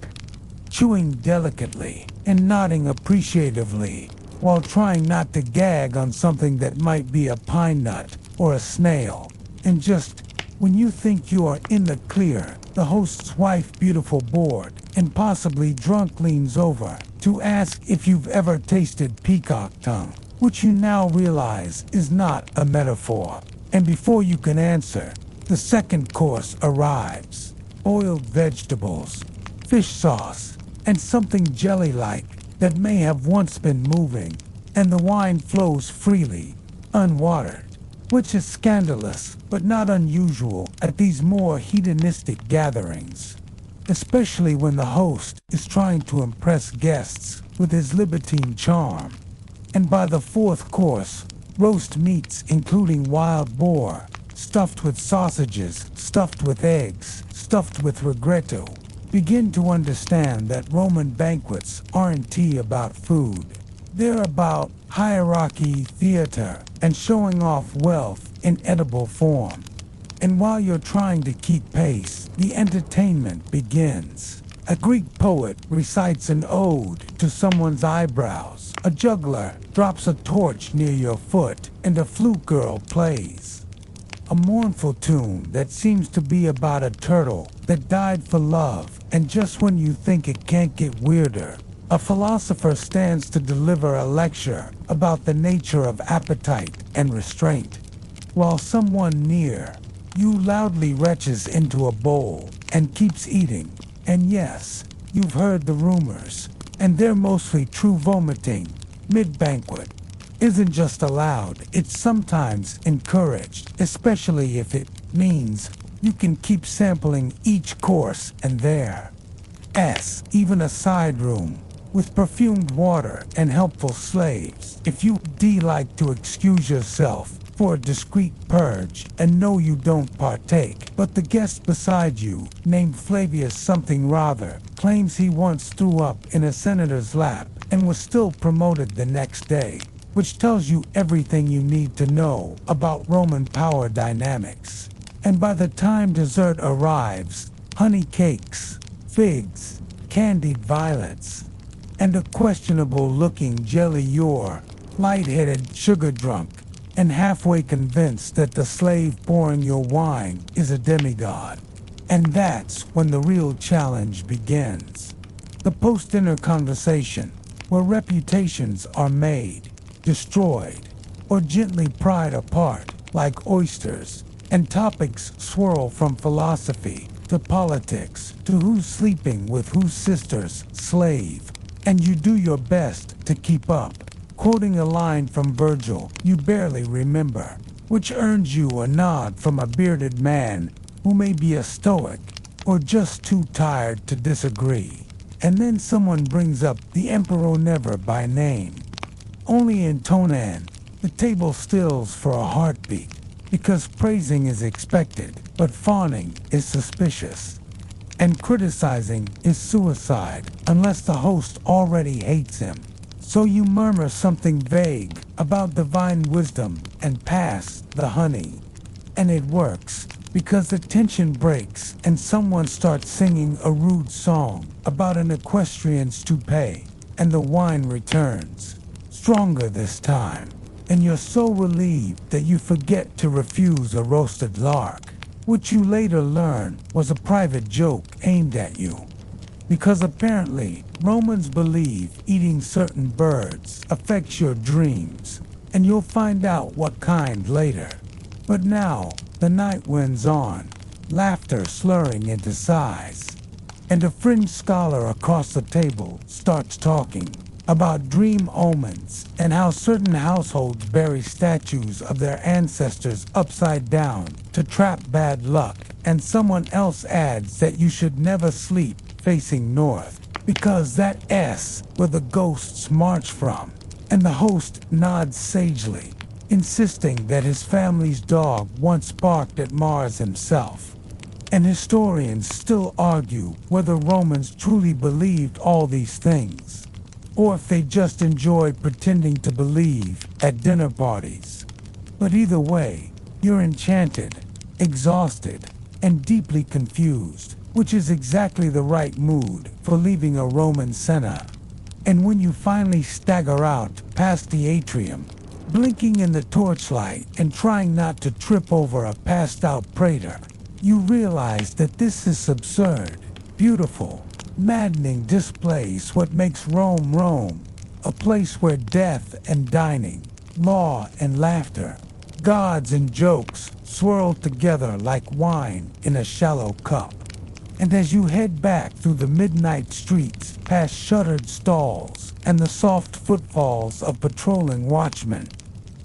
chewing delicately and nodding appreciatively while trying not to gag on something that might be a pine nut or a snail. And just when you think you are in the clear, the host's wife, beautiful, bored, and possibly drunk, leans over to ask if you've ever tasted peacock tongue, which you now realize is not a metaphor. And before you can answer, the second course arrives: boiled vegetables, fish sauce, and something jelly-like that may have once been moving, and the wine flows freely, unwatered, which is scandalous but not unusual at these more hedonistic gatherings, especially when the host is trying to impress guests with his libertine charm. And by the fourth course, roast meats including wild boar, stuffed with sausages, stuffed with eggs, stuffed with regretto, begin to understand that Roman banquets aren't about food. They're about hierarchy, theater, and showing off wealth in edible form. And while you're trying to keep pace, the entertainment begins. A Greek poet recites an ode to someone's eyebrows. A juggler drops a torch near your foot, and a flute girl plays a mournful tune that seems to be about a turtle that died for love. And just when you think it can't get weirder, a philosopher stands to deliver a lecture about the nature of appetite and restraint, while someone near you loudly retches into a bowl and keeps eating. And yes, you've heard the rumors, and they're mostly true. Vomiting mid-banquet isn't just allowed, it's sometimes encouraged, especially if it means you can keep sampling each course. And there's even a side room with perfumed water and helpful slaves if you like to excuse yourself for a discreet purge and know you don't partake. But the guest beside you, named Flavius something rather, claims he once threw up in a senator's lap and was still promoted the next day, which tells you everything you need to know about Roman power dynamics. And by the time dessert arrives, honey cakes, figs, candied violets, and a questionable-looking jelly, you're lightheaded, sugar-drunk, and halfway convinced that the slave pouring your wine is a demigod. And that's when the real challenge begins. The post-dinner conversation, where reputations are made, destroyed, or gently pried apart like oysters and topics swirl from philosophy to politics to who's sleeping with whose sister's slave. And you do your best to keep up, quoting a line from Virgil you barely remember, which earns you a nod from a bearded man who may be a stoic or just too tired to disagree. And then someone brings up the Emperor Never by name. Only in Tonan, the table stills for a heartbeat, because praising is expected, but fawning is suspicious. And criticizing is suicide, unless the host already hates him. So you murmur something vague about divine wisdom and pass the honey. And it works, because the tension breaks and someone starts singing a rude song about an equestrian's toupee, and the wine returns, stronger this time. And you're so relieved that you forget to refuse a roasted lark, which you later learn was a private joke aimed at you. Because apparently, Romans believe eating certain birds affects your dreams, and you'll find out what kind later. But now, the night winds on, laughter slurring into sighs, and a fringe scholar across the table starts talking about dream omens and how certain households bury statues of their ancestors upside down to trap bad luck, and someone else adds that you should never sleep facing north, because that's where the ghosts march from. And the host nods sagely, insisting that his family's dog once barked at Mars himself. And historians still argue whether Romans truly believed all these things, or if they just enjoyed pretending to believe at dinner parties. But either way, you're enchanted, exhausted, and deeply confused, which is exactly the right mood for leaving a Roman Senna. And when you finally stagger out past the atrium, blinking in the torchlight and trying not to trip over a passed-out praetor, you realize that this is absurd, beautiful, maddening displays what makes Rome Rome, a place where death and dining, law and laughter, gods and jokes swirl together like wine in a shallow cup. And as you head back through the midnight streets, past shuttered stalls and the soft footfalls of patrolling watchmen,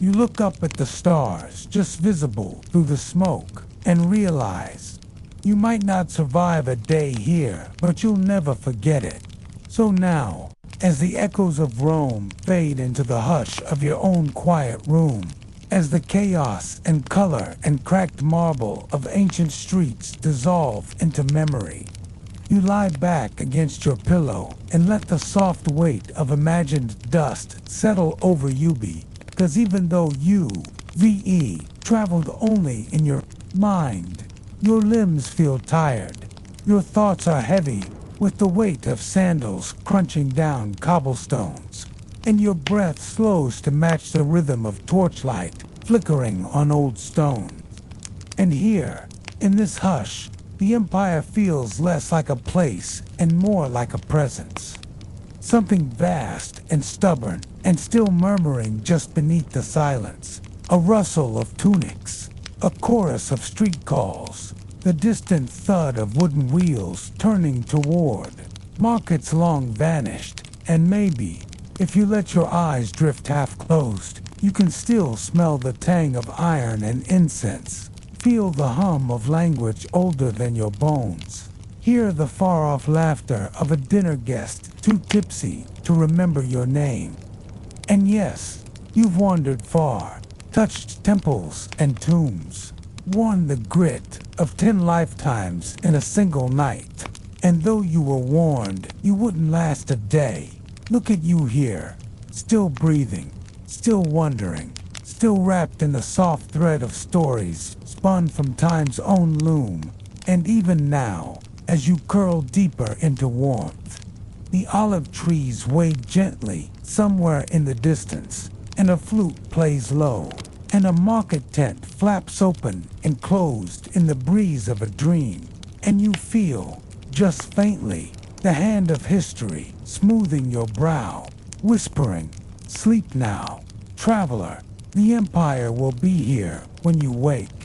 you look up at the stars just visible through the smoke and realize you might not survive a day here, but you'll never forget it. So now, as the echoes of Rome fade into the hush of your own quiet room, as the chaos and color and cracked marble of ancient streets dissolve into memory, you lie back against your pillow and let the soft weight of imagined dust settle over you, because even though you, VE, traveled only in your mind, your limbs feel tired, your thoughts are heavy with the weight of sandals crunching down cobblestones, and your breath slows to match the rhythm of torchlight flickering on old stone. And here, in this hush, the Empire feels less like a place and more like a presence. Something vast and stubborn and still murmuring just beneath the silence. A rustle of tunics, a chorus of street calls, the distant thud of wooden wheels turning toward markets long vanished, and maybe, if you let your eyes drift half closed, you can still smell the tang of iron and incense, feel the hum of language older than your bones, hear the far-off laughter of a dinner guest too tipsy to remember your name. And yes, you've wandered far, touched temples and tombs, worn the grit of 10 lifetimes in a single night. And though you were warned you wouldn't last a day, look at you here, still breathing, still wondering, still wrapped in the soft thread of stories spun from time's own loom. And even now, as you curl deeper into warmth, the olive trees wave gently somewhere in the distance, and a flute plays low, and a market tent flaps open and closed in the breeze of a dream, and you feel, just faintly, the hand of history smoothing your brow, whispering, "Sleep now, traveler, the Empire will be here when you wake."